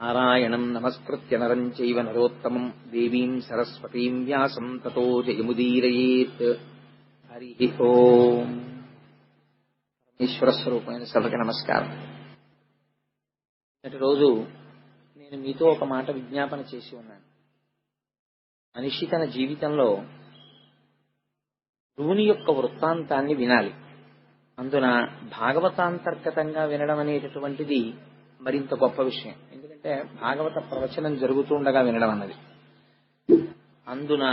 నారాయణం నమస్కృత్య నరం చైవ నరోత్తమం దేవీం సరస్వతీం వ్యాసం తతో జయముదీరయేత్. హరి ఓం. ఈశ్వర స్వరూపమైన సభకి నమస్కారం. రోజు నేను మీతో ఒక మాట విజ్ఞాపన చేసి ఉన్నాను. మనిషి తన జీవితంలో ధ్రువుని యొక్క వృత్తాంతాన్ని వినాలి. అందున భాగవతాంతర్గతంగా వినడం అనేటటువంటిది మరింత గొప్ప విషయం. ఎందుకంటే భాగవత ప్రవచనం జరుగుతుండగా వినడం అన్నది. అందున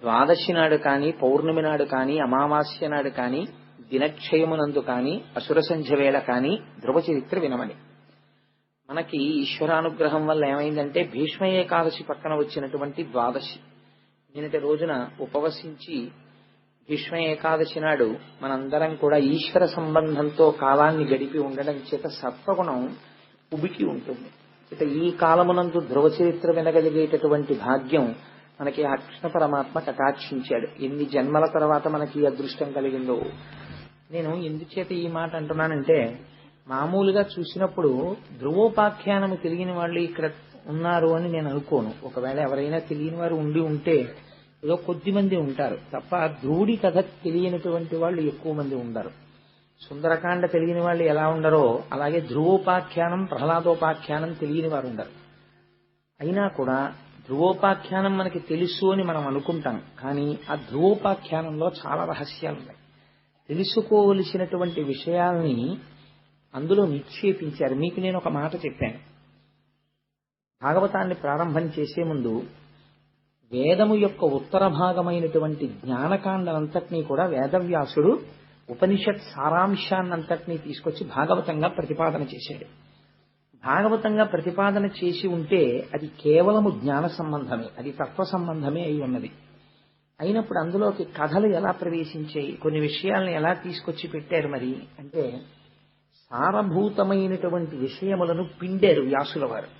ద్వాదశి నాడు కానీ, పౌర్ణమి నాడు కానీ, అమావాస్య నాడు కానీ, దినక్షయమునందు కానీ, అసుర సంధ్య వేళ కానీ ధ్రువ చరిత్ర వినమని. మనకి ఈశ్వరానుగ్రహం వల్ల ఏమైందంటే భీష్మ ఏకాదశి పక్కన వచ్చినటువంటి ద్వాదశి నిన్నటి రోజున ఉపవసించి భీష్మ ఏకాదశి నాడు మనందరం కూడా ఈశ్వర సంబంధంతో కాలాన్ని గడిపి ఉండడం చేత సత్వగుణం ఉబికి ఉంటుంది. ఈ కాలమునందు ధ్రువ చరిత్ర వినగలిగేటటువంటి భాగ్యం మనకి ఆ కృష్ణ పరమాత్మ కటాక్షించాడు. ఎన్ని జన్మల తర్వాత మనకి అదృష్టం కలిగిందో. నేను ఎందుచేత ఈ మాట అంటున్నానంటే, మామూలుగా చూసినప్పుడు ధ్రువోపాఖ్యానము తెలియని వాళ్ళు ఇక్కడ ఉన్నారు అని నేను అనుకోను. ఒకవేళ ఎవరైనా తెలియని వారు ఉండి ఉంటే ఏదో కొద్ది మంది ఉంటారు తప్ప ధ్రువుడి కథ తెలియనటువంటి వాళ్ళు ఎక్కువ మంది ఉండరు. సుందరకాండ తెలియని వాళ్ళు ఎలా ఉండరో అలాగే ధ్రువోపాఖ్యానం, ప్రహ్లాదోపాఖ్యానం తెలియని వారు ఉండరు. అయినా కూడా ధ్రువోపాఖ్యానం మనకి తెలుసు అని మనం అనుకుంటాం. కానీ ఆ ధ్రువోపాఖ్యానంలో చాలా రహస్యాలు ఉన్నాయి. తెలుసుకోవలసినటువంటి విషయాల్ని అందులో నిక్షేపించారు. మీకు నేను ఒక మాట చెప్పాను. భాగవతాన్ని ప్రారంభం చేసే ముందు వేదము యొక్క ఉత్తర భాగమైనటువంటి జ్ఞానకాండంతటినీ కూడా వేదవ్యాసుడు ఉపనిషత్ సారాంశాన్నంతటినీ తీసుకొచ్చి భాగవతంగా ప్రతిపాదన చేశాడు. భాగవతంగా ప్రతిపాదన చేసి ఉంటే అది కేవలము జ్ఞాన సంబంధమే, అది తత్వ సంబంధమే అయి ఉన్నది. అయినప్పుడు అందులోకి కథలు ఎలా ప్రవేశించాయి, కొన్ని విషయాలను ఎలా తీసుకొచ్చి పెట్టారు మరి అంటే, సారభూతమైనటువంటి విషయములను పిండారు వ్యాసుల వారు.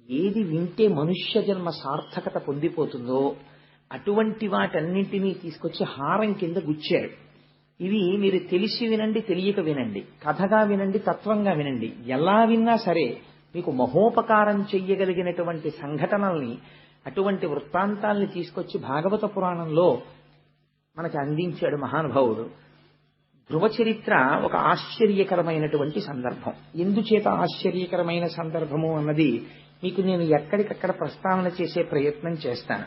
ఏది వింటే మనుష్య జన్మ సార్థకత పొందిపోతుందో అటువంటి వాటన్నింటినీ తీసుకొచ్చి హారం కింద గుచ్చారు. ఇవి మీరు తెలిసి వినండి, తెలియక వినండి, కథగా వినండి, తత్వంగా వినండి, ఎలా విన్నా సరే మీకు మహోపకారం చెయ్యగలిగినటువంటి సంఘటనల్ని, అటువంటి వృత్తాంతాల్ని తీసుకొచ్చి భాగవత పురాణంలో మనకి అందించాడు మహానుభావుడు. ధ్రువ చరిత్ర ఒక ఆశ్చర్యకరమైనటువంటి సందర్భం. ఎందుచేత ఆశ్చర్యకరమైన సందర్భము అన్నది మీకు నేను ఎక్కడికక్కడ ప్రస్తావన చేసే ప్రయత్నం చేస్తాను.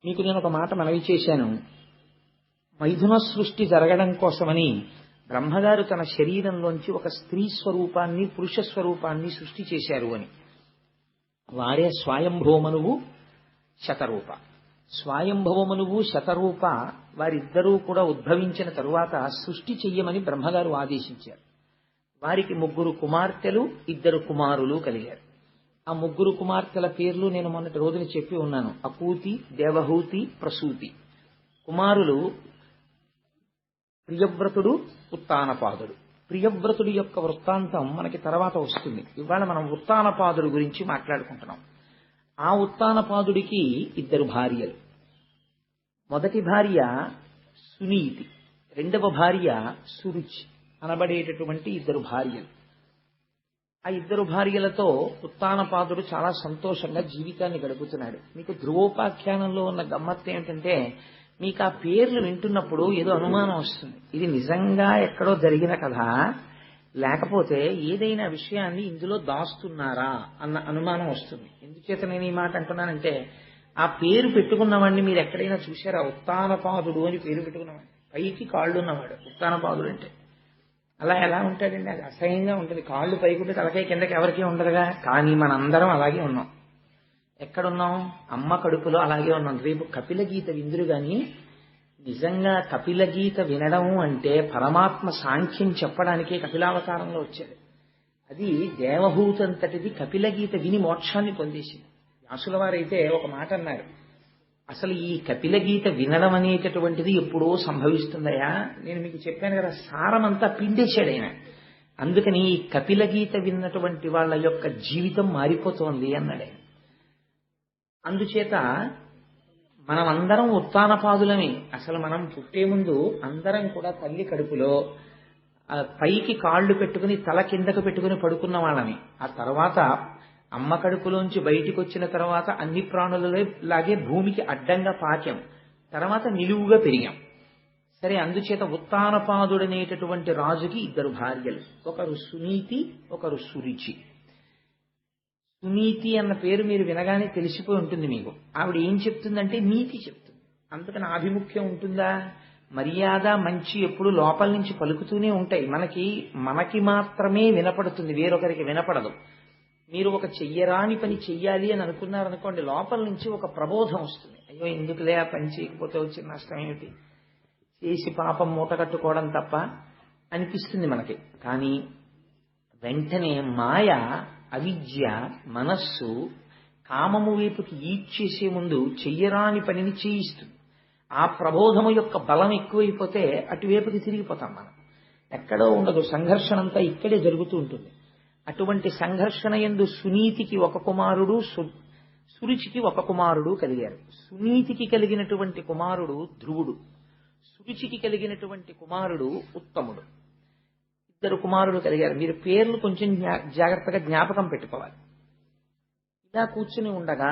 మీకు నేను ఒక మాట మనవి చేశాను. మైథున సృష్టి జరగడం కోసమని బ్రహ్మగారు తన శరీరంలోంచి ఒక స్త్రీ స్వరూపాన్ని, పురుష స్వరూపాన్ని సృష్టి చేశారు అని. వారే స్వయంభవమనువు, శతరూప. స్వయంభవమనువు, శతరూప వారిద్దరూ కూడా ఉద్భవించిన తరువాత సృష్టి చెయ్యమని బ్రహ్మగారు ఆదేశించారు. వారికి 3 కుమార్తెలు, 2 కుమారులు కలిగారు. ఆ 3 కుమార్తెల పేర్లు నేను మొన్నటి రోజున చెప్పి ఉన్నాను. అకూతి, దేవహూతి, ప్రసూతి. కుమారులు ప్రియవ్రతుడు, ఉత్తానపాదుడు. ప్రియవ్రతుడి యొక్క వృత్తాంతం మనకి తర్వాత వస్తుంది. ఇవాళ మనం ఉత్తానపాదుడు గురించి మాట్లాడుకుంటున్నాం. ఆ ఉత్తానపాదుడికి 2 భార్యలు. మొదటి భార్య సునీతి, రెండవ భార్య సురుచి అనబడేటటువంటి 2 భార్యలు. ఆ 2 భార్యలతో ఉత్తానపాదుడు చాలా సంతోషంగా జీవితాన్ని గడుపుతున్నాడు. మీకు ధ్రువోపాఖ్యానంలో ఉన్న గమ్మత్తు ఏమిటంటే, మీకు ఆ పేర్లు వింటున్నప్పుడు ఏదో అనుమానం వస్తుంది. ఇది నిజంగా ఎక్కడో జరిగిన కథ, లేకపోతే ఏదైనా విషయాన్ని ఇందులో దాస్తున్నారా అన్న అనుమానం వస్తుంది. ఎందుచేత నేను ఈ మాట అంటున్నానంటే, ఆ పేరు పెట్టుకున్నవాడిని మీరు ఎక్కడైనా చూసారా? ఉత్తానపాదుడు అని పేరు పెట్టుకున్నవాడు, పైకి కాళ్ళు ఉన్నవాడు ఉత్తానపాదుడు అంటే. అలా ఎలా ఉంటాడండి? అది అసహ్యంగా ఉంటుంది. కాళ్ళు పైకుంటే తలకాయ కిందకి ఎవరికీ ఉండదుగా. కానీ మనందరం అలాగే ఉన్నాం. ఎక్కడున్నాం? అమ్మ కడుపులో అలాగే ఉన్నాం. రేపు కపిల గీత విందురు గాని నిజంగా కపిల గీత వినడం అంటే పరమాత్మ సాంఖ్యం చెప్పడానికే కపిలావతారంలో వచ్చాడు. అది దేవహూతంతటిది కపిల గీత విని మోక్షాన్ని పొందేసింది. వ్యాసుల వారైతే ఒక మాట అన్నారు, అసలు ఈ కపిల గీత వినడం అనేటటువంటిది ఎప్పుడో సంభవిస్తుందయా. నేను మీకు చెప్పాను కదా, సారమంతా పిండేశాడు ఆయన. అందుకని ఈ కపిల గీత విన్నటువంటి వాళ్ళ యొక్క జీవితం మారిపోతోంది అన్నాడు. అందుచేత మనం అందరం ఉత్తానపాదులమే. అసలు మనం పుట్టే ముందు అందరం కూడా తల్లి కడుపులో పైకి కాళ్ళు పెట్టుకుని తల కిందకు పెట్టుకుని పడుకున్న వాళ్ళని. ఆ తర్వాత అమ్మ కడుపులోంచి బయటికి వచ్చిన తర్వాత అన్ని ప్రాణులలాగే భూమికి అడ్డంగా పాకాం, తర్వాత నిలువుగా పెరిగాం. సరే, అందుచేత ఉత్తానపాదుడనేటటువంటి రాజుకి ఇద్దరు భార్యలు, ఒకరు సునీతి, ఒకరు సురుచి. సునీతి అన్న పేరు మీరు వినగానే తెలిసిపోయి ఉంటుంది మీకు. ఆవిడ ఏం చెప్తుందంటే నీతి చెప్తుంది. అందుకని ఆభిముఖ్యం ఉంటుందా? మర్యాద మంచి ఎప్పుడు లోపల నుంచి పలుకుతూనే ఉంటాయి. మనకి మాత్రమే వినపడుతుంది, వేరొకరికి వినపడదు. మీరు ఒక చెయ్యరాని పని చెయ్యాలి అని అనుకున్నారనుకోండి, లోపల నుంచి ఒక ప్రబోధం వస్తుంది. అయ్యో ఎందుకులే ఆ పని చేయకపోతే వచ్చిన నష్టం ఏమిటి, చేసి పాపం మూట కట్టుకోవడం తప్ప అనిపిస్తుంది మనకి. కానీ వెంటనే మాయ, అవిద్య, మనస్సు కామము వైపుకి ఈడ్చేసే ముందు చెయ్యరాని పనిని చేయిస్తుంది. ఆ ప్రబోధము యొక్క బలం ఎక్కువైపోతే అటువైపుకి తిరిగిపోతాం మనం. ఎక్కడో ఉండదు, సంఘర్షణ అంతా ఇక్కడే జరుగుతూ ఉంటుంది. అటువంటి సంఘర్షణ యందు సునీతికి ఒక కుమారుడు, సురుచికి ఒక కుమారుడు కలిగారు. సునీతికి కలిగినటువంటి కుమారుడు ధ్రువుడు, సురుచికి కలిగినటువంటి కుమారుడు ఉత్తముడు. ఇద్దరు కుమారుడు కలిగారు. మీరు పేర్లు కొంచెం జాగ్రత్తగా జ్ఞాపకం పెట్టుకోవాలి. ఇలా కూర్చుని ఉండగా,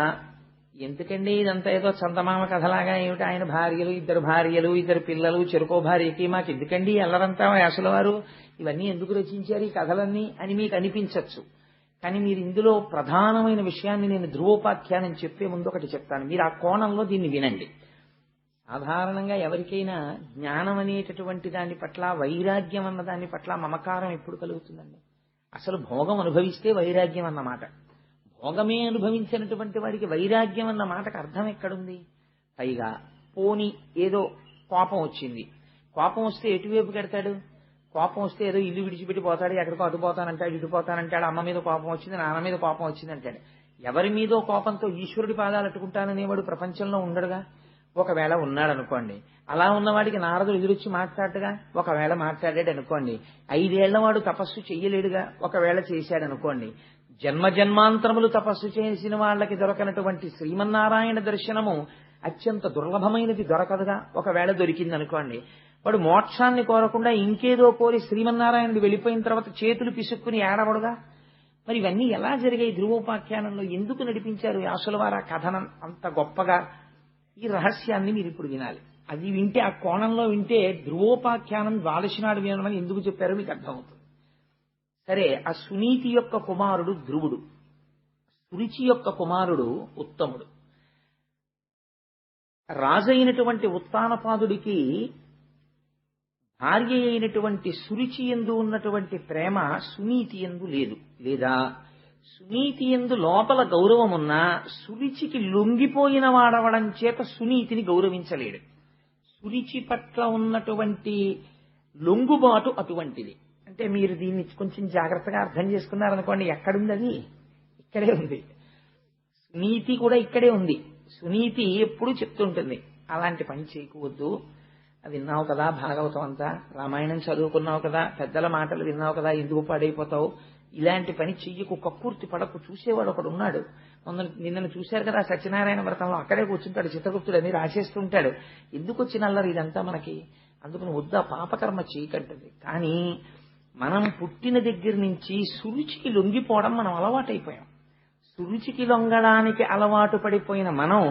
ఎందుకండి ఇదంతా ఏదో చందమామ కథలాగా, ఏమిటి ఆయన భార్యలు, ఇద్దరు భార్యలు, ఇద్దరు పిల్లలు, చెరుకో భార్యకి మాకు ఎందుకండి ఎల్లరంతా వ్యాసుల వారు ఇవన్నీ ఎందుకు రచించారు ఈ కథలన్నీ అని మీకు అనిపించవచ్చు. కానీ మీరు ఇందులో ప్రధానమైన విషయాన్ని నేను ధ్రువోపాఖ్యానం చెప్పే ముందు ఒకటి చెప్తాను, మీరు ఆ కోణంలో దీన్ని వినండి. సాధారణంగా ఎవరికైనా జ్ఞానం అనేటటువంటి దాని పట్ల, వైరాగ్యం అన్న దాని పట్ల మమకారం ఎప్పుడు కలుగుతుందండి? అసలు భోగం అనుభవిస్తే వైరాగ్యం అన్నమాట. భోగమే అనుభవించినటువంటి వాడికి వైరాగ్యం అన్న మాటకు అర్థం ఎక్కడుంది? పైగా పోని ఏదో కోపం వచ్చింది, కోపం వస్తే ఎటువైపు కడతాడు? కోపం వస్తే ఏదో ఇల్లు విడిచిపెట్టి పోతాడు, ఎక్కడికో అటుపోతానంటాడు, ఇటుపోతానంటాడు, అమ్మ మీద కోపం వచ్చింది, నాన్న మీద కోపం వచ్చింది అంటాడు. ఎవరి మీదో కోపంతో ఈశ్వరుడి పాదాలు అట్టుకుంటాననేవాడు ప్రపంచంలో ఉండడుగా. ఒకవేళ ఉన్నాడు అనుకోండి, అలా ఉన్నవాడికి నారదుడు ఎదురొచ్చి మాట్లాడగా, ఒకవేళ మాట్లాడాడు అనుకోండి. 5 ఏళ్ల వాడు తపస్సు చెయ్యలేడుగా, ఒకవేళ చేశాడు అనుకోండి. జన్మ జన్మాంతరములు తపస్సు చేసిన వాళ్ళకి దొరకనటువంటి శ్రీమన్నారాయణ దర్శనము అత్యంత దుర్లభమైనది దొరకదుగా, ఒకవేళ దొరికింది అనుకోండి. వాడు మోక్షాన్ని కోరకుండా ఇంకేదో కోరి శ్రీమన్నారాయణుడు వెళ్ళిపోయిన తర్వాత చేతులు పిసుక్కుని ఏడవడుగా. మరి ఇవన్నీ ఎలా జరిగాయి ధ్రువోపాఖ్యానంలో? ఎందుకు నడిపించారు వ్యాసుల వారు ఆ కథనం అంత గొప్పగా? ఈ రహస్యాన్ని మీరు ఇప్పుడు వినాలి. అది వింటే, ఆ కోణంలో వింటే ధ్రువోపాఖ్యానం ద్వాదశి నాడు వినమని ఎందుకు చెప్పారో మీకు అర్థమవుతుంది. సరే, ఆ సునీతి యొక్క కుమారుడు ధ్రువుడు, సురుచి యొక్క కుమారుడు ఉత్తముడు. రాజైనటువంటి ఉత్తానపాదుడికి భార్య అయినటువంటి సురుచి యందు ఉన్నటువంటి ప్రేమ సునీతి యందు లేదు. లేదా సునీతి యందు లోపల గౌరవమున్నా సురుచికి లొంగిపోయిన వాడవడం చేత సునీతిని గౌరవించలేడు. సురుచి పట్ల ఉన్నటువంటి లొంగుబాటు అటువంటిది. అంటే మీరు దీన్ని కొంచెం జాగ్రత్తగా అర్థం చేసుకున్నారనుకోండి, ఎక్కడుంది అది? ఇక్కడే ఉంది. సునీతి కూడా ఇక్కడే ఉంది. సునీతి ఎప్పుడూ చెప్తుంటుంది, అలాంటి పని చేయకూడదు, విన్నావు కదా భాగవతం అంతా, రామాయణం చదువుకున్నావు కదా, పెద్దల మాటలు విన్నావు కదా, ఎందుకు పాడైపోతావు, ఇలాంటి పని చెయ్యకు, కక్కుర్తి పడకు. చూసేవాడు ఒకడు ఉన్నాడు, నిన్నను చూశారు కదా సత్యనారాయణ వ్రతంలో, అక్కడే కూర్చుంటాడు, చిత్తగుప్తుడు అని రాసేస్తుంటాడు. ఎందుకు వచ్చిన అల్లరి ఇదంతా మనకి? అందుకని వద్దా, పాపకర్మ చేయకంటది. కానీ మనం పుట్టిన దగ్గర నుంచి సురుచికి లొంగిపోవడం మనం అలవాటైపోయాం. సురుచికి లొంగడానికి అలవాటు పడిపోయిన మనం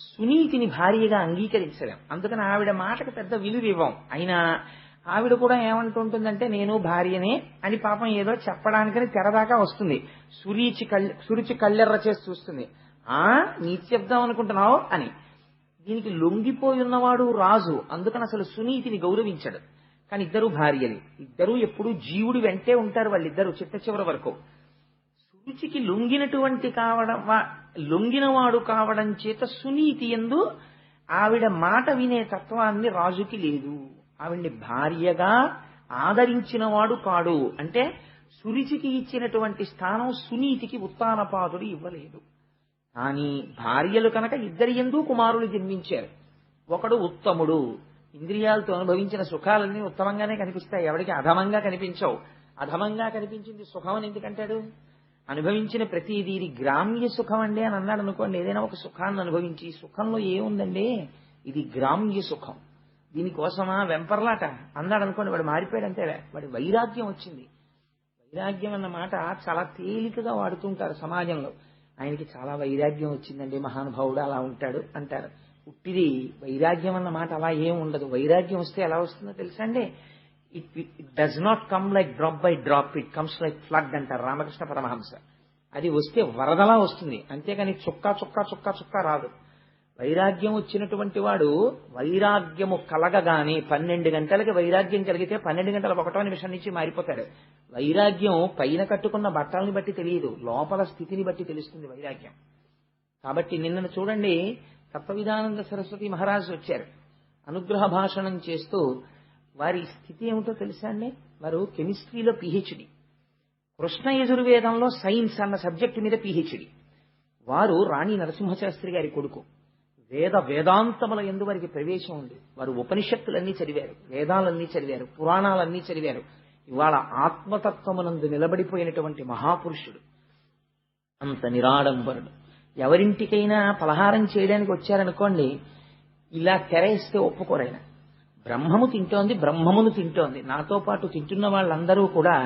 సునీతిని భార్యగా అంగీకరించలేం. అందుకని ఆవిడ మాటకు పెద్ద విలువ ఇవ్వం. అయినా ఆవిడ కూడా ఏమంటుంటుందంటే, నేను భార్యనే అని పాపం ఏదో చెప్పడానికని తెరదాకా వస్తుంది. సురుచి కళ్ళెర్ర చేసి చూస్తుంది. నీతి చెప్దాం అనుకుంటున్నావు అని. దీనికి లొంగిపోయి ఉన్నవాడు రాజు, అందుకని అసలు సునీతిని గౌరవించడు. కానీ ఇద్దరు భార్యలు, ఇద్దరూ ఎప్పుడూ జీవుడు వెంటే ఉంటారు, వాళ్ళిద్దరూ చిట్ట చివరి వరకు. సురుచికి లొంగినవాడు కావడం చేత సునీతి యందు ఆవిడ మాట వినే తత్వాన్ని రాజుకి లేదు. ఆవిడ్ని భార్యగా ఆదరించినవాడు కాడు. అంటే సురుచికి ఇచ్చినటువంటి స్థానం సునీతికి ఉత్తానపాదుడు ఇవ్వలేదు. కానీ భార్యలు కనుక ఇద్దరి యందు కుమారులు జన్మించారు. ఒకడు ఉత్తముడు, ఇంద్రియాలతో అనుభవించిన సుఖాలన్నీ ఉత్తమంగానే కనిపిస్తాయి, ఎవరికి అధమంగా కనిపించవు. అధమంగా కనిపించింది సుఖం అని ఎందుకంటాడు? అనుభవించిన ప్రతిదీ ఇది గ్రామ్య సుఖం అండి అని అన్నాడు అనుకోండి. ఏదైనా ఒక సుఖాన్ని అనుభవించి, సుఖంలో ఏముందండి, ఇది గ్రామ్య సుఖం, దీనికోసమా వెంపర్లాట అన్నాడు అనుకోండి, వాడు మారిపోయాడు అంతే. వాడి వైరాగ్యం వచ్చింది. వైరాగ్యం అన్న మాట చాలా తేలికగా వాడుతుంటారు సమాజంలో. ఆయనకి చాలా వైరాగ్యం వచ్చిందండి, మహానుభావుడు అలా ఉంటాడు అంటారు. ఉట్టిది వైరాగ్యం అన్న మాట అలా ఏం ఉండదు. వైరాగ్యం వస్తే ఎలా వస్తుందో తెలుసా అండి? It does not come like drop by drop, it comes like flood అంటారు రామకృష్ణ పరమహంస. అది వస్తే వరదలా వస్తుంది, అంతేకాని చుక్క చుక్క చుక్క చుక్క రాదు. వైరాగ్యం వచ్చినటువంటి వాడు వైరాగ్యము కలగగానే 12 గంటలకి వైరాగ్యం కలిగితే 12 గంటల 1వ నిమిషం నుంచి మారిపోతాడు. వైరాగ్యం పైన కట్టుకున్న బట్టల్ని బట్టి తెలియదు, లోపల స్థితిని బట్టి తెలుస్తుంది వైరాగ్యం. కాబట్టి నిన్నను చూడండి, తత్వవిధానంద సరస్వతి మహారాజు వచ్చారు, అనుగ్రహ భాషణం చేస్తూ. వారి స్థితి ఏమిటో తెలుసా అండి? వారు కెమిస్ట్రీలో పిహెచ్డి, కృష్ణ యజుర్వేదంలో సైన్స్ అన్న సబ్జెక్టు మీద పిహెచ్డి. వారు రాణి నరసింహశాస్త్రి గారి కొడుకు. వేదాంతముల యందు వారికి ప్రవేశం ఉంది. వారు ఉపనిషత్తులన్నీ చదివారు, వేదాలన్నీ చదివారు, పురాణాలన్నీ చదివారు. ఇవాళ ఆత్మతత్వమునందు నిలబడిపోయినటువంటి మహాపురుషుడు, అంత నిరాడంబరుడు. ఎవరింటికైనా పలహారం చేయడానికి వచ్చారనుకోండి, ఇలా తెరేస్తే ఒప్పుకోరైనా. బ్రహ్మము తింటోంది, బ్రహ్మమును తింటోంది, నాతో పాటు తింటున్న వాళ్ళందరూ కూడా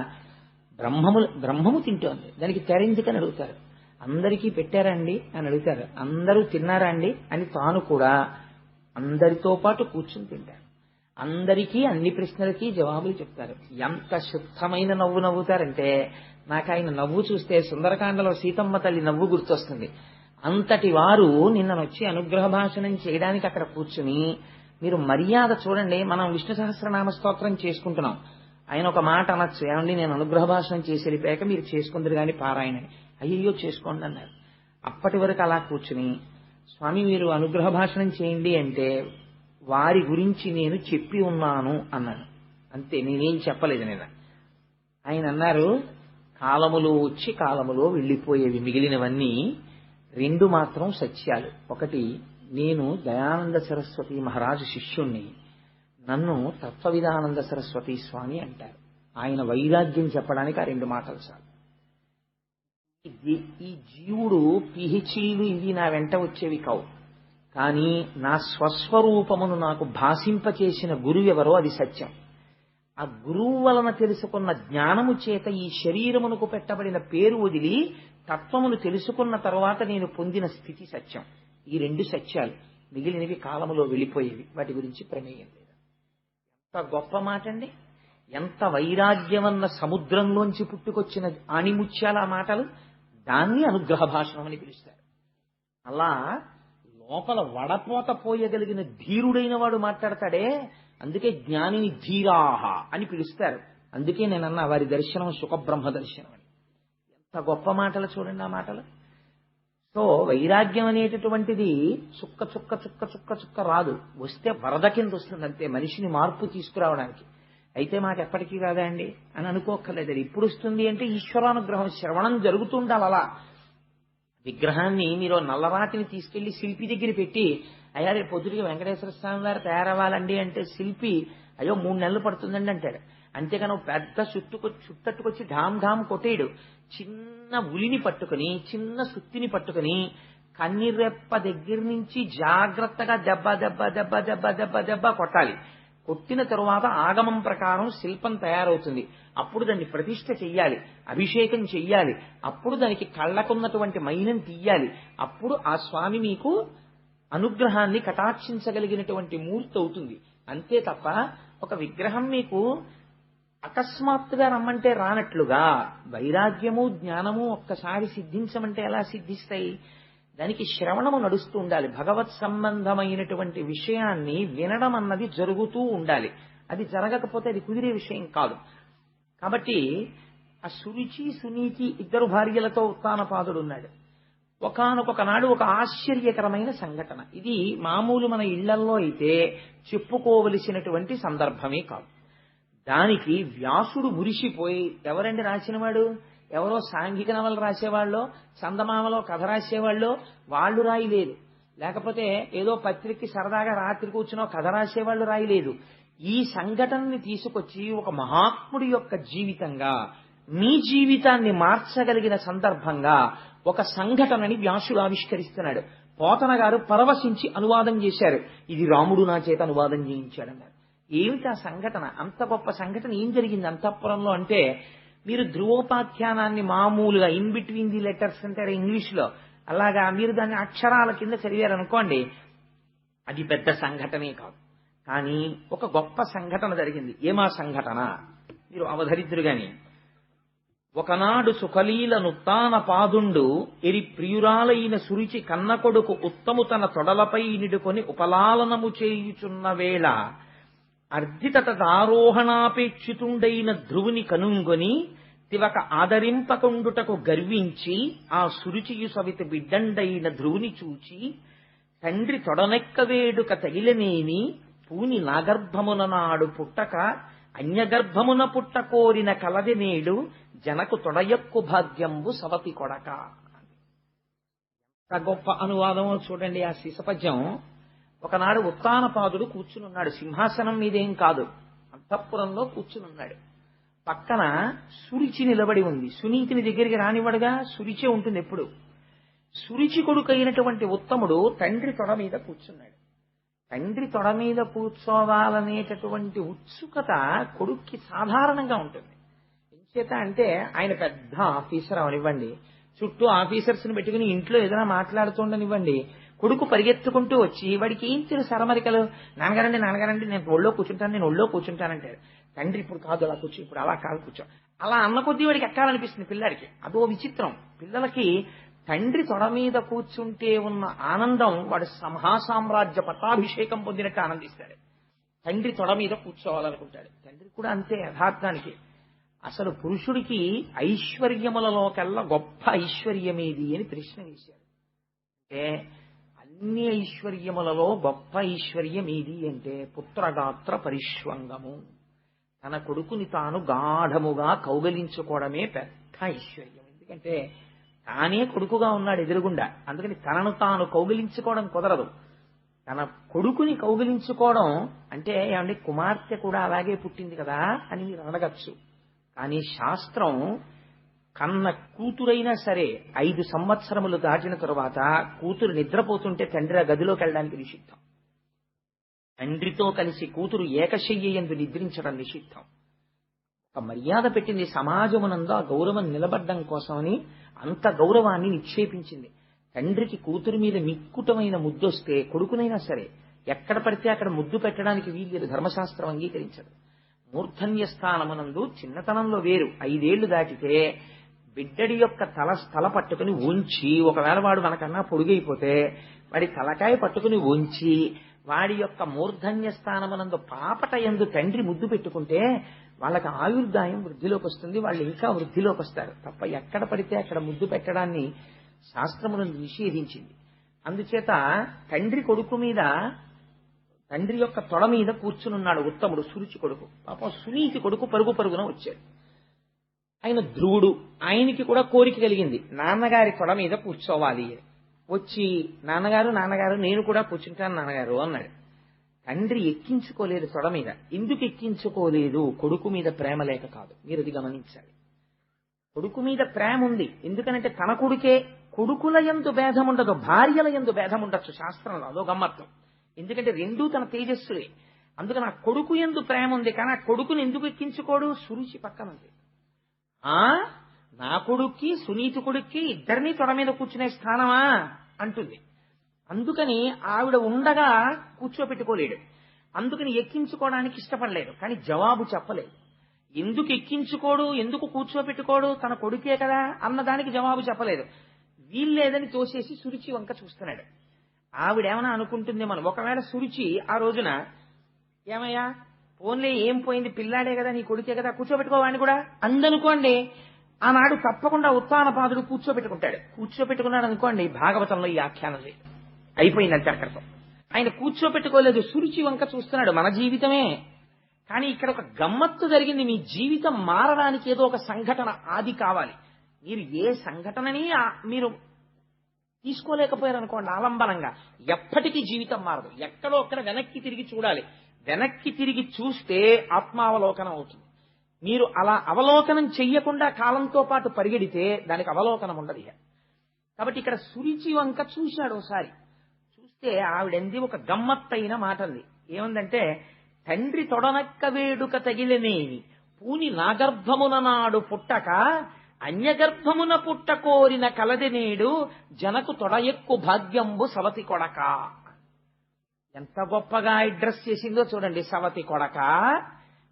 బ్రహ్మము తింటోంది, దానికి తెర ఎందుకని అడుగుతారు. అందరికీ పెట్టారా అండి అని అడుగుతారు. అందరూ తిన్నారా అండి అని తాను కూడా అందరితో పాటు కూర్చుని తింటారు. అందరికీ అన్ని ప్రశ్నలకి జవాబులు చెప్తారు. ఎంత శుద్ధమైన నవ్వు నవ్వుతారంటే, నాకు ఆయన నవ్వు చూస్తే సుందరకాండలో సీతమ్మ తల్లి నవ్వు గుర్తొస్తుంది. అంతటి వారు నిన్ననొచ్చి అనుగ్రహ భాషణం చేయడానికి అక్కడ కూర్చుని, మీరు మర్యాద చూడండి. మనం విష్ణు సహస్రనామ స్తోత్రం చేసుకుంటున్నాం, ఆయన ఒక మాట అనొచ్చు, ఏమండి నేను అనుగ్రహ భాషణం చేసి వెళ్ళిపోయాక మీరు చేసుకుందరు కానీ పారాయణని. అయ్యో చేసుకోండి అన్నారు. అప్పటి వరకు అలా కూర్చుని, స్వామి మీరు అనుగ్రహ భాషణం చేయండి అంటే, వారి గురించి నేను చెప్పి ఉన్నాను అన్నాను, అంతే, నేనేం చెప్పలేదు. నేను ఆయన అన్నారు, కాలములో వచ్చి కాలములో వెళ్ళిపోయేవి, మిగిలినవన్నీ 2 మాత్రం సత్యాలు. ఒకటి, నేను దయానంద సరస్వతి మహారాజు శిష్యుణ్ణి, నన్ను తత్వవిధానంద సరస్వతి స్వామి అంటారు. ఆయన వైరాగ్యం చెప్పడానికి ఆ 2 మాటలు చాలు. ఈ జీవుడు పిహెచ్డీలు ఇవి నా వెంట వచ్చేవి కావు, కానీ నా స్వస్వరూపమును నాకు భాషింపచేసిన గురువు ఎవరో అది సత్యం. ఆ గురువు వలన తెలుసుకున్న జ్ఞానము చేత ఈ శరీరమునకు పెట్టబడిన పేరు వదిలి తత్వమును తెలుసుకున్న తర్వాత నేను పొందిన స్థితి సత్యం. ఈ 2 సత్యాలు, మిగిలినవి కాలములో వెళ్ళిపోయేవి, వాటి గురించి ప్రమేయం లేదు. ఎంత గొప్ప మాట అండి! ఎంత వైరాగ్యమన్న సముద్రంలోంచి పుట్టుకొచ్చిన ఆణిముత్యాల మాటలు. దాన్ని అనుగ్రహ భాషణం అని పిలుస్తారు. అలా లోపల వడపోత పోయగలిగిన ధీరుడైన వాడు మాట్లాడతాడే, అందుకే జ్ఞానిని ధీరాహ అని పిలుస్తారు. అందుకే నేనన్నా వారి దర్శనం సుఖబ్రహ్మ దర్శనం అని. ఎంత గొప్ప మాటలు చూడండి ఆ మాటలు. సో వైరాగ్యం అనేటటువంటిది చుక్క చుక్క చుక్క చుక్క చుక్క రాదు, వస్తే వరద కింద వస్తుంది అంతే, మనిషిని మార్పు తీసుకురావడానికి. అయితే మాకు ఎప్పటికీ కాదా అండి అని అనుకోక్కర్లేదు. అది ఇప్పుడు వస్తుంది అంటే ఈశ్వరానుగ్రహం, శ్రవణం జరుగుతుండాలి. అలా విగ్రహాన్ని మీరు నల్లరాతిని తీసుకెళ్లి శిల్పి దగ్గర పెట్టి, అయ్యా రేపు పొద్దుటికి వెంకటేశ్వర స్వామి వారు తయారవ్వాలండి అంటే శిల్పి అయ్యో 3 నెలలు పడుతుందండి అంటాడు. అంతేగాని పెద్ద చుట్టట్టుకొచ్చి ఢామ్ ఢామ్ కొట్టేయడు. చిన్న ఉలిని పట్టుకుని, చిన్న సుత్తిని పట్టుకుని, కన్నిరెప్ప దగ్గర నుంచి జాగ్రత్తగా దెబ్బ దెబ్బ దెబ్బ దెబ్బ దెబ్బ దెబ్బ కొట్టాలి. కొట్టిన తరువాత ఆగమం ప్రకారం శిల్పం తయారవుతుంది. అప్పుడు దాన్ని ప్రతిష్ఠ చెయ్యాలి, అభిషేకం చెయ్యాలి, అప్పుడు దానికి కళ్ళకున్నటువంటి మైనం తీయాలి. అప్పుడు ఆ స్వామి మీకు అనుగ్రహాన్ని కటాక్షించగలిగినటువంటి మూర్తి అవుతుంది. అంతే తప్ప ఒక విగ్రహం మీకు అకస్మాత్తుగా రమ్మంటే రానట్లుగా వైరాగ్యము జ్ఞానము ఒక్కసారి సిద్ధించమంటే ఎలా సిద్ధిస్తాయి? దానికి శ్రవణము నడుస్తూ ఉండాలి. భగవత్ సంబంధమైనటువంటి విషయాన్ని వినడం అన్నది జరుగుతూ ఉండాలి. అది జరగకపోతే అది కుదిరే విషయం కాదు. కాబట్టి ఆ సురుచి సునీతి 2 భార్యలతో ఉత్తానపాదుడు ఉన్నాడు. ఒకానొక నాడు ఒక ఆశ్చర్యకరమైన సంఘటన. ఇది మామూలు మన ఇళ్లల్లో అయితే చెప్పుకోవలసినటువంటి సందర్భమే కాదు. దానికి వ్యాసుడు మురిసిపోయి, ఎవరండి రాసినవాడు? ఎవరో సాంఘిక నవలు రాసేవాళ్ళో, చందమామలో కథ రాసేవాళ్ళో వాళ్ళు రాయలేదు. లేకపోతే ఏదో పత్రికకి సరదాగా రాత్రి కూర్చునో కథ రాసేవాళ్ళు రాయలేదు. ఈ సంఘటనని తీసుకొచ్చి ఒక మహాత్ముడి యొక్క జీవితంగా, నీ జీవితాన్ని మార్చగలిగిన సందర్భంగా ఒక సంఘటనని వ్యాసుడు ఆవిష్కరిస్తున్నాడు. పోతన గారు పరవశించి అనువాదం చేశారు. ఇది రాముడు నా చేత అనువాదం చేయించాడన్నారు. ఏమిటి ఆ సంఘటన? అంత గొప్ప సంఘటన ఏం జరిగింది అంతఃపురంలో అంటే, మీరు ధ్రువోపాఖ్యానాన్ని మామూలుగా ఇన్ బిట్వీన్ ది లెటర్స్ అంటారు ఇంగ్లీష్లో, అలాగా మీరు దాన్ని అక్షరాల కింద చదివారనుకోండి, అది పెద్ద సంఘటనే కాదు. కానీ ఒక గొప్ప సంఘటన జరిగింది. ఏమా సంఘటన? మీరు అవధరిద్దురు గాని, ఒకనాడు సుఖలీల నుత్తాన పాదుండు ఎరి ప్రియురాలైన సురుచి కన్న కొడుకు ఉత్తము తన తొడలపై నిడుకొని ఉపలాలనము చేయుచున్న వేళ అర్ధితటారోహణాపేక్షితుండైన ధ్రువుని కనుంగొని తివక ఆదరింపకుండుటకు గర్వించి ఆ సురుచియు సవితి బిడ్డండైన ధ్రువుని చూచి తండ్రి తొడనెక్క వేడుక తగిలనేని పూని నాగర్భమున నాడు పుట్టక అన్యగర్భమున పుట్ట కోరిన కలది నేడు జనకు తొడయక్కు భాగ్యంబు సవతి కొడక. గొప్ప అనువాదమో చూడండి ఆ శిశపద్యం. ఒకనాడు ఉత్తానపాదుడు కూర్చునున్నాడు, సింహాసనం మీదేం కాదు, అంతఃపురంలో కూర్చునున్నాడు. పక్కన సురుచి నిలబడి ఉంది. సునీతిని దగ్గరికి రానివ్వడుగా, సురిచే ఉంటుంది ఎప్పుడు. సురుచి కొడుకైనటువంటి ఉత్తముడు తండ్రి తొడ మీద కూర్చున్నాడు. తండ్రి తొడ మీద కూర్చోవాలనేటటువంటి ఉత్సుకత కొడుక్కి సాధారణంగా ఉంటుంది. ఎంచేత అంటే ఆయన పెద్ద ఆఫీసర్ అవనివ్వండి, చుట్టూ ఆఫీసర్స్ని పెట్టుకుని ఇంట్లో ఏదైనా మాట్లాడుతుండనివ్వండి, కొడుకు పరిగెత్తుకుంటూ వచ్చి వాడికి ఏం తెలుసు అరమరికలు, నాన్నగారండి నాన్నగారండి నేను ఒళ్ళో కూర్చుంటానంటాడు. తండ్రి ఇప్పుడు కాదు అలా కూర్చో, ఇప్పుడు అలా కాదు కూర్చో, అలా అన్న కొద్దీ వాడికి ఎక్కాలనిపిస్తుంది పిల్లాడికి. అదో విచిత్రం. పిల్లలకి తండ్రి తొడ మీద కూర్చుంటే ఉన్న ఆనందం వాడు మహాసామ్రాజ్య పట్టాభిషేకం పొందినట్టు ఆనందిస్తాడు. తండ్రి తొడ మీద కూర్చోవాలనుకుంటాడు. తండ్రి కూడా అంతే యథార్థానికి. అసలు పురుషుడికి ఐశ్వర్యములలోకెల్లా గొప్ప ఐశ్వర్యమేది అని ప్రశ్న వేశాడు. అంటే అన్ని ఐశ్వర్యములలో గొప్ప ఐశ్వర్యం ఏది అంటే పుత్రగాత్ర పరిష్వంగము. తన కొడుకుని తాను గాఢముగా కౌగలించుకోవడమే పెద్ద ఐశ్వర్యం. ఎందుకంటే తానే కొడుకుగా ఉన్నాడు ఎదురుగుండా, అందుకని తనను తాను కౌగిలించుకోవడం కుదరదు. తన కొడుకుని కౌగిలించుకోవడం అంటే ఏమంటే కుమార్తె కూడా అలాగే పుట్టింది కదా అని మీరు అడగచ్చు. కానీ శాస్త్రం కన్న కూతురైనా సరే 5 సంవత్సరములు దాటిన తరువాత కూతురు నిద్రపోతుంటే తండ్రి ఆ గదిలోకి వెళ్ళడానికి నిషిద్ధం. తండ్రితో కలిసి కూతురు ఏకశయ్యందు నిద్రించడం నిషిద్ధం. ఒక మర్యాద పెట్టింది సమాజమునందు, ఆ గౌరవం నిలబడ్డం కోసమని అంత గౌరవాన్ని నిక్షేపించింది. తండ్రికి కూతురు మీద మిక్కుటమైన ముద్దొస్తే కొడుకునైనా సరే ఎక్కడ పడితే అక్కడ ముద్దు పెట్టడానికి వీల్లేదు, ధర్మశాస్త్రం అంగీకరించదు. మూర్ధన్య స్థానమునందు చిన్నతనంలో వేరు, 5 ఏళ్లు దాటితే బిడ్డడి యొక్క తల పట్టుకుని ఉంచి, ఒకవేళ వాడు మనకన్నా పొడుగైపోతే వాడి తలకాయ పట్టుకుని ఉంచి వాడి యొక్క మూర్ధన్య స్థానమునందు పాపట యందు తండ్రి ముద్దు పెట్టుకుంటే వాళ్ళకి ఆయుర్దాయం వృద్ధిలోకి వస్తుంది, వాళ్ళు ఇంకా వృద్ధిలోకి వస్తారు. తప్ప ఎక్కడ పడితే అక్కడ ముద్దు పెట్టడాన్ని శాస్త్రములను నిషేధించింది. అందుచేత తండ్రి కొడుకు మీద, తండ్రి యొక్క తొడ మీద కూర్చునున్నాడు ఉత్తముడు, సురుచి కొడుకు. పాపం సునీతి కొడుకు పరుగున వచ్చాడు. ఆయన ధ్రువుడు, ఆయనకి కూడా కోరిక కలిగింది, నాన్నగారి తొడ మీద కూర్చోవాలి. వచ్చి నాన్నగారు నేను కూడా కూర్చుంటాను నాన్నగారు అన్నాడు. తండ్రి ఎక్కించుకోలేదు తొడ మీద. ఎందుకు ఎక్కించుకోలేదు? కొడుకు మీద ప్రేమ లేక కాదు. మీరు అది గమనించాలి. కొడుకు మీద ప్రేమ ఉంది. ఎందుకనంటే తన కొడుకే. కొడుకుల యందు భేదం ఉండదు, భార్యల యందు భేదం ఉండొచ్చు శాస్త్రంలో, అదో గమ్మత్తు. ఎందుకంటే రెండూ తన తేజస్సులే. అందుకని ఆ కొడుకు యందు ప్రేమ ఉంది. కానీ ఆ కొడుకుని ఎందుకు ఎక్కించుకోడు? సురుచి పక్కన ఉంది. నా కొడుక్కి సునీతి కొడుక్కి ఇద్దరినీ తొడ మీద కూర్చునే స్థానమా అంటుంది. అందుకని ఆవిడ ఉండగా కూర్చోపెట్టుకోలేడు. అందుకని ఎక్కించుకోవడానికి ఇష్టపడలేదు. కానీ జవాబు చెప్పలేదు. ఎందుకు ఎక్కించుకోడు, ఎందుకు కూర్చోపెట్టుకోడు, తన కొడుకే కదా అన్నదానికి జవాబు చెప్పలేదు. వీల్లేదని తోసేసి సురుచి వంక చూస్తున్నాడు. ఆవిడేమన్నా అనుకుంటుందేమో, ఒకవేళ సురుచి ఆ రోజున ఏమయ్యా పోన్లే ఏం పోయింది, పిల్లాడే కదా నీ కొడుకే కదా కూర్చోబెట్టుకోవాడిని కూడా అందనుకోండి, ఆనాడు తప్పకుండా ఉత్తానపాదుడు కూర్చోబెట్టుకున్నాడు అనుకోండి, భాగవతంలో ఈ ఆఖ్యానం లేదు, అయిపోయిందంటే అక్కడితో. ఆయన కూర్చోబెట్టుకోలేదు, సురుచి వంక చూస్తున్నాడు. మన జీవితమే. కానీ ఇక్కడ ఒక గమ్మత్తు జరిగింది. మీ జీవితం మారడానికి ఏదో ఒక సంఘటన ఆది కావాలి. మీరు ఏ సంఘటనని మీరు తీసుకోలేకపోయారనుకోండి ఆలంబనంగా, ఎప్పటికీ జీవితం మారదు. ఎక్కడో ఒక్కడ వెనక్కి తిరిగి చూడాలి. వెనక్కి తిరిగి చూస్తే ఆత్మావలోకనం అవుతుంది. మీరు అలా అవలోకనం చెయ్యకుండా కాలంతో పాటు పరిగెడితే దానికి అవలోకనం ఉండదు. కాబట్టి ఇక్కడ సురుచి వంక చూశాడు ఒకసారి. చూస్తే ఆవిడంది ఒక గమ్మత్తైన మాట అంది. ఏమందంటే, తండ్రి తొడనక్క వేడుక తగిలినేని పూని నాగర్భమున నాడు పుట్టక అన్యగర్భమున పుట్ట కోరిన కలది నేడు జనకు తొడయెక్కు భాగ్యంబు సవతి కొడక. ఎంత గొప్పగా అడ్రస్ చేసిందో చూడండి. సవతి కొడక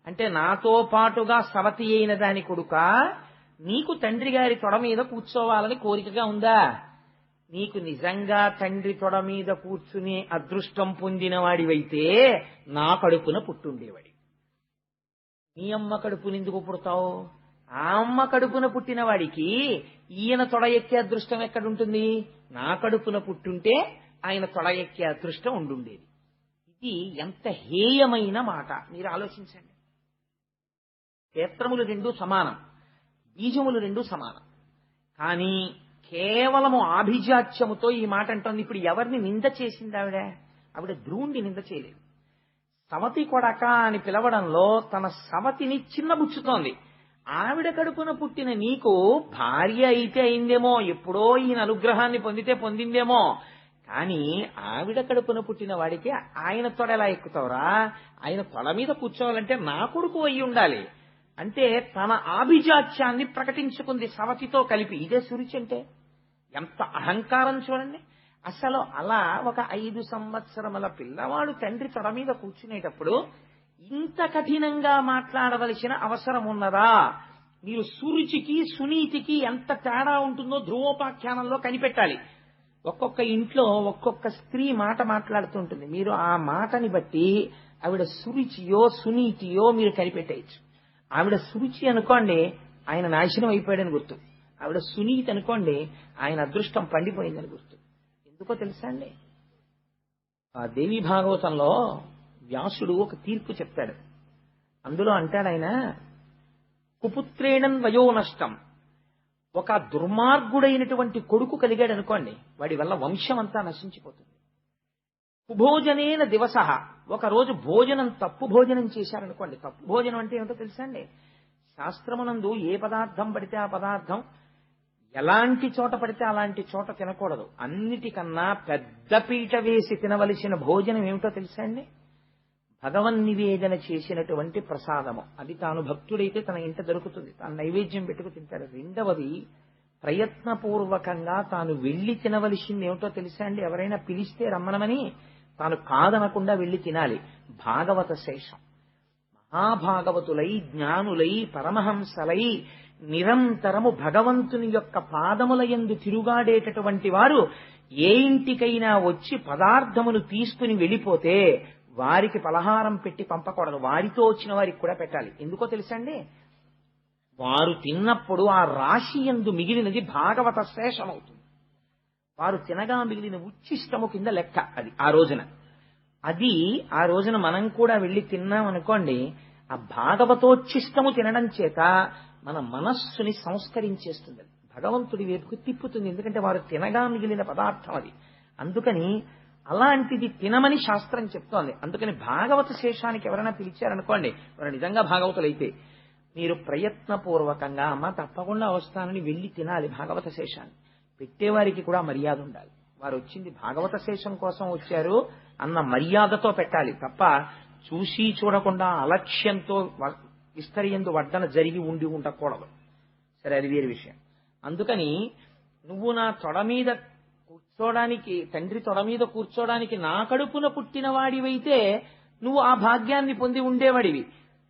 అంటే నాతో పాటుగా సవతి అయిన దాని కొడుక, నీకు తండ్రి గారి తొడ మీద కూర్చోవాలని కోరికగా ఉందా? నీకు నిజంగా తండ్రి తొడ మీద కూర్చునే అదృష్టం పొందిన వాడివైతే నా కడుపున పుట్టుండేవాడి. నీ అమ్మ కడుపుని ఎందుకు పుడతావు? ఆ అమ్మ కడుపున పుట్టిన వాడికి ఈయన తొడ ఎక్కే అదృష్టం ఎక్కడుంటుంది? నా కడుపున పుట్టుంటే ఆయన తొడ ఎక్కే అదృష్టం ఉండుండేది. ఇది ఎంత హేయమైన మాట మీరు ఆలోచించండి. క్షేత్రములు రెండూ సమానం, బీజములు రెండూ సమానం. కానీ కేవలము ఆభిజాత్యముతో ఈ మాట అంటోంది. ఇప్పుడు ఎవరిని నింద చేసింది ఆవిడ ధ్రువుణ్ణి నింద చేయలేదు. సవతి కొడక అని పిలవడంలో తన సవతిని చిన్నబుచ్చుతోంది. ఆవిడ కడుపున పుట్టిన నీకు భార్య అయితే అయిందేమో, ఎప్పుడో ఈయన అనుగ్రహాన్ని పొందితే పొందిందేమో, కానీ ఆవిడ కడుపున పుట్టిన వాడికి ఆయన తొడ ఎలా ఎక్కుతావురా? ఆయన తొడ మీద కూర్చోవాలంటే నా కొడుకు అయి ఉండాలి అంటే తన ఆభిజాత్యాన్ని ప్రకటించుకుంది సవతితో కలిపి. ఇదే సురుచి అంటే ఎంత అహంకారం చూడండి. అసలు అలా ఒక 5 సంవత్సరముల పిల్లవాడు తండ్రి తొడ మీద కూర్చునేటప్పుడు ఇంత కఠినంగా మాట్లాడవలసిన అవసరం ఉన్నదా? మీరు సురుచికి సునీతికి ఎంత తేడా ఉంటుందో ధ్రువోపాఖ్యానంలో కనిపెట్టాలి. ఒక్కొక్క ఇంట్లో ఒక్కొక్క స్త్రీ మాట మాట్లాడుతుంటుంది. మీరు ఆ మాటని బట్టి ఆవిడ సురుచియో సునీతియో మీరు కనిపెట్టేయచ్చు. ఆవిడ సురుచి అనుకోండి, ఆయన నాశనం అయిపోయాడని గుర్తు. ఆవిడ సునీతి అనుకోండి, ఆయన అదృష్టం పండిపోయిందని గుర్తు. ఎందుకో తెలుసా అండి? ఆ దేవి భాగవతంలో వ్యాసుడు ఒక తీర్పు చెప్తాడు. అందులో అంటాడు ఆయన, కుపుత్రేణన్ వయో నష్టం. ఒక దుర్మార్గుడైనటువంటి కొడుకు కలిగాడు అనుకోండి, వాడి వల్ల వంశం అంతా నశించిపోతుంది. కుభోజనేన దివస. ఒక రోజు భోజనం తప్పు భోజనం చేశారనుకోండి. తప్పు భోజనం అంటే ఏమిటో తెలుసా అండి? శాస్త్రమునందు ఏ పదార్థం పడితే ఆ పదార్థం, ఎలాంటి చోట పడితే అలాంటి చోట తినకూడదు. అన్నిటికన్నా పెద్ద పీట వేసి తినవలసిన భోజనం ఏమిటో తెలుసా అండి? భగవన్ నివేదన చేసినటువంటి ప్రసాదము. అది తాను భక్తుడైతే తన ఇంట దొరుకుతుంది, తాను నైవేద్యం పెట్టుకు తింటాడు. రెండవది, ప్రయత్నపూర్వకంగా తాను వెళ్లి తినవలసింది ఏమిటో తెలుసా అండి? ఎవరైనా పిలిస్తే రమ్మనమని తాను కాదనకుండా వెళ్లి తినాలి. భాగవత శేషం. మహాభాగవతులై జ్ఞానులై పరమహంసలై నిరంతరము భగవంతుని యొక్క పాదముల యందు తిరుగాడేటటువంటి వారు ఏ ఇంటికైనా వచ్చి పదార్థమును తీసుకుని వెళ్ళిపోతే వారికి పలహారం పెట్టి పంపకూడదు. వారితో వచ్చిన వారికి కూడా పెట్టాలి. ఎందుకో తెలుసండి? వారు తిన్నప్పుడు ఆ రాశి యందు మిగిలినది భాగవత శేషమవుతుంది. వారు తినగా మిగిలిన ఉచ్చిష్టము కింద లెక్క అది ఆ రోజున. అది ఆ రోజున మనం కూడా వెళ్ళి తిన్నాం అనుకోండి, ఆ భాగవతోచ్చిష్టము తినడం చేత మన మనస్సుని సంస్కరించేస్తుంది, భగవంతుడి వైపుకు తిప్పుతుంది. ఎందుకంటే వారు తినగా మిగిలిన పదార్థం అది. అందుకని అలాంటిది తినమని శాస్త్రం చెప్తోంది. అందుకని భాగవత శేషానికి ఎవరైనా పిలిచారనుకోండి, వారు నిజంగా భాగవతులైతే మీరు ప్రయత్నపూర్వకంగా అమ్మ తప్పకుండా వస్తానని వెళ్ళి తినాలి భాగవత శేషాన్ని. పెట్టేవారికి కూడా మర్యాద ఉండాలి. వారు వచ్చింది భాగవత శేషం కోసం వచ్చారు అన్న మర్యాదతో పెట్టాలి తప్ప చూసి చూడకుండా అలక్ష్యంతో విస్తరియందు వడ్డన జరిగి ఉండి ఉండకూడదు. సరే, అది వేరే విషయం. అందుకని నువ్వు నా తొడ మీద కూర్చోడానికి, తండ్రి తొడ మీద కూర్చోడానికి నా కడుపున పుట్టిన వాడివైతే నువ్వు ఆ భాగ్యాన్ని పొంది ఉండేవాడివి.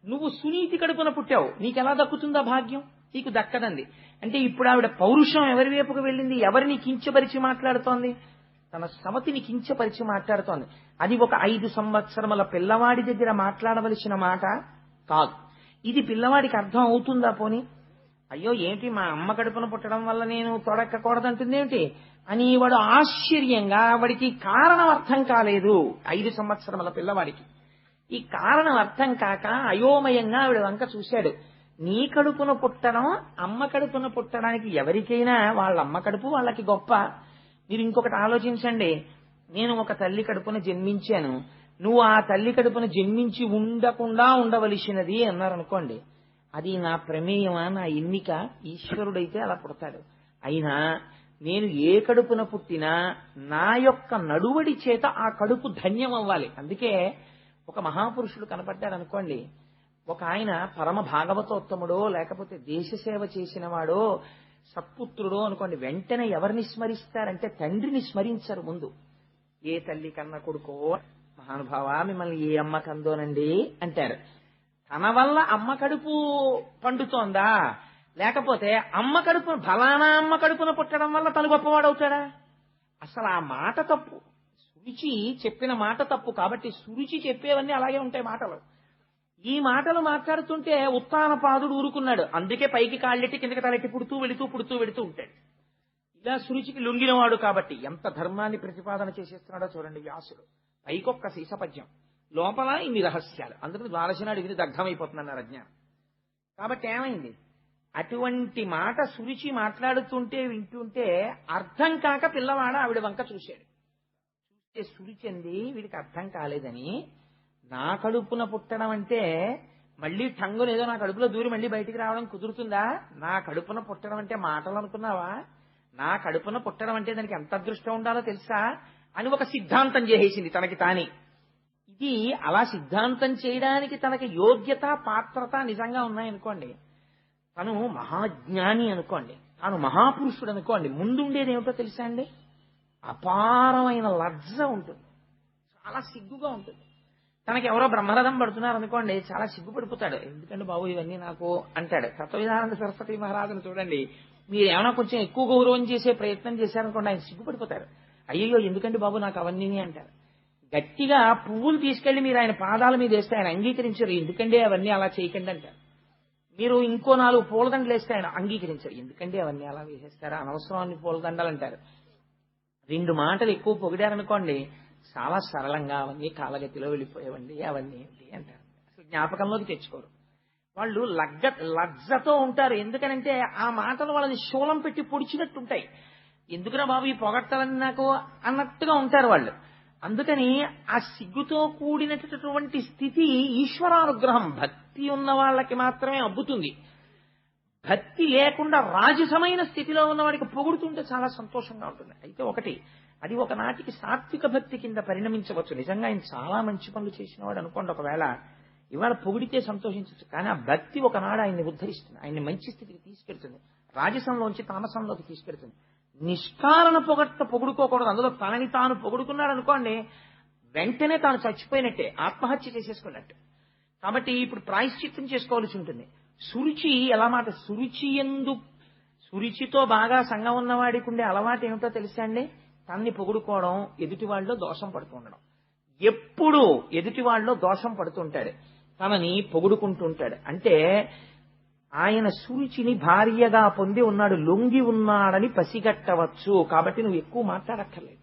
నువ్వు సునీతి కడుపున పుట్టావు, నీకెలా దక్కుతుందా భాగ్యం? నీకు దక్కదండి. అంటే ఇప్పుడు ఆవిడ పౌరుషం ఎవరి వైపుకు వెళ్ళింది? ఎవరిని కించపరిచి మాట్లాడుతోంది? తన సవతిని కించపరిచి మాట్లాడుతోంది. అది ఒక 5 సంవత్సరముల పిల్లవాడి దగ్గర మాట్లాడవలసిన మాట కాదు. ఇది పిల్లవాడికి అర్థం అవుతుందా? పోని అయ్యో ఏంటి మా అమ్మ కడుపున పుట్టడం వల్ల నేను తొడక్కకూడదంటుంది ఏంటి అని వాడు ఆశ్చర్యంగా, వాడికి కారణం అర్థం కాలేదు. 5 సంవత్సరముల పిల్లవాడికి ఈ కారణం అర్థం కాక అయోమయంగా ఆవిడ వంక చూశాడు. నీ కడుపున పుట్టడం, అమ్మ కడుపున పుట్టడానికి ఎవరికైనా వాళ్ళ అమ్మ కడుపు వాళ్ళకి గొప్ప. మీరు ఇంకొకటి ఆలోచించండి. నేను ఒక తల్లి కడుపున జన్మించాను, నువ్వు ఆ తల్లి కడుపున జన్మించి ఉండకుండా ఉండవలసినది అన్నారనుకోండి, అది నా ప్రమేయమా, నా ఎన్నిక? ఈశ్వరుడైతే అలా పుడతాడు. అయినా నేను ఏ కడుపున పుట్టినా నా యొక్క నడువడి చేత ఆ కడుపు ధన్యం అవ్వాలి. అందుకే ఒక మహాపురుషుడు కనపడ్డాడు అనుకోండి, ఒక ఆయన పరమ భాగవతోత్తముడో లేకపోతే దేశ సేవ చేసిన వాడో సత్పుత్రుడో అనుకోండి, వెంటనే ఎవరిని స్మరిస్తారంటే తండ్రిని స్మరించరు. ముందు ఏ తల్లి కన్న కొడుకో, మహానుభావ మిమ్మల్ని ఏ అమ్మ కందోనండి అంటారు. తన వల్ల అమ్మ కడుపు పండుతోందా, లేకపోతే అమ్మ కడుపు ఫలానా అమ్మ కడుపున పుట్టడం వల్ల తను గొప్పవాడవుతాడా? అసలు ఆ మాట తప్పు. సురుచి చెప్పిన మాట తప్పు. కాబట్టి సురుచి చెప్పేవన్నీ అలాగే ఉంటాయి మాటలు. ఈ మాటలు మాట్లాడుతుంటే ఉత్తానపాదుడు ఊరుకున్నాడు. అందుకే పైకి కాళ్ళెట్టి కిందకి తలెట్టి పుడుతూ వెడుతూ ఉంటాడు. ఇలా సురుచికి లొంగినవాడు కాబట్టి ఎంత ధర్మాన్ని ప్రతిపాదన చేసేస్తున్నాడో చూడండి వ్యాసుడు. పైకొక్క శీసపద్యం, లోపల ఇన్ని రహస్యాలు. అందుకని ద్వాదశనాడు ఇది దగ్ధమైపోతుందన్నారు అజ్ఞానం. కాబట్టి ఏమైంది, అటువంటి మాట సురుచి మాట్లాడుతుంటే వింటుంటే అర్థం కాక పిల్లవాడు ఆవిడ వంక చూశాడు. చూస్తే సురుచి అంది వీడికి అర్థం కాలేదని, నా కడుపున పుట్టడం అంటే మళ్ళీ టంగులు ఏదో నా కడుపులో దూరి మళ్ళీ బయటికి రావడం కుదురుతుందా? నా కడుపున పుట్టడం అంటే మాటలు అనుకున్నావా? నా కడుపున పుట్టడం అంటే దానికి ఎంత అదృష్టం ఉండాలో తెలుసా అని ఒక సిద్ధాంతం చేసేసింది తనకి తాని. ఇది అలా సిద్ధాంతం చేయడానికి తనకి యోగ్యత పాత్రత నిజంగా ఉన్నాయనుకోండి, తను మహాజ్ఞాని అనుకోండి, తాను మహాపురుషుడు అనుకోండి, ముందుండేది ఏమిటో తెలుసా అండి? అపారమైన లజ్జ ఉంటుంది, చాలా సిగ్గుగా ఉంటుంది. తనకి ఎవరో బ్రహ్మరథం పడుతున్నారు అనుకోండి, చాలా సిగ్గుపడిపోతాడు. ఎందుకంటే బాబు ఇవన్నీ నాకు అంటాడు. తత్వవిధానంద సరస్వతి మహారాజును చూడండి, మీరు ఏమైనా కొంచెం ఎక్కువ గౌరవం చేసే ప్రయత్నం చేశారనుకోండి, ఆయన సిగ్గుపడిపోతారు. అయ్యో ఎందుకంటే బాబు నాకు అవన్నీ అంటారు. గట్టిగా పువ్వులు తీసుకెళ్లి మీరు ఆయన పాదాల మీద వేస్తే ఆయన అంగీకరించరు. ఎందుకంటే అవన్నీ అలా చేయకండి అంటారు. మీరు ఇంకో 4 పూలదండలు వేస్తే ఆయన అంగీకరించరు. ఎందుకంటే అవన్నీ అలా వేసేస్తారా, అనవసరం అన్ని పూలదండలు అంటారు. 2 మాటలు ఎక్కువ పొగిడారనుకోండి, చాలా సరళంగా అవన్నీ కాలగతిలో వెళ్ళిపోయేవండి అవన్నీ ఏంటి అంటారు. అసలు జ్ఞాపకంలోకి తెచ్చుకోరు. వాళ్ళు లజ్జతో ఉంటారు. ఎందుకనంటే ఆ మాటలు వాళ్ళని శూలం పెట్టి పొడిచినట్టుంటాయి. ఎందుకురా బాబు ఈ పొగట్టాలని నాకు అన్నట్టుగా ఉంటారు వాళ్ళు. అందుకని ఆ సిగ్గుతో కూడినటువంటి స్థితి ఈశ్వరానుగ్రహం. భక్తి ఉన్న వాళ్ళకి మాత్రమే అబ్బుతుంది. భక్తి లేకుండా రాజసమైన స్థితిలో ఉన్నవాడికి పొగుడుతుంటే చాలా సంతోషంగా ఉంటుంది. అయితే ఒకటి, అది ఒకనాటికి సాత్విక భక్తి కింద పరిణమించవచ్చు. నిజంగా ఆయన చాలా మంచి పనులు చేసినవాడు అనుకోండి, ఒకవేళ ఇవాళ పొగిడితే సంతోషించవచ్చు. కానీ ఆ భక్తి ఒకనాడు ఆయన్ని ఉద్ధరిస్తుంది, ఆయన్ని మంచి స్థితికి తీసుకెళ్తుంది, రాజసంలోంచి తామసంలోకి తీసుకెళ్తుంది. నిష్కారణ పొగుడుకోకూడదు. అందులో తనని తాను పొగుడుకున్నాడు అనుకోండి, వెంటనే తాను చచ్చిపోయినట్టే, ఆత్మహత్య చేసేసుకున్నట్టు. కాబట్టి ఇప్పుడు ప్రాయశ్చిత్తం చేసుకోవాల్సి ఉంటుంది. సురుచి ఎలా మాట, సురుచితో బాగా సంగం ఉన్నవాడికి ఉండే అలవాటు ఏమిటో తెలుసా అండి? తన్ని పొగుడుకోవడం, ఎదుటి వాళ్ళలో దోషం పడుతూ ఉండడం. ఎప్పుడు ఎదుటి వాళ్ళలో దోషం పడుతుంటాడు, తనని పొగుడుకుంటుంటాడు. అంటే ఆయన సురుచిని భార్యగా పొంది ఉన్నాడు, లొంగి ఉన్నాడని పసిగట్టవచ్చు. కాబట్టి నువ్వు ఎక్కువ మాట్లాడక్కర్లేదు.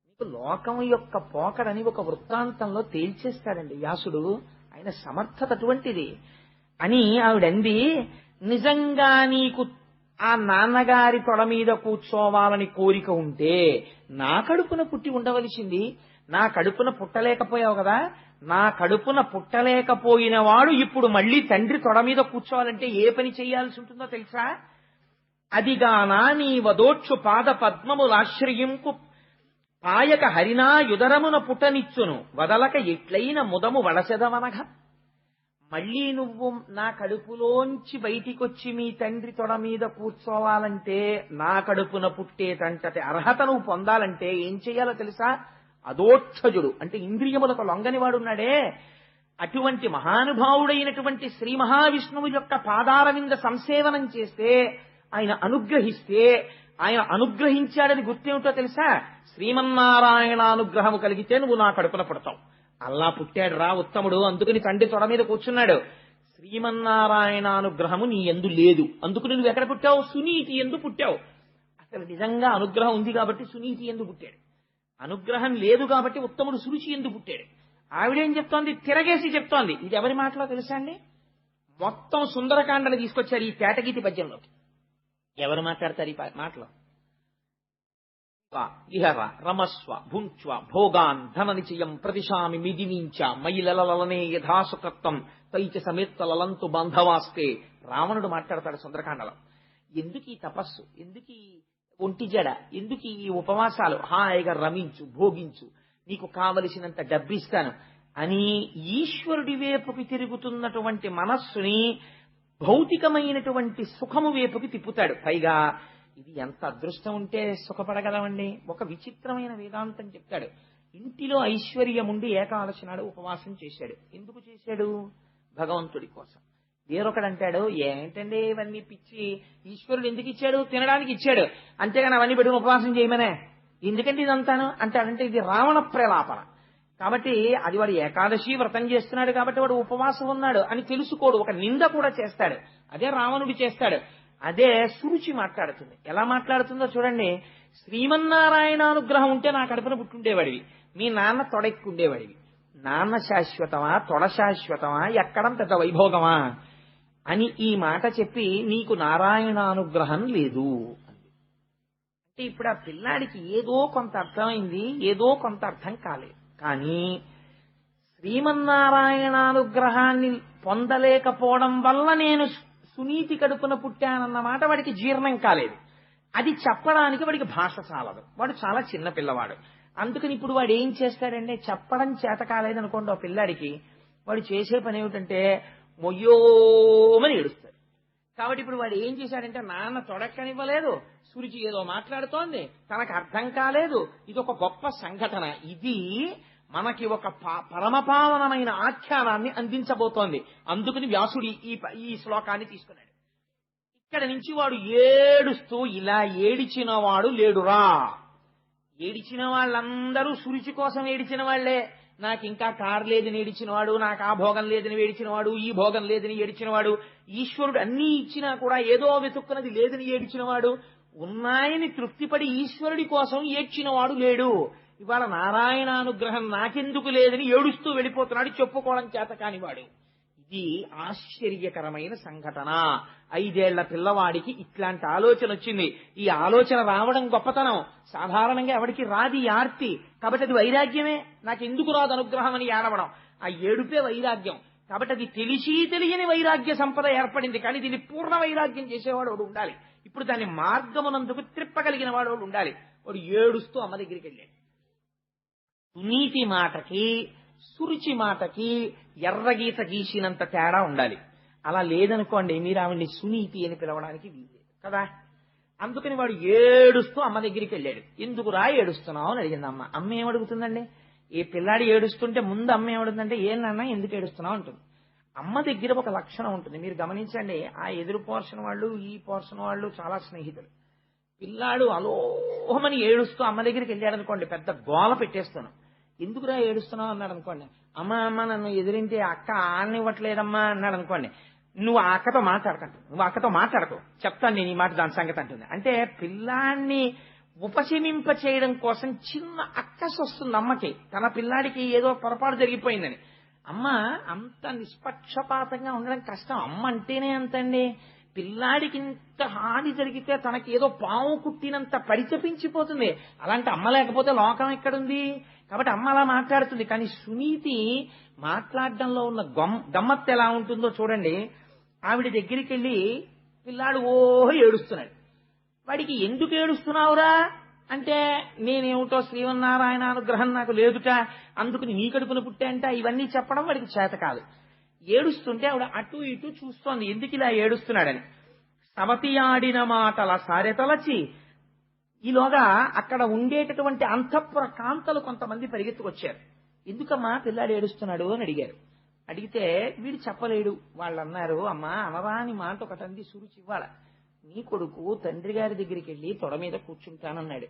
నీకు లోకం యొక్క పోకడని ఒక వృత్తాంతంలో తేల్చేస్తాడండి వ్యాసుడు. ఆయన సమర్థత అటువంటిది అని ఆవిడంది. నిజంగా నీకు ఆ నాన్నగారి తొడ మీద కూర్చోవాలని కోరిక ఉంటే నా కడుపున పుట్టి ఉండవలసింది. నా కడుపున పుట్టలేకపోయావు కదా, నా కడుపున పుట్టలేకపోయిన వాడు ఇప్పుడు మళ్ళీ తండ్రి తొడ మీద కూర్చోవాలంటే ఏ పని చేయాల్సి ఉంటుందో తెలుసా? అదిగానా నీ వదోక్షు పాద పద్మములాశ్రయింపు పాయక హరినా యుదరమున పుట్టనిచ్చును వదలక ఎట్లయిన ముదము వడసెదవనగా. మళ్ళీ నువ్వు నా కడుపులోంచి బయటికొచ్చి మీ తండ్రి తొడ మీద కూర్చోవాలంటే, నా కడుపున పుట్టేటంతటి అర్హత నువ్వు పొందాలంటే ఏం చెయ్యాలో తెలుసా? అదోక్షజుడు అంటే ఇంద్రియములకు లొంగని వాడున్నాడే, అటువంటి మహానుభావుడైనటువంటి శ్రీ మహావిష్ణువు యొక్క పాదాల మీద సంసేవనం చేస్తే, ఆయన అనుగ్రహిస్తే, ఆయన అనుగ్రహించాడని గుర్తేమిటో తెలుసా? శ్రీమన్నారాయణ అనుగ్రహము కలిగితే నువ్వు నా కడుపున పుడతావు. అల్లా పుట్టాడు రా ఉత్తముడు, అందుకని తండ్రి తొడ మీద కూర్చున్నాడు. శ్రీమన్నారాయణ అనుగ్రహము నీ యందు లేదు, అందుకని నువ్వు ఎక్కడ పుట్టావు? సునీతి యందు పుట్టావు. అసలు నిజంగా అనుగ్రహం ఉంది కాబట్టి సునీతి యందు పుట్టాడు. అనుగ్రహం లేదు కాబట్టి ఉత్తముడు సురుచి యందు పుట్టాడు. ఆవిడేం చెప్తోంది? తిరగేసి చెప్తోంది. ఇది ఎవరి మాటలో తెలుసా అండి? మొత్తం సుందరకాండని తీసుకొచ్చారు ఈ పేటగీతి పద్యంలోకి. ఎవరు మాట్లాడతారు ఈ మాటలో? ఇహర రమస్వ భుంక్ష్వ భోగాన్ ధననిచయం ప్రతిశామి మిదినించ మయిలలనే యథాసుకత్వం తైచ సమేత్తలంతు బంధవాస్తే. రావణుడు మాట్లాడతాడు సుందరకాండలో. ఎందుకు ఈ తపస్సు, ఎందుకు ఒంటి జడ, ఎందుకు ఈ ఉపవాసాలు, హాయిగా రమించు, భోగించు, నీకు కావలసినంత డబ్బిస్తాను అని ఈశ్వరుడి వైపుకి తిరుగుతున్నటువంటి మనస్సుని భౌతికమైనటువంటి సుఖము వైపుకి తిప్పుతాడు. పైగా ఇది ఎంత అదృష్టం ఉంటే సుఖపడగలమండి. ఒక విచిత్రమైన వేదాంతం చెప్తాడు. ఇంటిలో ఐశ్వర్యముండి ఏకాదశి నాడు ఉపవాసం చేశాడు. ఎందుకు చేశాడు? భగవంతుడి కోసం. వేరొకడు అంటాడు, ఏంటండి ఇవన్నీ పిచ్చి, ఈశ్వరుడు ఎందుకు ఇచ్చాడు? తినడానికి ఇచ్చాడు, అంతేగాని అవన్నీ పెట్టుకుని ఉపవాసం చేయమనే, ఎందుకంటే ఇదంతాను అంటాడంటే ఇది రావణ ప్రలాపన. కాబట్టి అది వాడు ఏకాదశి వ్రతం చేస్తున్నాడు కాబట్టి వాడు ఉపవాసం ఉన్నాడు అని తెలుసుకోడు, ఒక నింద కూడా చేస్తాడు. అదే రావణుడు చేస్తాడు. అదే సురుచి మాట్లాడుతుంది. ఎలా మాట్లాడుతుందో చూడండి. శ్రీమన్నారాయణ అనుగ్రహం ఉంటే నా కడుపున పుట్టుండేవాడివి, మీ నాన్న తొడెక్కుండేవాడివి. నాన్న శాశ్వతమా, తొడ శాశ్వతమా, ఎక్కడం పెద్ద వైభోగమా అని ఈ మాట చెప్పి నీకు నారాయణానుగ్రహం లేదు అంటే ఇప్పుడు ఆ పిల్లాడికి ఏదో కొంత అర్థమైంది, ఏదో కొంత అర్థం కాలేదు. కానీ శ్రీమన్నారాయణానుగ్రహాన్ని పొందలేకపోవడం వల్ల నేను సునీతి కడుపున పుట్టానన్న మాట వాడికి జీర్ణం కాలేదు. అది చెప్పడానికి వాడికి భాష చాలదు, వాడు చాలా చిన్న పిల్లవాడు. అందుకని ఇప్పుడు వాడు ఏం చేస్తాడంటే, చెప్పడం చేత కాలేదనుకోండి ఆ పిల్లాడికి, వాడు చేసే పని ఏమిటంటే మొయ్యోమని ఏడుస్తాడు. కాబట్టి ఇప్పుడు వాడు ఏం చేశాడంటే, నాన్న తొడక్కనివ్వలేదు, సురుచి ఏదో మాట్లాడుతోంది, తనకు అర్థం కాలేదు. ఇది ఒక గొప్ప సంఘటన. ఇది మనకి ఒక పరమపావనమైన ఆఖ్యానాన్ని అందించబోతోంది. అందుకని వ్యాసుడి ఈ శ్లోకాన్ని తీసుకున్నాడు. ఇక్కడ నుంచి వాడు ఏడుస్తూ, ఇలా ఏడిచిన వాడు లేడురా. ఏడిచిన వాళ్ళందరూ సురుచి కోసం ఏడిచిన వాళ్లే. నాకు ఇంకా కారు లేదని ఏడిచినవాడు, నాకు ఆ భోగం లేదని ఏడిచినవాడు, ఈ భోగం లేదని ఏడిచినవాడు, ఈశ్వరుడు అన్నీ ఇచ్చినా కూడా ఏదో వెతుక్కున్నది లేదని ఏడిచినవాడు, ఉన్నాయని తృప్తిపడి ఈశ్వరుడి కోసం ఏడ్చినవాడు లేడు. ఇవాళ నారాయణానుగ్రహం నాకెందుకు లేదని ఏడుస్తూ వెళ్ళిపోతున్నాడు, చెప్పుకోవడం చేత కానివాడు. ఇది ఆశ్చర్యకరమైన సంఘటన. 5 ఏళ్ల పిల్లవాడికి ఇట్లాంటి ఆలోచన వచ్చింది. ఈ ఆలోచన రావడం గొప్పతనం. సాధారణంగా ఎవరికి రాది ఆర్తి. కాబట్టి అది వైరాగ్యమే. నాకెందుకు రాదు అనుగ్రహం అని ఏడవడం, ఆ ఏడుపే వైరాగ్యం. కాబట్టి అది తెలిసి తెలియని వైరాగ్య సంపద ఏర్పడింది. కానీ దీన్ని పూర్ణ వైరాగ్యం చేసేవాడు వాడు ఉండాలి. ఇప్పుడు దాన్ని మార్గమునందుకు త్రిప్పగలిగిన వాడు ఉండాలి. వాడు ఏడుస్తూ అమ్మ దగ్గరికి వెళ్ళాడు. సునీతి మాటకి సురుచి మాటకి ఎర్రగీత గీసినంత తేడా ఉండాలి. అలా లేదనుకోండి, మీరు ఆవిడ్ని సునీతి అని పిలవడానికి వీల్లేదు కదా. అందుకని వాడు ఏడుస్తూ అమ్మ దగ్గరికి వెళ్ళాడు. ఎందుకు రా ఏడుస్తున్నావు అని అడిగింది అమ్మ. అమ్మ ఏమడుగుతుందండి? ఏ పిల్లాడి ఏడుస్తుంటే ముందు అమ్మ ఏమడుగుతుందంటే, ఏంటన్నా ఎందుకు ఏడుస్తున్నావు అంటుంది. అమ్మ దగ్గర ఒక లక్షణం ఉంటుంది, మీరు గమనించండి. ఆ ఎదురు పోర్షన్ వాళ్ళు ఈ పోర్షన్ వాళ్ళు చాలా స్నేహితులు. పిల్లాడు అలోహమని ఏడుస్తూ అమ్మ దగ్గరికి వెళ్ళాడు అనుకోండి, పెద్ద గోల పెట్టేస్తాను. ఎందుకురా ఏడుస్తున్నావు అన్నాడు అనుకోండి, అమ్మ అమ్మ నన్ను ఎదిరింటే అక్క ఆడనివ్వట్లేదమ్మా అన్నాడు అనుకోండి, నువ్వు ఆ అక్కతో మాట్లాడకంటు, నువ్వు అక్కతో మాట్లాడకు, చెప్తాను నేను ఈ మాట దాని సంగతి అంటుంది. అంటే పిల్లాన్ని ఉపశమింప చేయడం కోసం చిన్న అక్కస వస్తుంది అమ్మకి, తన పిల్లాడికి ఏదో పొరపాటు జరిగిపోయిందని. అమ్మ అంత నిష్పక్షపాతంగా ఉండడం కష్టం. అమ్మ అంటేనే అంతండి. పిల్లాడికి ఇంత హాని జరిగితే తనకి ఏదో పాము కుట్టినంత పరితపించిపోతుంది. అలాంటి అమ్మ లేకపోతే లోకం ఎక్కడుంది? కాబట్టి అమ్మ అలా మాట్లాడుతుంది. కానీ సునీతి మాట్లాడడంలో ఉన్న గమ్మత్తు ఎలా ఉంటుందో చూడండి. ఆవిడ దగ్గరికి వెళ్ళి పిల్లాడు ఓహో ఏడుస్తున్నాడు. వాడికి ఎందుకు ఏడుస్తున్నావురా అంటే, నేనేమిటో శ్రీమన్నారాయణ అనుగ్రహం నాకు లేదుట, అందుకు నీ కడుపున పుట్టాంట, ఇవన్నీ చెప్పడం వాడికి చేత కాదు. ఏడుస్తుంటే ఆవిడ అటు ఇటు చూస్తోంది, ఎందుకు ఇలా ఏడుస్తున్నాడని. సవతి ఆడిన మాటల సారెతలచి, ఈలోగా అక్కడ ఉండేటటువంటి అంతఃపుర కాంతలు కొంతమంది పరిగెత్తుకొచ్చారు. ఎందుకమ్మా పిల్లాడు ఏడుస్తున్నాడు అని అడిగారు. అడిగితే వీడు చెప్పలేడు. వాళ్ళు అన్నారు, అమ్మా అనరాని మాట ఒకటంది సురుచి ఇవ్వాల. నీ కొడుకు తండ్రి గారి దగ్గరికి వెళ్ళి తొడ మీద కూర్చుంటానన్నాడు.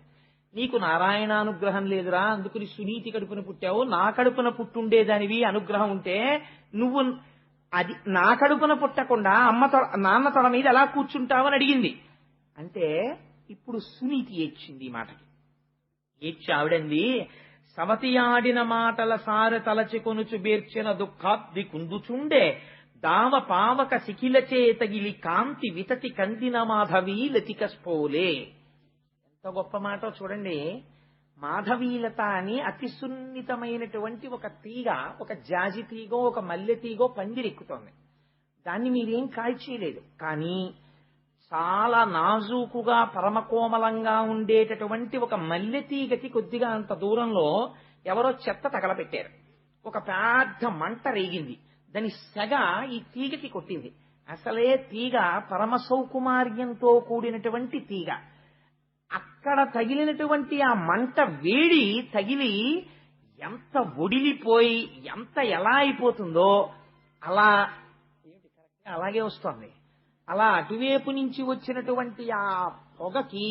నీకు నారాయణానుగ్రహం లేదురా, అందుకుని సునీతి కడుపున పుట్టావు, నా కడుపున పుట్టుండేదానివి అనుగ్రహం ఉంటే నువ్వు అది నా కడుపున పుట్టకుండా నాన్న తొడ మీద ఎలా కూర్చుంటావని అడిగింది. అంటే ఇప్పుడు సునీతి ఏడ్చింది ఈ మాటకి. ఏడ్చి ఆవిడంది, సవతి ఆడిన మాటల సారె తలచి కొనుచు బేర్చిన దుఃఖాబ్ది కుందుచుండే దావ పావక శిఖిలచే తగిలి కాంతి వితతి కందిన మాధవీ లతిక స్పోలే. ఎంత గొప్ప మాట చూడండి. మాధవీలత అని అతి సున్నితమైనటువంటి ఒక తీగ, ఒక జాజి తీగో ఒక మల్లె తీగో పందిరెక్కుతోంది. దాన్ని మీరేం కాల్చేయలేదు. కానీ చాలా నాజూకుగా పరమకోమలంగా ఉండేటటువంటి ఒక మల్లె తీగకి కొద్దిగా అంత దూరంలో ఎవరో చెత్త తగలపెట్టారు. ఒక పెద్ద మంట రేగింది. దాని సెగ ఈ తీగకి కొట్టింది. అసలే తీగ పరమ సౌకుమార్యంతో కూడినటువంటి తీగ. అక్కడ తగిలినటువంటి ఆ మంట వేడి తగిలి ఎంత ఒడిలిపోయి ఎంత ఎలా అయిపోతుందో అలా అలాగే వస్తుంది. అలా అటువైపు నుంచి వచ్చినటువంటి ఆ పొగకి,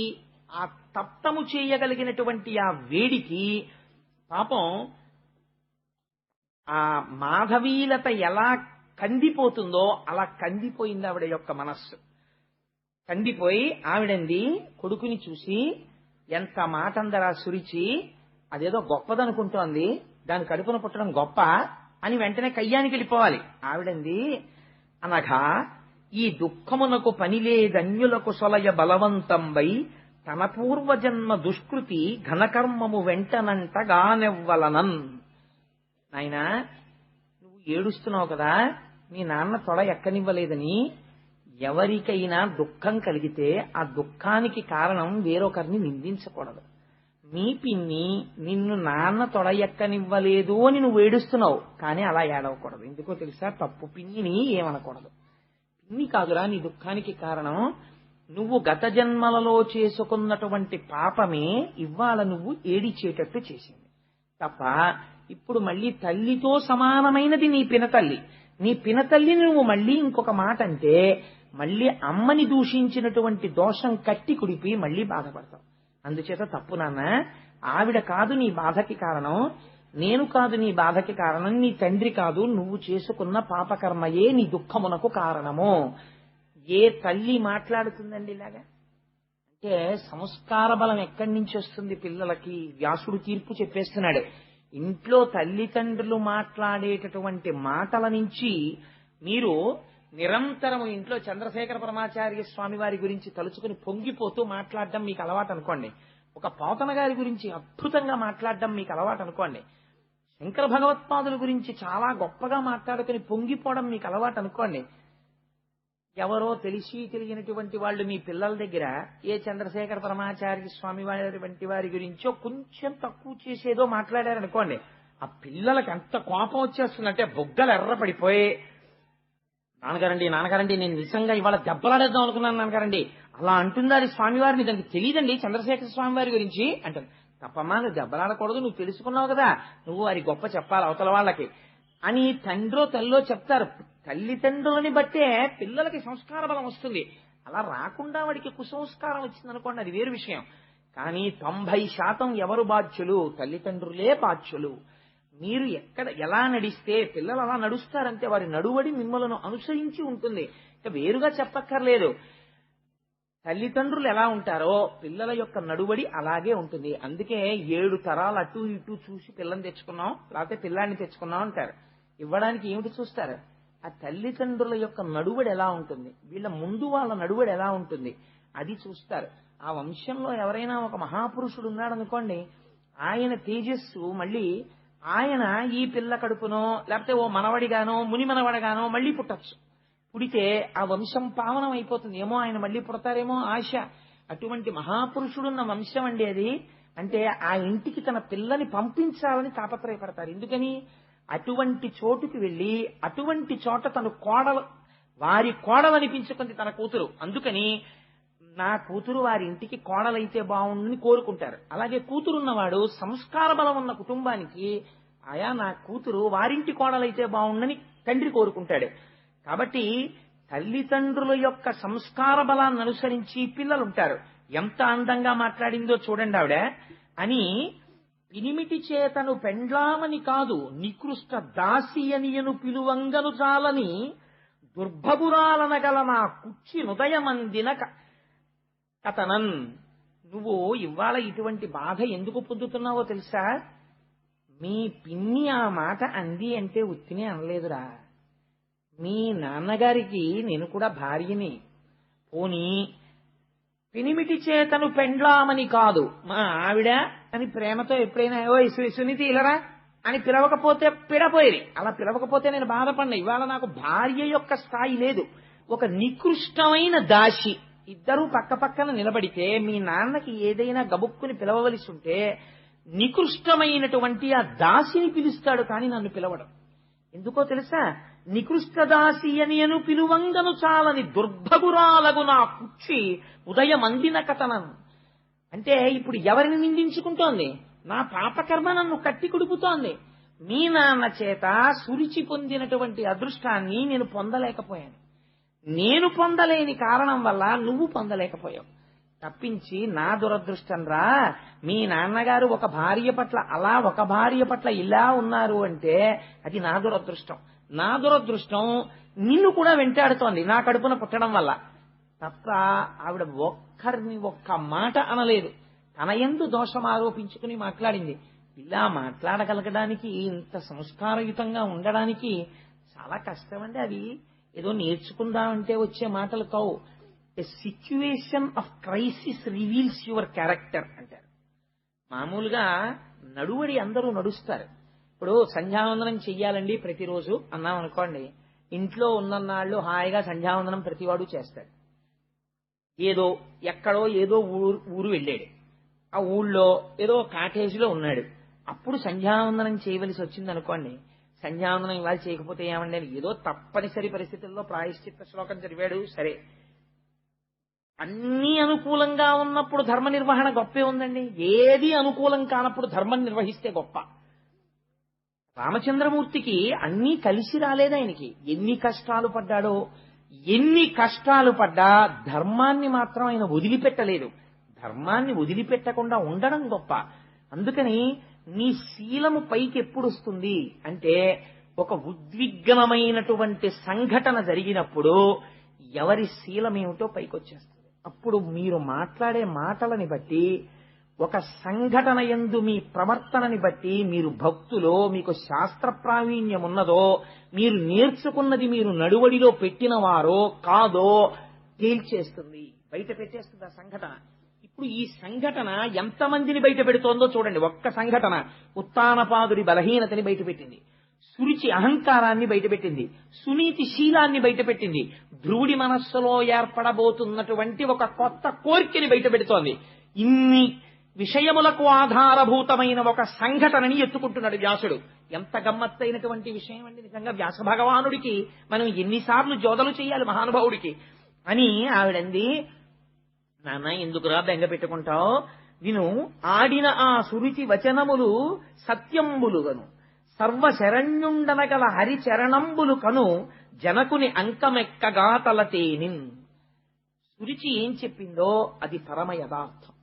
ఆ తప్తము చేయగలిగినటువంటి ఆ వేడికి పాపం ఆ మాధవీలత ఎలా కందిపోతుందో అలా కందిపోయింది ఆవిడ యొక్క మనస్సు. కందిపోయి ఆవిడంది కొడుకుని చూసి, ఎంత మాటందరా సురిచి, అదేదో గొప్పదనుకుంటోంది, దాని కడుపున పుట్టడం గొప్ప అని వెంటనే కయ్యానికి వెళ్ళిపోవాలి. ఆవిడంది, అనగా ఈ దుఃఖమునకు పనిలేదన్యులకు సొలయ బలవంతంబై తన పూర్వజన్మ దుష్కృతి ఘనకర్మము వెంటనంటగానెవ్వలనన్. నాయనా, నువ్వు ఏడుస్తున్నావు కదా, మీ నాన్న తొడ ఎక్కనివ్వలేదని. ఎవరికైనా దుఃఖం కలిగితే ఆ దుఃఖానికి కారణం వేరొకరిని నిందించకూడదు. మీ పిన్ని నిన్ను నాన్న తొడ ఎక్కనివ్వలేదు అని నువ్వు ఏడుస్తున్నావు, కానీ అలా ఏడవకూడదు. ఎందుకో తెలుసా? తప్పు పిన్నిని ఏమనకూడదు. పిన్ని కాదురా నీ దుఃఖానికి కారణం, నువ్వు గత జన్మలలో చేసుకున్నటువంటి పాపమే ఇవాళ నువ్వు ఏడిచేటట్టు చేసింది తప్ప ఇప్పుడు మళ్ళీ తల్లితో సమానమైనది నీ పినతల్లి. నీ పినతల్లిని నువ్వు మళ్ళీ ఇంకొక మాట అంటే మళ్ళీ అమ్మని దూషించినటువంటి దోషం కట్టి కుడిపి మళ్ళీ బాధపడతావు. అందుచేత తప్పు నాన్న, ఆవిడ కాదు నీ బాధకి కారణం, నేను కాదు నీ బాధకి కారణం, నీ తండ్రి కాదు, నువ్వు చేసుకున్న పాపకర్మయే నీ దుఃఖమునకు కారణము. ఏ తల్లి మాట్లాడుతుందండి ఇలాగా? అంటే సంస్కార బలం ఎక్కడి నుంచి వస్తుంది పిల్లలకి? వ్యాసుడు తీర్పు చెప్పేస్తున్నాడు. ఇంట్లో తల్లిదండ్రులు మాట్లాడేటటువంటి మాటల నుంచి మీరు నిరంతరము ఇంట్లో చంద్రశేఖర పరమాచార్య స్వామి వారి గురించి తలుచుకుని పొంగిపోతూ మాట్లాడడం మీకు అలవాటు అనుకోండి. ఒక పోతన గారి గురించి అద్భుతంగా మాట్లాడడం మీకు అలవాటు అనుకోండి. శంకర భగవత్పాదుల గురించి చాలా గొప్పగా మాట్లాడుకుని పొంగిపోవడం మీకు అలవాటు అనుకోండి. ఎవరో తెలిసి తెలియనటువంటి వాళ్ళు మీ పిల్లల దగ్గర ఏ చంద్రశేఖర పరమాచార్య స్వామి వారి వంటి వారి గురించో కొంచెం తక్కువ చేసేదో మాట్లాడారనుకోండి, ఆ పిల్లలకి ఎంత కోపం వచ్చేస్తుందంటే బొగ్గలు ఎర్రపడిపోయి, నాన్నగారండి నేను నిజంగా ఇవాళ దెబ్బలాడేద్దాం అనుకున్నాను నాన్నగారండి, అలా అంటుందా అది స్వామివారిని, దానికి తెలియదండి చంద్రశేఖర స్వామి వారి గురించి అంటారు. తప్పమ్మా, నువ్వు దెబ్బలాడకూడదు, నువ్వు తెలుసుకున్నావు కదా, నువ్వు వారి గొప్ప చెప్పాలి అవతల వాళ్ళకి అని తండ్రో తల్లో చెప్తారు. తల్లిదండ్రులని బట్టే పిల్లలకి సంస్కార బలం వస్తుంది. అలా రాకుండా వాడికి కుసంస్కారం వచ్చిందనుకోండి, అది వేరు విషయం. కానీ 90% ఎవరు బాధ్యులు? తల్లిదండ్రులే బాధ్యులు. మీరు ఎలా నడిస్తే పిల్లలు అలా నడుస్తారంటే వారి నడువడి మిమ్మల్ని అనుసరించి ఉంటుంది. ఇక వేరుగా చెప్పక్కర్లేదు. తల్లిదండ్రులు ఎలా ఉంటారో పిల్లల యొక్క నడువడి అలాగే ఉంటుంది. అందుకే 7 తరాలు అటు ఇటు చూసి పిల్లని తెచ్చుకున్నాం, లేకపోతే పిల్లాన్ని తెచ్చుకున్నాం అంటారు. ఇవ్వడానికి ఏమిటి చూస్తారు? ఆ తల్లిదండ్రుల యొక్క నడువడి ఎలా ఉంటుంది, వీళ్ళ ముందు వాళ్ళ నడువడి ఎలా ఉంటుంది, అది చూస్తారు. ఆ వంశంలో ఎవరైనా ఒక మహాపురుషుడు ఉన్నాడనుకోండి, ఆయన తేజస్సు మళ్ళీ ఆయన ఈ పిల్ల కడుపునో లేకపోతే ఓ మనవడిగానో ముని మనవడిగానో మళ్ళీ పుట్టచ్చు. పుడితే ఆ వంశం పావనం అయిపోతుంది. ఏమో ఆయన మళ్ళీ పుడతారేమో ఆశ. అటువంటి మహాపురుషుడున్న వంశం అండి అది. అంటే ఆ ఇంటికి తన పిల్లని పంపించాలని తాపత్రయపడతారు. ఎందుకని? అటువంటి చోటుకి వెళ్ళి అటువంటి చోట తను వారి కోడలనిపించుకుంది తన కూతురు. అందుకని నా కూతురు వారి ఇంటికి కోడలైతే బాగుండని కోరుకుంటారు. అలాగే కూతురున్నవాడు సంస్కార బలం ఉన్న కుటుంబానికి నా కూతురు వారింటి కోడలైతే బాగుండని తండ్రి కోరుకుంటాడు. కాబట్టి తల్లిదండ్రుల యొక్క సంస్కార బలాన్ని అనుసరించి పిల్లలుంటారు. ఎంత అందంగా మాట్లాడిందో చూడండి ఆవిడ. అని పినిమిటి చేతను పెండ్లామని కాదు నికృష్ట దాసి అనియను పిలువంగను చాలని దుర్భగురాలనగల నా కుచ్చి హృదయమందిన కథనన్. నువ్వు ఇవాళ ఇటువంటి బాధ ఎందుకు పొందుతున్నావో తెలుసా? మీ పిన్ని ఆ మాట అంది అంటే ఉత్తినే అనలేదురా. మీ నాన్నగారికి నేను కూడా భార్యని. పోనీ పినిమిటి చేతను పెండ్లామని కాదు, మా ఆవిడ అని ప్రేమతో ఎప్పుడైనా ఓ సునీతి ఇలరా అని పిలవకపోతే పిడపోయేది. అలా పిలవకపోతే నేను బాధపడినా. ఇవాళ నాకు భార్య యొక్క స్థాయి లేదు, ఒక నికృష్టమైన దాసి ఇద్దరూ పక్క పక్కన నిలబడితే మీ నాన్నకి ఏదైనా గబుక్కుని పిలవవలసి ఉంటే నికృష్టమైనటువంటి ఆ దాసిని పిలుస్తాడు కానీ నన్ను పిలవడం. ఎందుకో తెలుసా? నికృష్ట దాసి అని పిలువంగను చాలని దుర్భగురాలగు నా కుక్షి ఉదయమందిన కథనను. అంటే ఇప్పుడు ఎవరిని నిందించుకుంటోంది? నా పాపకర్మ నన్ను కట్టి కుడుపుతోంది. మీ నాన్న చేత సురుచి పొందినటువంటి అదృష్టాన్ని నేను పొందలేకపోయాను. నేను పొందలేని కారణం వల్ల నువ్వు పొందలేకపోయావు తప్పించి నా దురదృష్టం రా. మీ నాన్నగారు ఒక భార్య పట్ల అలా, ఒక భార్య పట్ల ఇలా ఉన్నారు అంటే అది నా దురదృష్టం. నా దురదృష్టం నిన్ను కూడా వెంటాడుతోంది నా కడుపున పుట్టడం వల్ల తప్ప ఆవిడ ఒక్కరిని ఒక్క మాట అనలేదు. తన యందు దోషం ఆరోపించుకుని మాట్లాడింది. ఇలా మాట్లాడగలగడానికి, ఇంత సంస్కారయుతంగా ఉండడానికి చాలా కష్టం అండి. అవి ఏదో నేర్చుకుందామంటే వచ్చే మాటలు కావు. A situation of crisis reveals your character అంటారు. మామూలుగా నడువడి అందరూ నడుస్తారు. ఇప్పుడు సంధ్యావందనం చెయ్యాలండి ప్రతిరోజు అన్నాం అనుకోండి, ఇంట్లో ఉన్నన్నాళ్ళు హాయిగా సంధ్యావందనం ప్రతివాడు చేస్తాడు. ఏదో ఎక్కడో ఏదో ఊరు వెళ్ళాడు, ఆ ఊళ్ళో ఏదో కాటేజీలో ఉన్నాడు. అప్పుడు సంధ్యావందనం చేయవలసి వచ్చింది అనుకోండి, సంధ్యావందనం ఇవాళ చేయకపోతే ఏమండి, ఏదో తప్పనిసరి పరిస్థితుల్లో ప్రాయశ్చిత్త శ్లోకం చదివాడు సరే. అన్ని అనుకూలంగా ఉన్నప్పుడు ధర్మ నిర్వహణ గొప్పే ఉందండి. ఏది అనుకూలం కానప్పుడు ధర్మం నిర్వహిస్తే గొప్ప. రామచంద్రమూర్తికి అన్నీ కలిసి రాలేదు. ఆయనకి ఎన్ని కష్టాలు పడ్డాడో, ఎన్ని కష్టాలు పడ్డా ధర్మాన్ని మాత్రం ఆయన వదిలిపెట్టలేదు. ధర్మాన్ని వదిలిపెట్టకుండా ఉండడం గొప్ప. అందుకని నీ శీలము పైకి ఎప్పుడు వస్తుంది అంటే, ఒక ఉద్విగ్నమైనటువంటి సంఘటన జరిగినప్పుడు ఎవరి శీలమేమిటో పైకి వచ్చేస్తుంది. అప్పుడు మీరు మాట్లాడే మాటలని బట్టి, ఒక సంఘటన యందు మీ ప్రవర్తనని బట్టి, మీరు భక్తులో, మీకు శాస్త్ర ప్రావీణ్యం ఉన్నదో, మీరు నేర్చుకున్నది మీరు నడువడిలో పెట్టినవారో కాదో తేల్చేస్తుంది, బయట పెట్టేస్తుంది ఆ సంఘటన. ఇప్పుడు ఈ సంఘటన ఎంతమందిని బయట పెడుతోందో చూడండి. ఒక్క సంఘటన ఉత్తానపాదుడి బలహీనతని బయటపెట్టింది, సురుచి అహంకారాన్ని బయటపెట్టింది, సునీతి శీలాన్ని బయటపెట్టింది, ధ్రువుడి మనస్సులో ఏర్పడబోతున్నటువంటి ఒక కొత్త కోరికని బయటపెడుతోంది. ఇన్ని విషయములకు ఆధారభూతమైన ఒక సంఘటనని ఎత్తుకుంటున్నాడు వ్యాసుడు. ఎంత గమ్మత్తైనటువంటి విషయం అండి నిజంగా. వ్యాస భగవానుడికి మనం ఎన్నిసార్లు జోదలు చేయాలి మహానుభావుడికి అని ఆవిడంది. నాన్న ఎందుకురా బెంగ పెట్టుకుంటావు? విను, ఆడిన ఆ సురుచి వచనములు సత్యంబులుగను, సర్వశరణ్యుండనగల హరిచరణంబులు కను, జనకుని అంకమెక్కగా తలతేనిన్. సురుచి ఏం చెప్పిందో అది పరమ యథార్థం.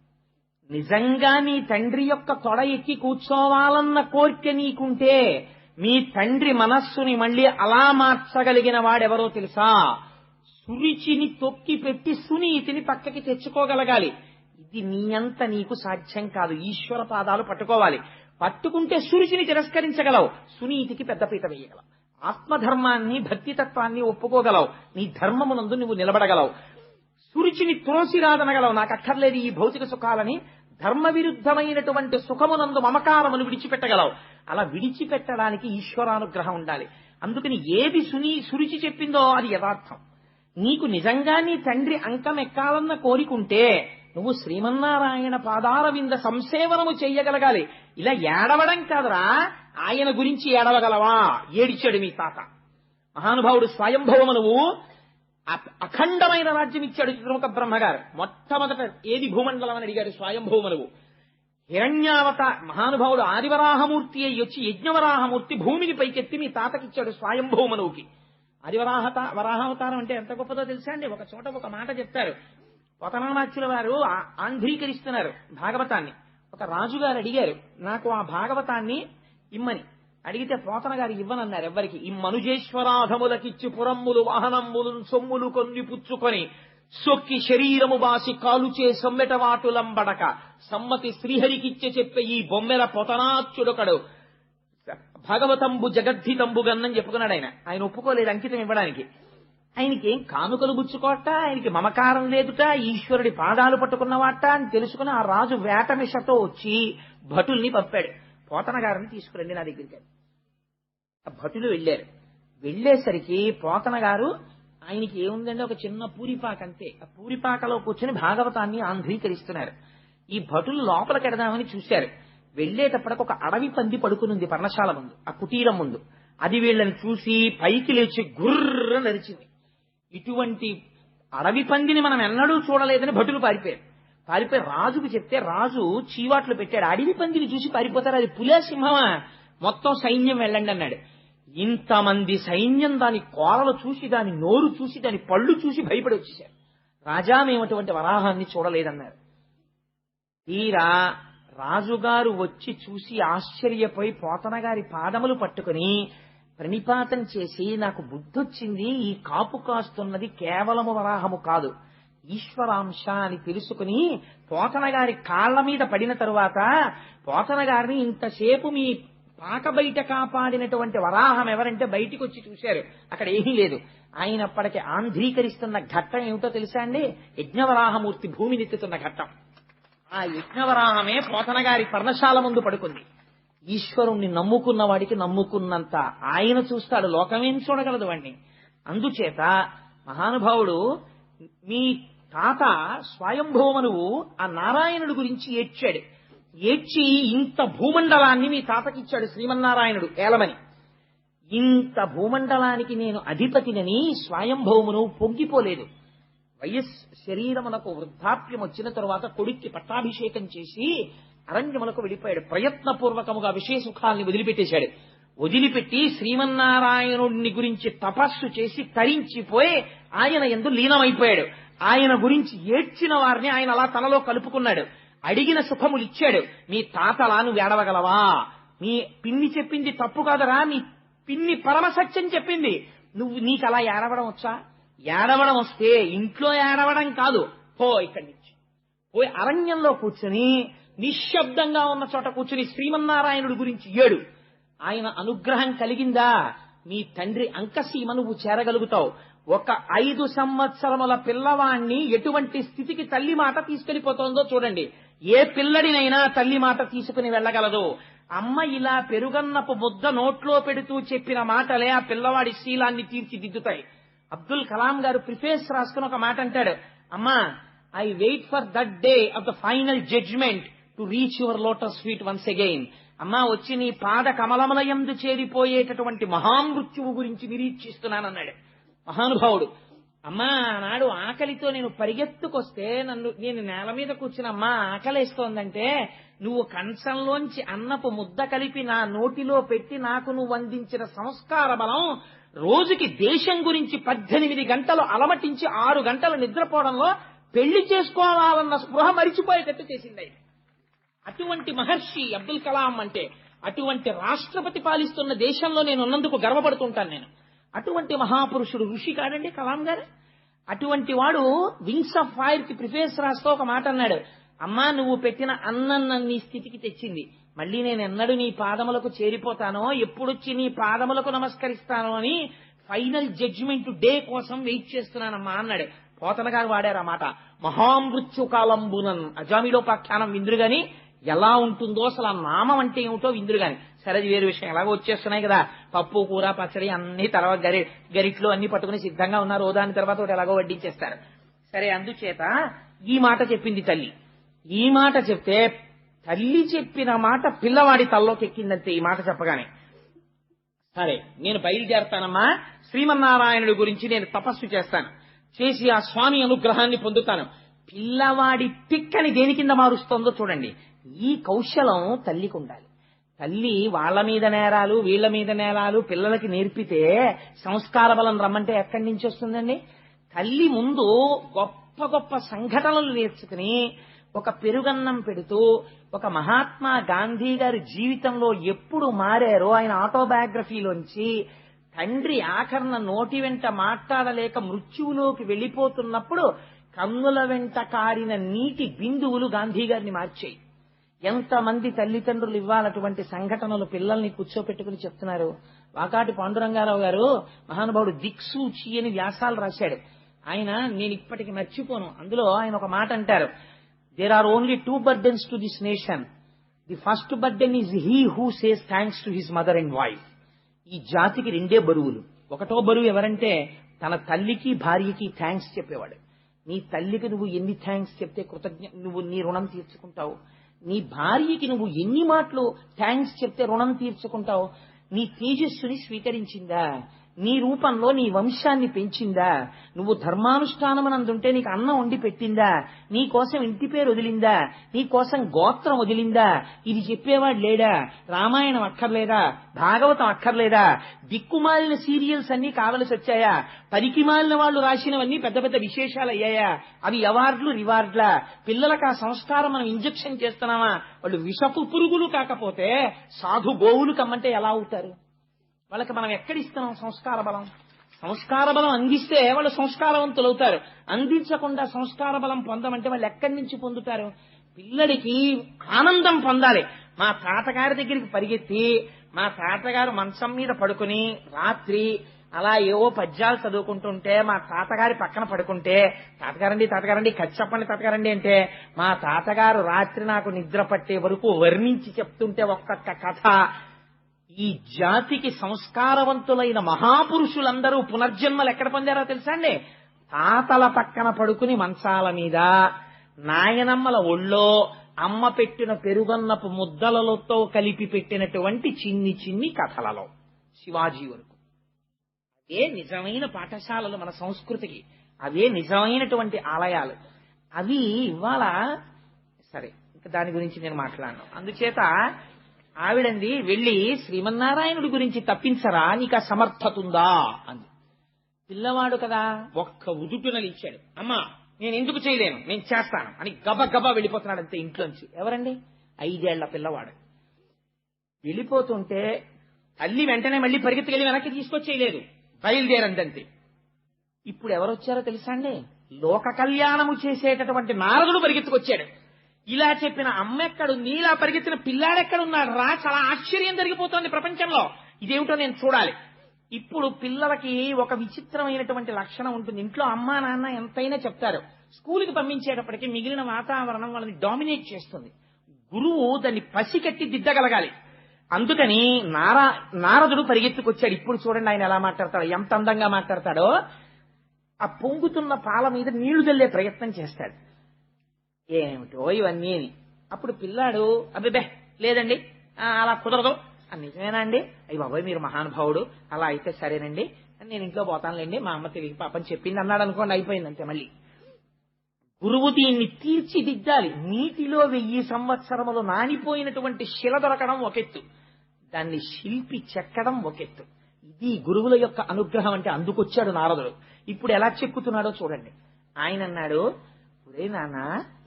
నిజంగా నీ తండ్రి యొక్క తొడ ఎక్కి కూర్చోవాలన్న కోరిక నీకుంటే, మీ తండ్రి మనస్సుని మళ్ళీ అలా మార్చగలిగిన వాడెవరో తెలుసా? సురుచిని తొక్కి పెట్టి సునీతిని పక్కకి తెచ్చుకోగలగాలి. ఇది నీ అంత నీకు సాధ్యం కాదు. ఈశ్వర పాదాలు పట్టుకోవాలి. పట్టుకుంటే సురుచిని తిరస్కరించగలవు, సునీతికి పెద్దపీట వేయగలవు, ఆత్మధర్మాన్ని భక్తితత్వాన్ని ఒప్పుకోగలవు, నీ ధర్మమునందు నువ్వు నిలబడగలవు, సురుచిని త్రోసిరాదనగలవు. నాకు అక్కర్లేదు ఈ భౌతిక సుఖాలని, ధర్మ విరుద్ధమైనటువంటి సుఖమునందు మమకారమును విడిచిపెట్టగలవు. అలా విడిచిపెట్టడానికి ఈశ్వరానుగ్రహం ఉండాలి. అందుకని ఏది సురుచి చెప్పిందో అది యథార్థం. నీకు నిజంగా నీ తండ్రి అంకం ఎక్కాలన్న కోరికుంటే నువ్వు శ్రీమన్నారాయణ పాదారవింద సంసేవనము చెయ్యగలగాలి. ఇలా ఏడవడం కాదురా, ఆయన గురించి ఏడవగలవా? ఏడిచాడు మీ తాత మహానుభావుడు స్వయంభవమనువు. అఖండమైన రాజ్యం ఇచ్చాడు త్రిముఖ బ్రహ్మగారు. మొట్టమొదట ఏది భూమండలం అని అడిగాడు స్వయంభవమనువు. హిరణ్యావత మహానుభావుడు ఆదివరాహమూర్తి అయ్యి వచ్చి యజ్ఞవరాహమూర్తి భూమిని పైకెత్తి మీ తాతకిచ్చాడు స్వయంభవమనువుకి. వరాహావతారం అంటే ఎంత గొప్పదో తెలుసా అండి? ఒక చోట ఒక మాట చెప్తారు. పోతనామాచ్యుల వారు ఆంధ్రీకరిస్తున్నారు భాగవతాన్ని. ఒక రాజుగారు అడిగారు, నాకు ఆ భాగవతాన్ని ఇమ్మని. అడిగితే పోతన గారు ఇవ్వనన్నారు ఎవ్వరికి. ఈ మనుజేశ్వరాధములకిచ్చి పురమ్ములు వాహనమ్ములు సొమ్ములు కొన్ని పుచ్చుకొని సొక్కి శరీరము బాసి కాలుచే సొమ్మెటవాటులంబడక సమ్మతి శ్రీహరికిచ్చే చెప్పే ఈ బొమ్మెల పోతనాచ్యుడొకడు భాగవతంబు జగద్ధితంబు గన్నని చెప్పుకున్నాడు. ఆయన ఒప్పుకోలేదు అంకితం ఇవ్వడానికి. ఆయనకి ఏం కానుకలు గుచ్చుకోట, ఆయనకి మమకారం లేదుట, ఈశ్వరుడి పాదాలు పట్టుకున్నవాట అని తెలుసుకుని ఆ రాజు వేటమిషతో వచ్చి భటుల్ని పంపాడు. పోతన గారిని తీసుకురండి నా దగ్గరికి. ఆ భటులు వెళ్ళారు. వెళ్ళేసరికి పోతన గారు ఆయనకి ఏముందంటే ఒక చిన్న పూరిపాక అంతే. ఆ పూరిపాకలో కూర్చొని భాగవతాన్ని ఆంధ్రీకరిస్తున్నారు. ఈ భటులు లోపలికి ఎడదామని చూశారు. వెళ్లేటప్పటికి ఒక అడవి పంది పడుకునుంది పర్ణశాల ముందు, ఆ కుటీరం ముందు. అది వీళ్ళని చూసి పైకి లేచి గుర్ర నరిచింది. ఇటువంటి అడవి పందిని మనం ఎన్నడూ చూడలేదని భటులు పారిపోయి రాజుకు చెప్తే రాజు చీవాట్లు పెట్టాడు. అడవి పందిని చూసి పారిపోతారు, అది పులే సింహమా, మొత్తం సైన్యం వెళ్ళండి అన్నాడు. ఇంతమంది సైన్యం దాని కోరలు చూసి, దాని నోరు చూసి, దాని పళ్ళు చూసి భయపడి వచ్చేశారు. రాజా, మేము అటువంటి వరాహాన్ని చూడలేదన్నారు. తీరా రాజుగారు వచ్చి చూసి ఆశ్చర్యపోయి పోతన గారి పాదములు పట్టుకుని ప్రణిపాతం చేసి, నాకు బుద్ధొచ్చింది, ఈ కాపు కాస్తున్నది కేవలము వరాహము కాదు, ఈశ్వరాంశ అని తెలుసుకుని పోతన గారి కాళ్ల మీద పడిన తరువాత పోతన గారిని ఇంతసేపు మీ పాక బయట కాపాడినటువంటి వరాహం ఎవరంటే బయటికి వచ్చి చూశారు. అక్కడ ఏమీ లేదు. ఆయనప్పటికీ ఆంధ్రీకరిస్తున్న ఘట్టం ఏమిటో తెలుసా అండి? యజ్ఞవరాహమూర్తి భూమినెత్తుతున్న ఘట్టం. ఆ యజ్ఞవరాహమే పోతన గారి పర్ణశాల ముందు పడుకుంది. ఈశ్వరుణ్ణి నమ్ముకున్న వాడికి నమ్ముకున్నంత ఆయన చూస్తాడు, లోకమేం చూడగలదు వాణ్ణి. అందుచేత మహానుభావుడు మీ తాత స్వయంభూమనువు ఆ నారాయణుడి గురించి ఏడ్చాడు. ఏడ్చి ఇంత భూమండలాన్ని మీ తాతకిచ్చాడు శ్రీమన్నారాయణుడు ఏలమని. ఇంత భూమండలానికి నేను అధిపతినని స్వయంభౌమును పొంగిపోలేదు. శరీరమునకు వృద్ధాప్యం వచ్చిన తరువాత కొడుక్కి పట్టాభిషేకం చేసి అరణ్యములకు వెళ్ళిపోయాడు. ప్రయత్నపూర్వకముగా విషయ సుఖాల్ని వదిలిపెట్టేశాడు. వదిలిపెట్టి శ్రీమన్నారాయణుడిని గురించి తపస్సు చేసి తరించిపోయి ఆయన యందు లీనమైపోయాడు. ఆయన గురించి ఏడ్చిన వారిని ఆయన అలా తనలో కలుపుకున్నాడు. అడిగిన సుఖములు ఇచ్చాడు. మీ తాతలా నువ్వు ఏడవగలవా? మీ పిన్ని చెప్పింది తప్పు కాదరా, మీ పిన్ని పరమసత్యం చెప్పింది, నీకు అలా ఏడవడం వచ్చా? ఏడవడం వస్తే ఇంట్లో ఏడవడం కాదు, పో ఇక్కడి నుంచి. పోయి అరణ్యంలో కూర్చుని నిశ్శబ్దంగా ఉన్న చోట కూర్చుని శ్రీమన్నారాయణుడి గురించి ఏడు. ఆయన అనుగ్రహం కలిగిందా, మీ తండ్రి అంకసీమ నువ్వు చేరగలుగుతావు. ఒక 5 సంవత్సరముల పిల్లవాణ్ణి ఎటువంటి స్థితికి తల్లి మాట తీసుకెళ్లిపోతుందో చూడండి. ఏ పిల్లడినైనా తల్లి మాట తీసుకుని వెళ్ళగలదు. అమ్మ ఇలా పెరుగన్నపు ముద్ద నోట్లో పెడుతూ చెప్పిన మాటలే ఆ పిల్లవాడి శీలాన్ని తీర్చిదిద్దుతాయి. అబ్దుల్ కలాం గారు ప్రిఫేస్ రాసుకుని ఒక మాట అంటాడు, అమ్మా, I wait for that day of the final judgement to reach your lotus feet once again. అమ్మా, వచ్చి నీ పాద కమలములయందు చేరిపోయేటటువంటి మహామృత్యువు గురించి నిరీక్షిస్తున్నానన్నాడు మహానుభావుడు. అమ్మా, నాడు ఆకలితో నేను పరిగెత్తుకొస్తే నేను నేల మీద కూర్చుని అమ్మా ఆకలేస్తోందంటే నువ్వు కంచంలోంచి అన్నపు ముద్ద కలిపి నా నోటిలో పెట్టి నాకు నువ్వు అందించిన సంస్కార బలం రోజుకి దేశం గురించి 18 గంటలు అలమటించి 6 గంటలు నిద్రపోవడంలో పెళ్లి చేసుకోవాలన్న స్పృహ మరిచిపోయేటట్టు చేసింది. అటువంటి మహర్షి అబ్దుల్ కలాం అంటే, అటువంటి రాష్ట్రపతి పాలిస్తున్న దేశంలో నేను ఉన్నందుకు గర్వపడుతుంటాను నేను. అటువంటి మహాపురుషుడు ఋషి కాదండి కలాం గారు. అటువంటి వాడు వింగ్స్ ఆఫ్ ఫైర్ కి ప్రిఫేస్ రాస్తూ ఒక మాట అన్నాడు, అమ్మా, నువ్వు పెట్టిన అన్నం నన్ను ఈ స్థితికి తెచ్చింది. మళ్ళీ నేను ఎన్నడూ నీ పాదములకు చేరిపోతానో, ఎప్పుడొచ్చి నీ పాదములకు నమస్కరిస్తానో అని ఫైనల్ జడ్జిమెంట్ డే కోసం వెయిట్ చేస్తున్నానమ్మా అన్నాడు. పోతన గారు వాడారు ఆ మాట. మహామృత్యు కాలంబునన్ అజామిలోపాఖ్యానం విందురు గాని ఎలా ఉంటుందో అసలు ఆ నామం అంటే ఏమిటో విందురు గాని. సరే, అది వేరే విషయం. ఎలాగో వచ్చేస్తున్నాయి కదా, పప్పు కూర పచ్చడి అన్ని తర్వాత గరిట్లో అన్ని పట్టుకుని సిద్ధంగా ఉన్నారు. దాని తర్వాత ఒకటి ఎలాగో వడ్డించేస్తారు. సరే, అందుచేత ఈ మాట చెప్పింది తల్లి. ఈ మాట చెప్తే తల్లి చెప్పిన మాట పిల్లవాడి తల్లోకి ఎక్కిందంతే. ఈ మాట చెప్పగానే, సరే నేను బయలుదేరతానమ్మా, శ్రీమన్నారాయణుడి గురించి నేను తపస్సు చేస్తాను, చేసి ఆ స్వామి అనుగ్రహాన్ని పొందుతాను. పిల్లవాడి పిక్కని దేని కింద మారుస్తోందో చూడండి. ఈ కౌశలం తల్లికి ఉండాలి. తల్లి వాళ్ళ మీద నేరాలు వీళ్ల మీద నేరాలు పిల్లలకి నేర్పితే సంస్కార బలం రమ్మంటే ఎక్కడి నుంచి వస్తుందండి? తల్లి ముందు గొప్ప గొప్ప సంఘటనలు నేర్చుకుని ఒక పెరుగన్నం పెడుతూ, ఒక మహాత్మా గాంధీ గారి జీవితంలో ఎప్పుడు మారారో ఆయన ఆటోబయోగ్రఫీలోంచి, తండ్రి ఆఖరణ నోటి వెంట మాట్లాడలేక మృత్యువులోకి వెళ్లిపోతున్నప్పుడు కన్నుల వెంట కారిన నీటి బిందువులు గాంధీ గారిని మార్చాయి. ఎంతమంది తల్లిదండ్రులు ఇవ్వాలటువంటి సంఘటనలు పిల్లల్ని కూర్చోపెట్టుకుని చెప్తున్నారు. వాకాటి పాండురంగారావు గారు మహానుభావుడు దిక్సూచి అని వ్యాసాలు రాశాడు. ఆయన నేను ఇప్పటికి మర్చిపోను. అందులో ఆయన ఒక మాట అంటారు, there are only 2 burdens to this nation. The first burden is he who says thanks to his mother and wife. ఈ జాతికి 2 బరువులు. ఒకటో బరువు ఎవరంటే తన తల్లికి భార్యకి థ్యాంక్స్ చెప్పేవాడు. నీ తల్లికి నువ్వు ఎన్ని థ్యాంక్స్ చెప్తే నువ్వు నీ రుణం తీర్చుకుంటావు, నీ భార్యకి నువ్వు ఎన్ని మాటలు థ్యాంక్స్ చెప్తే రుణం తీర్చుకుంటావు. నీ తేజస్సుని స్వీకరించిందా, నీ రూపంలో నీ వంశాన్ని పెంచిందా, నువ్వు ధర్మానుష్ఠానమనందుంటే నీకు అన్నం వండి పెట్టిందా, నీ కోసం ఇంటి పేరు వదిలిందా, నీ కోసం గోత్రం వదిలిందా, ఇది చెప్పేవాడు లేడా, రామాయణం అక్కర్లేదా, భాగవతం అక్కర్లేదా, దిక్కుమాలిన సీరియల్స్ అన్ని కావలసి వచ్చాయా, పరికిమాలిన వాళ్ళు రాసినవన్నీ పెద్ద పెద్ద విశేషాలు అయ్యాయా, అవి అవార్డులు రివార్డులా, పిల్లలకు ఆ సంస్కారం మనం ఇంజెక్షన్ చేస్తున్నామా, వాళ్ళు విషపు పురుగులు కాకపోతే సాధు గోవులు కమ్మంటే ఎలా అవుతారు? వాళ్ళకి మనం ఎక్కడిస్తున్నాం సంస్కార బలం? సంస్కార బలం అందిస్తే వాళ్ళు సంస్కారవంతులు అవుతారు. అందించకుండా సంస్కార బలం పొందమంటే వాళ్ళు ఎక్కడి నుంచి పొందుతారు? పిల్లడికి ఆనందం పొందాలి. మా తాతగారి దగ్గరికి పరిగెత్తి మా తాతగారు మంచం మీద పడుకుని రాత్రి అలా ఏవో పద్యాలు చదువుకుంటుంటే మా తాతగారి పక్కన పడుకుంటే, తాతగారండి కథ చెప్పండి తాతగారండి అంటే, మా తాతగారు రాత్రి నాకు నిద్ర పట్టే వరకు వర్ణించి చెప్తుంటే ఒక్కొక్క కథ. ఈ జాతికి సంస్కారవంతులైన మహాపురుషులందరూ పునర్జన్మలు ఎక్కడ పొందారో తెలుసా అండి? తాతల పక్కన పడుకుని మంచాల మీద, నాయనమ్మల ఒళ్ళో అమ్మ పెట్టిన పెరుగన్నపు ముద్దలతో కలిపి పెట్టినటువంటి చిన్ని చిన్ని కథలలో శివాజీ వరకు. అదే నిజమైన పాఠశాలలు మన సంస్కృతికి, అవే నిజమైనటువంటి ఆలయాలు. అవి ఇవాళ సరే, ఇంకా దాని గురించి నేను మాట్లాడను. అందుచేత ఆవిడంది వెళ్ళి శ్రీమన్నారాయణుడి గురించి తప్పించరా, నీకు ఆ సమర్థత ఉందా అంది. పిల్లవాడు కదా ఒక్క ఉదుటునలు ఇచ్చాడు. అమ్మా నేను ఎందుకు చేయలేను, నేను చేస్తాను అని గబగబా వెళ్ళిపోతున్నాడు అంతే ఇంట్లోంచి. ఎవరండి? 5 ఏళ్ల పిల్లవాడు. వెళ్ళిపోతుంటే తల్లి వెంటనే మళ్ళీ పరిగెత్తుకెళ్ళి వెనక్కి తీసుకొచ్చేయలేదు, బయలుదేరందంతే. ఇప్పుడు ఎవరొచ్చారో తెలుసా అండి? లోక కళ్యాణము చేసేటటువంటి నారదుడు పరిగెత్తుకొచ్చాడు. ఇలా చెప్పిన అమ్మ ఎక్కడుంది, ఇలా పరిగెత్తిన పిల్లాడెక్కడున్నాడు రా, చాలా ఆశ్చర్యం జరిగిపోతోంది ప్రపంచంలో, ఇదేమిటో నేను చూడాలి. ఇప్పుడు పిల్లలకి ఒక విచిత్రమైనటువంటి లక్షణం ఉంటుంది. ఇంట్లో అమ్మా నాన్న ఎంతైనా చెప్తారు, స్కూల్కి పంపించేటప్పటికి మిగిలిన వాతావరణం వాళ్ళని డామినేట్ చేస్తుంది. గురువు దాన్ని పసికట్టి దిద్దగలగాలి. అందుకని నారదుడు పరిగెత్తుకొచ్చాడు. ఇప్పుడు చూడండి ఆయన ఎలా మాట్లాడతాడో, ఎంత అందంగా మాట్లాడతాడో. ఆ పొంగుతున్న పాల మీద నీళ్లు చల్లే ప్రయత్నం చేస్తాడు. ఏమిటో ఇవన్నీ అని. అప్పుడు పిల్లాడు అబ్బే లేదండి అలా కుదరదు, నిజమేనా అండి, అయ్యి బాబాయ్ మీరు మహానుభావుడు, అలా అయితే సరేనండి నేను ఇంట్లో పోతానులేండి, మా అమ్మ తెలియక పాపని చెప్పింది అన్నాడు అనుకోండి, అయిపోయింది అంతే. మళ్ళీ గురువు దీన్ని తీర్చిదిద్దాలి. నీటిలో 1000 సంవత్సరములు నానిపోయినటువంటి శిల దొరకడం ఒకెత్తు, దాన్ని శిల్పి చెక్కడం ఒకెత్తు. ఇది గురువుల యొక్క అనుగ్రహం అంటే. అందుకొచ్చాడు నారదుడు. ఇప్పుడు ఎలా చెక్కుతున్నాడో చూడండి. ఆయన అన్నాడు, ఒరే నాన్న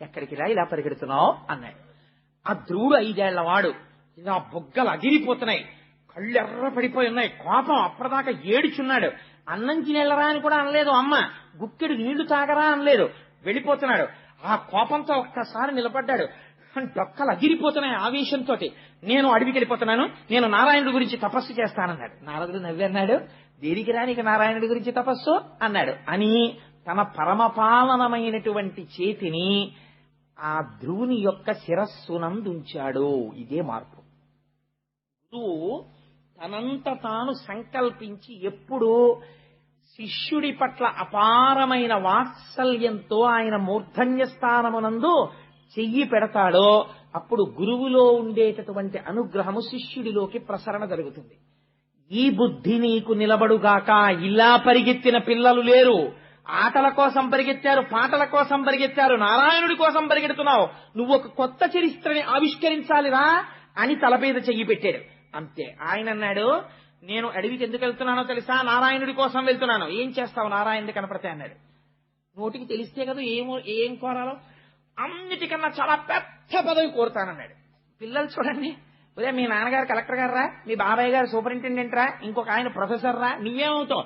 ఎక్కడికిరా ఇలా పరిగెడుతున్నావు అన్నాడు. ఆ ధ్రువుడు 5 ఏళ్ల వాడు, ఇలా బొగ్గలు అగిరిపోతున్నాయి, కళ్ళు ఎర్ర పడిపోయి ఉన్నాయి, కోపం అప్పటిదాకా ఏడుచున్నాడు. అన్నం తినేళ్ళరా అని కూడా అనలేదు అమ్మ, గుక్కెడు నీళ్లు తాగరా అనలేదు, వెళ్ళిపోతున్నాడు. ఆ కోపంతో ఒక్కసారి నిలబడ్డాడు. డొక్కలు అగిరిపోతున్నాయి ఆవేశంతో. నేను అడవికి వెళ్ళిపోతున్నాను, నేను నారాయణుడి గురించి తపస్సు చేస్తానన్నాడు. నారదుడు నవ్వి అన్నాడు, దేనికి రానికి నారాయణుడి గురించి తపస్సు అన్నాడు అని తన పరమపావనమైనటువంటి చేతిని ఆ ధ్రువుని యొక్క శిరస్సునందుంచాడు. ఇదే మార్పు. గురువు తనంత తాను సంకల్పించి ఎప్పుడు శిష్యుడి పట్ల అపారమైన వాత్సల్యంతో ఆయన మూర్ధన్య స్థానమునందు చెయ్యి పెడతాడో అప్పుడు గురువులో ఉండేటటువంటి అనుగ్రహము శిష్యుడిలోకి ప్రసరణ జరుగుతుంది. ఈ బుద్ధి నీకు నిలబడుగాక. ఇలా పరిగెత్తిన పిల్లలు లేరు. ఆటల కోసం పరిగెత్తారు, పాటల కోసం పరిగెత్తారు, నారాయణుడి కోసం పరిగెడుతున్నావు. నువ్వు ఒక కొత్త చరిత్రని ఆవిష్కరించాలిరా అని తలపేద చెయ్యి పెట్టాడు. అంతే. ఆయన అన్నాడు, నేను అడవికి ఎందుకు వెళ్తున్నానో తెలుసా? నారాయణుడి కోసం వెళ్తున్నాను. ఏం చేస్తావు నారాయణుడి కనపడితే అన్నాడు. నోటికి తెలిస్తే కదా ఏం కోరాలో. అన్నిటికన్నా చాలా పెద్ద పదవి కోరుతానన్నాడు. పిల్లలు చూడండి, ఉదయం మీ నాన్నగారు కలెక్టర్ గారు రా, మీ బాబాయ్ గారు సూపరింటెండెంట్ రా, ఇంకొక ఆయన ప్రొఫెసర్ రా, నువ్వేమవుతావు?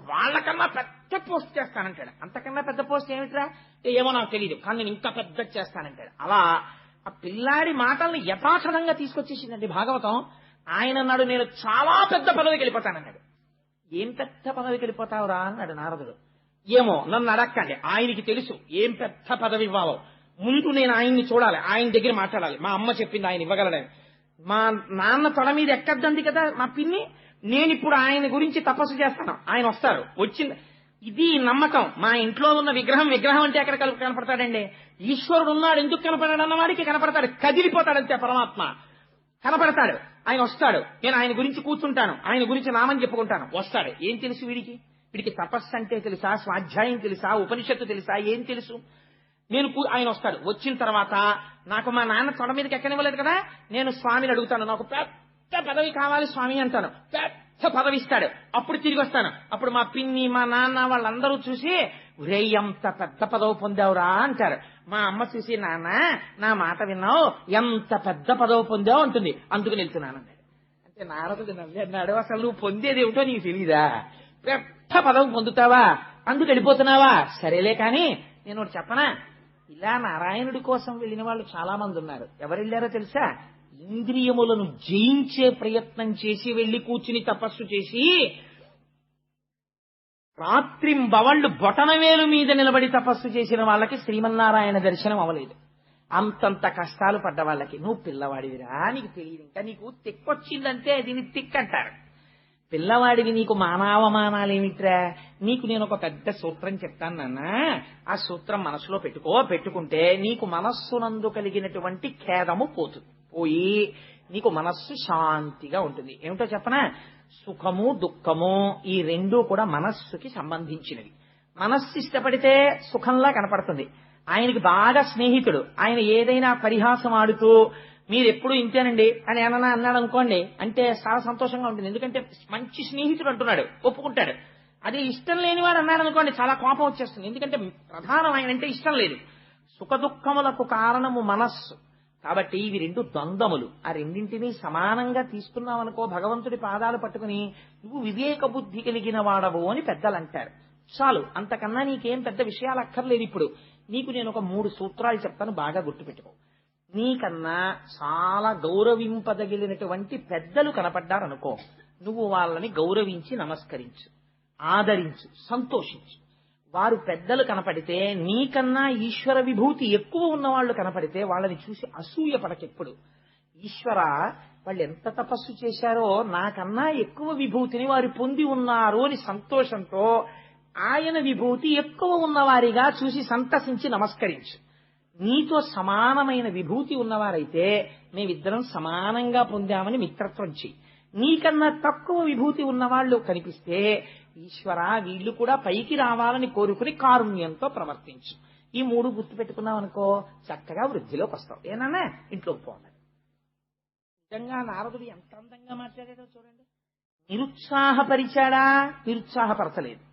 వాళ్ళకన్నా పెద్ద పోస్ట్ చేస్తానంటాడు. అంతకన్నా పెద్ద పోస్ట్ ఏమిట్రా? ఏమో నాకు తెలియదు, కానీ నేను ఇంకా పెద్ద చేస్తానంటాడు. అలా ఆ పిల్లాడి మాటల్ని యథాతథంగా తీసుకొచ్చేసిందండి భాగవతం. ఆయన అన్నాడు, నేను చాలా పెద్ద పదవికి వెళ్ళిపోతానన్నాడు. ఏం పెద్ద పదవికి వెళ్ళిపోతావురా అన్నాడు నారదుడు. ఏమో నన్ను అడక్కండి, ఆయనకి తెలుసు ఏం పెద్ద పదవి ఇవ్వాలో. ముందు నేను ఆయన్ని చూడాలి, ఆయన దగ్గర మాట్లాడాలి. మా అమ్మ చెప్పింది ఆయన ఇవ్వగలడని. మా నాన్న తొడ మీద ఎక్కద్దంది కదా మా పిన్ని, నేను ఇప్పుడు ఆయన గురించి తపస్సు చేస్తాను. ఆయన వస్తారు, వచ్చింది ఇది నమ్మకం. మా ఇంట్లో ఉన్న విగ్రహం అంటే ఎక్కడ కనపడతాడండి? ఈశ్వరుడు ఉన్నాడు, ఎందుకు కనపడాడు అన్న వాడికి కనపడతాడు. కదిలిపోతాడంతే పరమాత్మ. కనపడతాడు, ఆయన వస్తాడు, నేను ఆయన గురించి కూర్చుంటాను, ఆయన గురించి నామని చెప్పుకుంటాను, వస్తాడు. ఏం తెలుసు వీడికి తపస్సు అంటే తెలుసా, స్వాధ్యాయం తెలుసా, ఉపనిషత్తు తెలుసా, ఏం తెలుసు? ఆయన వస్తాడు. వచ్చిన తర్వాత నాకు మా నాన్న తొడ మీదకి ఎక్కనివ్వలేదు కదా, నేను స్వామిని అడుగుతాను, నాకు పెద్ద పదవి కావాలి స్వామి అంటాను, పెద్ద పదవి ఇస్తాడు. అప్పుడు తిరిగి వస్తాను. అప్పుడు మా పిన్ని మా నాన్న వాళ్ళందరూ చూసి ఒరే ఎంత పెద్ద పదవి పొందావురా అంటారు. మా అమ్మ చూసి నాన్న నా మాట విన్నావు, ఎంత పెద్ద పదవి పొందావు అంటుంది, అందుకు వెళ్తున్నానన్నాడు. అంటే నారదుడు నవ్వన్నాడు, అసలు నువ్వు పొందేది ఏమిటో నీకు తెలీదా? పెద్ద పదవి పొందుతావా, అందుకు వెళ్ళిపోతున్నావా? సరేలే కానీ నేను ఒకటి చెప్పనా, ఇలా నారాయణుడి కోసం వెళ్ళిన వాళ్ళు చాలా మంది ఉన్నారు. ఎవరు వెళ్ళారో తెలుసా? ఇంద్రియములను జయించే ప్రయత్నం చేసి వెళ్లి కూర్చుని తపస్సు చేసి రాత్రింబవళ్లు బొటనవేలు మీద నిలబడి తపస్సు చేసిన వాళ్ళకి శ్రీమన్నారాయణ దర్శనం అవ్వలేదు. అంతంత కష్టాలు పడ్డ వాళ్ళకి. నువ్వు పిల్లవాడివిరా, నీకు తెలియదు, ఇంకా నీకు తిక్కొచ్చిందంటే దీన్ని తిక్కంటారు. పిల్లవాడివి, నీకు మానవమానాలేమిట్రా? నీకు నేను ఒక పెద్ద సూత్రం చెప్తాను నాన్న, ఆ సూత్రం మనసులో పెట్టుకుంటే నీకు మనస్సునందు కలిగినటువంటి ఖేదము పోయి నీకు మనస్సు శాంతిగా ఉంటుంది. ఏమిటో చెప్పనా? సుఖము దుఃఖము ఈ రెండూ కూడా మనస్సుకి సంబంధించినవి. మనస్సు ఇష్టపడితే సుఖంలా కనపడుతుంది. ఆయనకి బాగా స్నేహితుడు, ఆయన ఏదైనా పరిహాసం ఆడుతూ మీరెప్పుడు ఇంతేనండి అని ఏమన్నా అన్నాడు అనుకోండి, అంటే చాలా సంతోషంగా ఉంటుంది. ఎందుకంటే మంచి స్నేహితుడు అంటున్నాడు, ఒప్పుకుంటాడు. అదే ఇష్టం లేనివాడు అన్నాడు అనుకోండి, చాలా కోపం వచ్చేస్తుంది. ఎందుకంటే ప్రధానం ఆయన అంటే ఇష్టం లేదు. సుఖ దుఃఖములకు కారణము మనస్సు. కాబట్టి ఇవి రెండు ద్వంద్వములు. ఆ రెండింటినీ సమానంగా తీసుకున్నావనుకో, భగవంతుడి పాదాలు పట్టుకుని నువ్వు వివేక బుద్ధి కలిగిన వాడవు అని పెద్దలు అంటారు. చాలు, అంతకన్నా నీకేం పెద్ద విషయాలు అక్కర్లేదు. ఇప్పుడు నీకు నేను ఒక 3 సూత్రాలు చెప్తాను, బాగా గుర్తుపెట్టుకో. నీకన్నా చాలా గౌరవింపదగిలినటువంటి పెద్దలు కనపడ్డారనుకో, నువ్వు వాళ్ళని గౌరవించి నమస్కరించు, ఆదరించు, సంతోషించు. వారు పెద్దలు కనపడితే, నీకన్నా ఈశ్వర విభూతి ఎక్కువ ఉన్నవాళ్లు కనపడితే వాళ్ళని చూసి అసూయ పడకెప్పుడు. ఈశ్వర, వాళ్ళు ఎంత తపస్సు చేశారో, నాకన్నా ఎక్కువ విభూతిని వారు పొంది ఉన్నారు అని సంతోషంతో ఆయన విభూతి ఎక్కువ ఉన్నవారిగా చూసి సంతసించి నమస్కరించు. నీతో సమానమైన విభూతి ఉన్నవారైతే మేమిద్దరం సమానంగా పొందామని మిత్రత్వం చెయ్యి. నీకన్నా తక్కువ విభూతి ఉన్నవాళ్లు కనిపిస్తే, ఈశ్వర వీళ్ళు కూడా పైకి రావాలని కోరుకుని కారుణ్యంతో ప్రవర్తించు. ఈ 3 గుర్తుపెట్టుకున్నావు అనుకో, చక్కగా వృద్ధిలోకి వస్తావు. ఏనన్నా ఇంట్లోకి పోవాలి. నిజంగా నారదుడు ఎంత అందంగా మాట్లాడాడో చూడండి. నిరుత్సాహపరిచాడా? నిరుత్సాహపరచలేదు.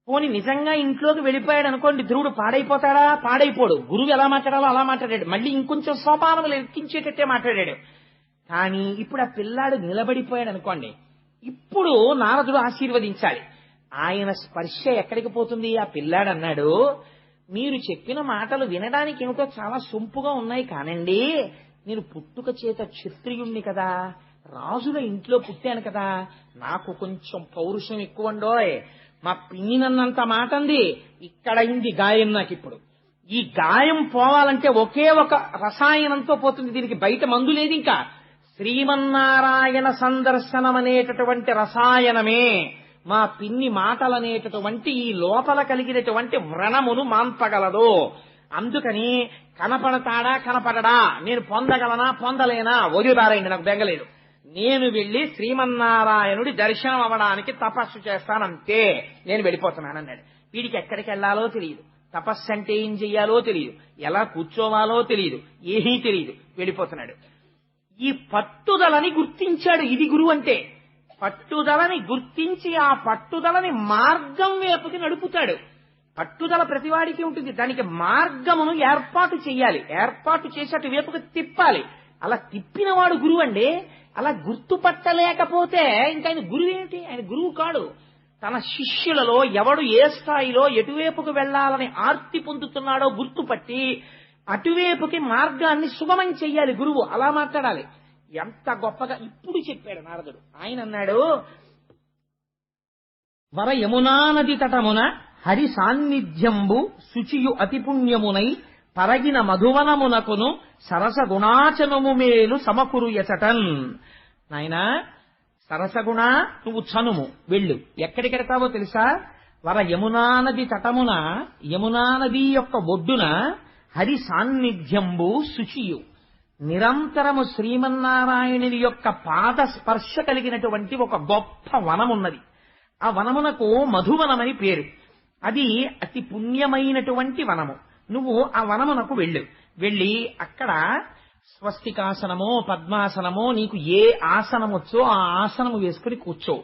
పోని నిజంగా ఇంట్లోకి వెళ్ళిపోయాడు అనుకోండి, ధ్రువుడు పాడైపోతాడా? పాడైపోడు. గురువు ఎలా మాట్లాడాలో అలా మాట్లాడాడు. మళ్ళీ ఇంకొంచెం సోపానములు ఎక్కించేటట్టే మాట్లాడాడు. కానీ ఇప్పుడు ఆ పిల్లాడు నిలబడిపోయాడు అనుకోండి, ఇప్పుడు నారదుడు ఆశీర్వదించాలి. ఆయన స్పర్శ ఎక్కడికి పోతుంది? ఆ పిల్లాడు అన్నాడు, మీరు చెప్పిన మాటలు వినడానికి ఏమిటో చాలా సొంపుగా ఉన్నాయి కానండి, నేను పుట్టుక చేత క్షత్రియుణ్ణి కదా, రాజుల ఇంట్లో పుట్టాను కదా, నాకు కొంచెం పౌరుషం ఎక్కువండోయ్. మా పిన్ని నన్నంత మాట అంది, ఇక్కడ అయింది గాయం. నాకు ఇప్పుడు ఈ గాయం పోవాలంటే ఒకే ఒక రసాయనంతో పోతుంది. దీనికి బయట మందు లేదు. ఇంకా శ్రీమన్నారాయణ సందర్శనం అనేటటువంటి రసాయనమే మా పిన్ని మాటలనేటటువంటి ఈ లోపల కలిగినటువంటి వ్రణమును మాన్పగలదు. అందుకని కనపడతాడా కనపడడా, నేను పొందగలనా పొందలేనా వదిలిబారైంది, నాకు బెంగలేదు. నేను వెళ్లి శ్రీమన్నారాయణుడి దర్శనం అవ్వడానికి తపస్సు చేస్తానంతే, నేను వెళ్ళిపోతున్నానన్నాడు. వీడికి ఎక్కడికి వెళ్లాలో తెలియదు, తపస్సు అంటే ఏం చెయ్యాలో తెలియదు, ఎలా కూర్చోవాలో తెలియదు, ఏమీ తెలియదు, వెళ్ళిపోతున్నాడు. ఈ పట్టుదలని గుర్తించాడు. ఇది గురువు అంటే. పట్టుదలని గుర్తించి ఆ పట్టుదలని మార్గం వైపుకి నడుపుతాడు. పట్టుదల ప్రతివాడికి ఉంటుంది, దానికి మార్గమును ఏర్పాటు చెయ్యాలి. ఏర్పాటు చేసి అటు వైపుకి తిప్పాలి. అలా తిప్పినవాడు గురువు అండి. అలా గుర్తుపట్టలేకపోతే ఇంకా ఆయన గురువు ఏమిటి? ఆయన గురువు కాడు. తన శిష్యులలో ఎవడు ఏ స్థాయిలో ఎటువైపుకు వెళ్లాలని ఆర్తి పొందుతున్నాడో గుర్తుపట్టి అటువైపుకి మార్గాన్ని సుగమం చెయ్యాలి గురువు. అలా మాట్లాడాలి. ఎంత గొప్పగా ఇప్పుడు చెప్పాడు నారదుడు. ఆయన అన్నాడు, వర యమునా నది తటమున హరి సాన్నిధ్యంబు శుచియు అతి పుణ్యమునై పరగిన మధువనమునకును సరస గుణాచనము మేలు సమకురు ఎచటన్. నాయనా, సరసగుణ నువ్వు చనుము, వెళ్ళు. ఎక్కడికెడతావో తెలుసా? యమునా నది తటమున యమునా నది యొక్క ఒడ్డున హరి సాన్నిధ్యంబు శుచియు నిరంతరము శ్రీమన్నారాయణుని యొక్క పాద స్పర్శ కలిగినటువంటి ఒక గొప్ప వనమున్నది. ఆ వనమునకు మధువనమని పేరు. అది అతి పుణ్యమైనటువంటి వనము. నువ్వు ఆ వనమునకు వెళ్ళి అక్కడ స్వస్తికాసనమో పద్మాసనమో నీకు ఏ ఆసనం వచ్చో ఆ ఆసనము వేసుకుని కూర్చో.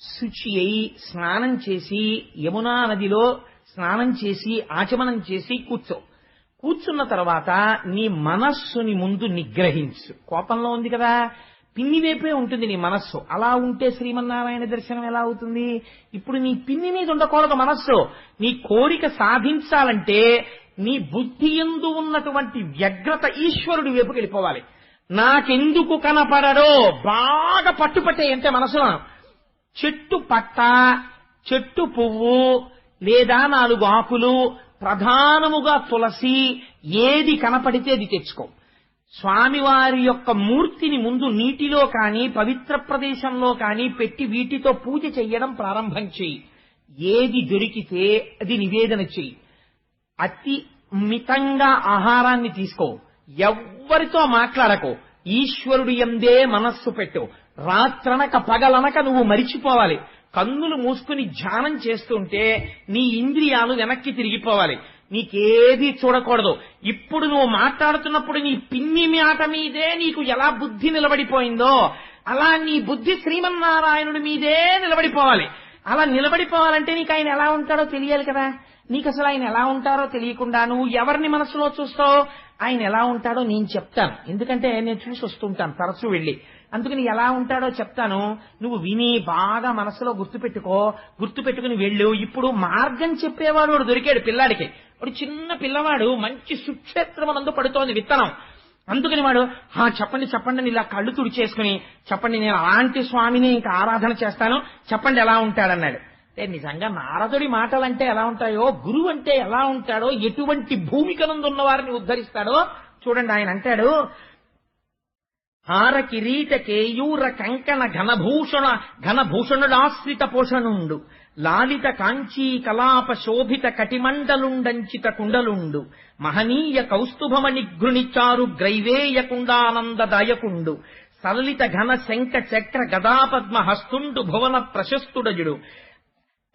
శుచి అయి స్నానం చేసి యమునా నదిలో స్నానం చేసి ఆచమనం చేసి కూర్చున్న తర్వాత నీ మనస్సుని ముందు నిగ్రహించు. కోపంలో ఉంది కదా, పిన్ని వైపే ఉంటుంది నీ మనస్సు. అలా ఉంటే శ్రీమన్నారాయణ దర్శనం ఎలా అవుతుంది? ఇప్పుడు నీ పిన్ని మీద ఉండకూడదు మనస్సు. నీ కోరిక సాధించాలంటే నీ బుద్ధి యందు ఉన్నటువంటి వ్యగ్రత ఈశ్వరుడి వైపుకి వెళ్ళిపోవాలి. నాకెందుకు కనపడడో బాగా పట్టుపట్టే అంటే మనసులో చెట్టు పట్ట, చెట్టు పువ్వు లేదా 4 ఆకులు, ప్రధానముగా తులసి, ఏది కనపడితే అది తెచ్చుకో. స్వామివారి యొక్క మూర్తిని ముందు నీటిలో కానీ పవిత్ర ప్రదేశంలో కానీ పెట్టి వీటితో పూజ చెయ్యడం ప్రారంభం చెయ్యి. ఏది దొరికితే అది నివేదన చెయ్యి. అతి మితంగా ఆహారాన్ని తీసుకో. ఎవ్వరితో మాట్లాడకో. ఈశ్వరుడి యందే మనస్సు పెట్టు. రాత్రనక పగలనక నువ్వు మరిచిపోవాలి. కన్నులు మూసుకుని ధ్యానం చేస్తుంటే నీ ఇంద్రియాలు వెనక్కి తిరిగిపోవాలి. నీకేది చూడకూడదు. ఇప్పుడు నువ్వు మాట్లాడుతున్నప్పుడు నీ పిన్ని మాట మీదే నీకు ఎలా బుద్ధి నిలబడిపోయిందో అలా నీ బుద్ధి శ్రీమన్నారాయణుడి మీదే నిలబడిపోవాలి. అలా నిలబడిపోవాలంటే నీకు ఆయన ఎలా ఉంటాడో తెలియాలి కదా. నీకు అసలు ఆయన ఎలా ఉంటారో తెలియకుండా నువ్వు ఎవరిని మనసులో చూస్తావు? ఆయన ఎలా ఉంటాడో నేను చెప్తాను. ఎందుకంటే నేను చూసి వస్తుంటాను తరచూ వెళ్ళి. అందుకని ఎలా ఉంటాడో చెప్తాను. నువ్వు విని బాగా మనసులో గుర్తుపెట్టుకుని వెళ్ళు. ఇప్పుడు మార్గం చెప్పేవాడు వాడు దొరికాడు పిల్లాడికి. వాడు చిన్న పిల్లవాడు, మంచి సుక్షేత్రమునందు పడుతోంది విత్తనం. అందుకని వాడు చెప్పండి అని ఇలా కళ్ళు తుడిచేసుకుని చెప్పండి, నేను అలాంటి స్వామిని ఇంకా ఆరాధన చేస్తాను, చెప్పండి ఎలా ఉంటాడన్నాడు. నిజంగా నారదుడి మాటలంటే ఎలా ఉంటాయో, గురువు అంటే ఎలా ఉంటాడో, ఎటువంటి భూమికనందున్న వారిని ఉద్ధరిస్తాడో చూడండి. ఆయన అంటాడు, హార కిరీట కేయూర కంకణ ఘనభూషణుడాశ్రిత పోషణుండు లాలిత కాంచీ కలాప శోభిత కటిమండలుండంచిత కుండలుండు మహనీయ కౌస్తుభమణి గృణిచారు గ్రైవేయ కుండానందదాయకుండు సలలిత ఘన శంఖ చక్ర గదాపద్మ హస్తుండు భువన ప్రశస్తుడజుడు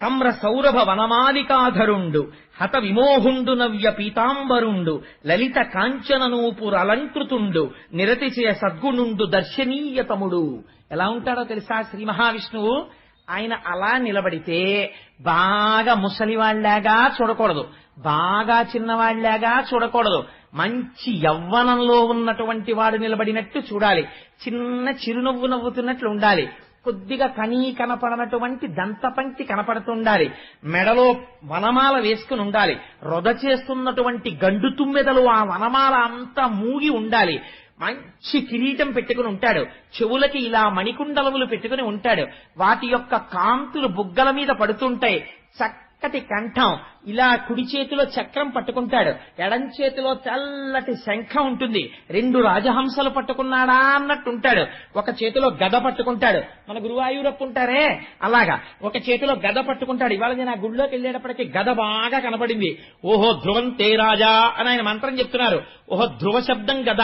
తమ్ర సౌరభ వనమాలికాధరుండు హత విమోహుండు నవ్య పీతాంబరుండు లలిత కాంచననూపురలంకృతుండు నిరతిశయ సద్గుణుండు దర్శనీయతముడు. ఎలా ఉంటాడో తెలుసా శ్రీ మహావిష్ణువు? ఆయన అలా నిలబడితే బాగా ముసలివాళ్లాగా చూడకూడదు, బాగా చిన్నవాళ్లాగా చూడకూడదు. మంచి యవ్వనంలో ఉన్నటువంటి వాడు నిలబడినట్టు చూడాలి. చిన్న చిరునవ్వు నవ్వుతున్నట్లు ఉండాలి. కొద్దిగా కనపడనటువంటి దంతపంక్తి కనపడుతుండాలి. మెడలో వనమాల వేసుకుని ఉండాలి. రొద చేస్తున్నటువంటి గండు తుమ్మెదలు ఆ వనమాల అంతా మూగి ఉండాలి. మంచి కిరీటం పెట్టుకుని ఉంటాడు. చెవులకి ఇలా మణికుండలములు పెట్టుకుని ఉంటాడు. వాటి యొక్క కాంతులు బుగ్గల మీద పడుతుంటాయి. చక్కటి కంఠం. ఇలా కుడి చేతిలో చక్రం పట్టుకుంటాడు, ఎడం చేతిలో తెల్లటి శంఖం ఉంటుంది. 2 రాజహంసలు పట్టుకున్నాడా అన్నట్టుంటాడు. ఒక చేతిలో గద పట్టుకుంటాడు. మన గురువాయూరప్పు ఉంటారే అలాగా ఒక చేతిలో గద పట్టుకుంటాడు. ఇవాళ నేను ఆ గుడిలోకి వెళ్ళేటప్పటికీ గద బాగా కనపడింది. ఓహో ధ్రువంతే రాజా అని ఆయన మంత్రం చెప్తున్నారు. ఓహో ధ్రువ శబ్దం గద.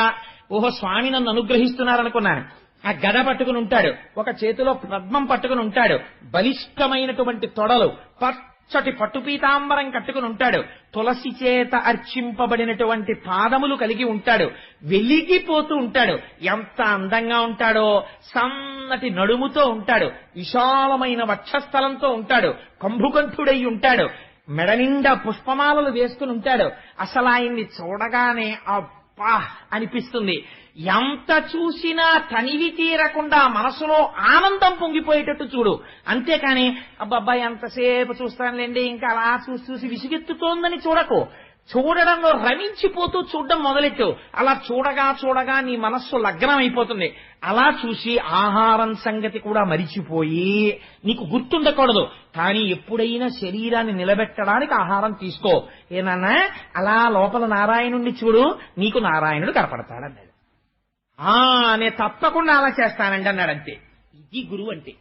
ఓహో స్వామి నన్ను అనుగ్రహిస్తున్నారనుకున్నాను. ఆ గద పట్టుకుని ఉంటాడు. ఒక చేతిలో పద్మం పట్టుకుని ఉంటాడు. బలిష్టమైనటువంటి తొడలు, పచ్చటి పట్టుపీతాంబరం కట్టుకుని ఉంటాడు. తులసి చేత అర్చింపబడినటువంటి పాదములు కలిగి ఉంటాడు. వెలిగిపోతూ ఉంటాడు. ఎంత అందంగా ఉంటాడో! సన్నటి నడుముతో ఉంటాడు. విశాలమైన వక్షస్థలంతో ఉంటాడు. కంభుకంఠుడై ఉంటాడు. మెడ నిండా పుష్పమాలలు వేసుకుని ఉంటాడు. అసలు ఆయన్ని చూడగానే అబ్బా అనిపిస్తుంది. ఎంత చూసినా తనివి తీరకుండా మనసులో ఆనందం పొంగిపోయేటట్టు చూడు. అంతేకాని అబ్బాయి ఎంతసేపు చూస్తానులేండి ఇంకా అలా చూసి విసుగెత్తుతోందని చూడకు. చూడడంలో రమించిపోతూ చూడడం మొదలెట్టు. అలా చూడగా నీ మనస్సు లగ్నం అయిపోతుంది. అలా చూసి ఆహారం సంగతి కూడా మరిచిపోయి నీకు గుర్తుండకూడదు. కానీ ఎప్పుడైనా శరీరాన్ని నిలబెట్టడానికి ఆహారం తీసుకో. ఏనన్నా అలా లోపల నారాయణుణ్ణి చూడు, నీకు నారాయణుడు కనపడతాడన్నాడు. నేను తప్పకుండా అలా చేస్తానండి అన్నాడంతే. ఇది గురువు అంటే.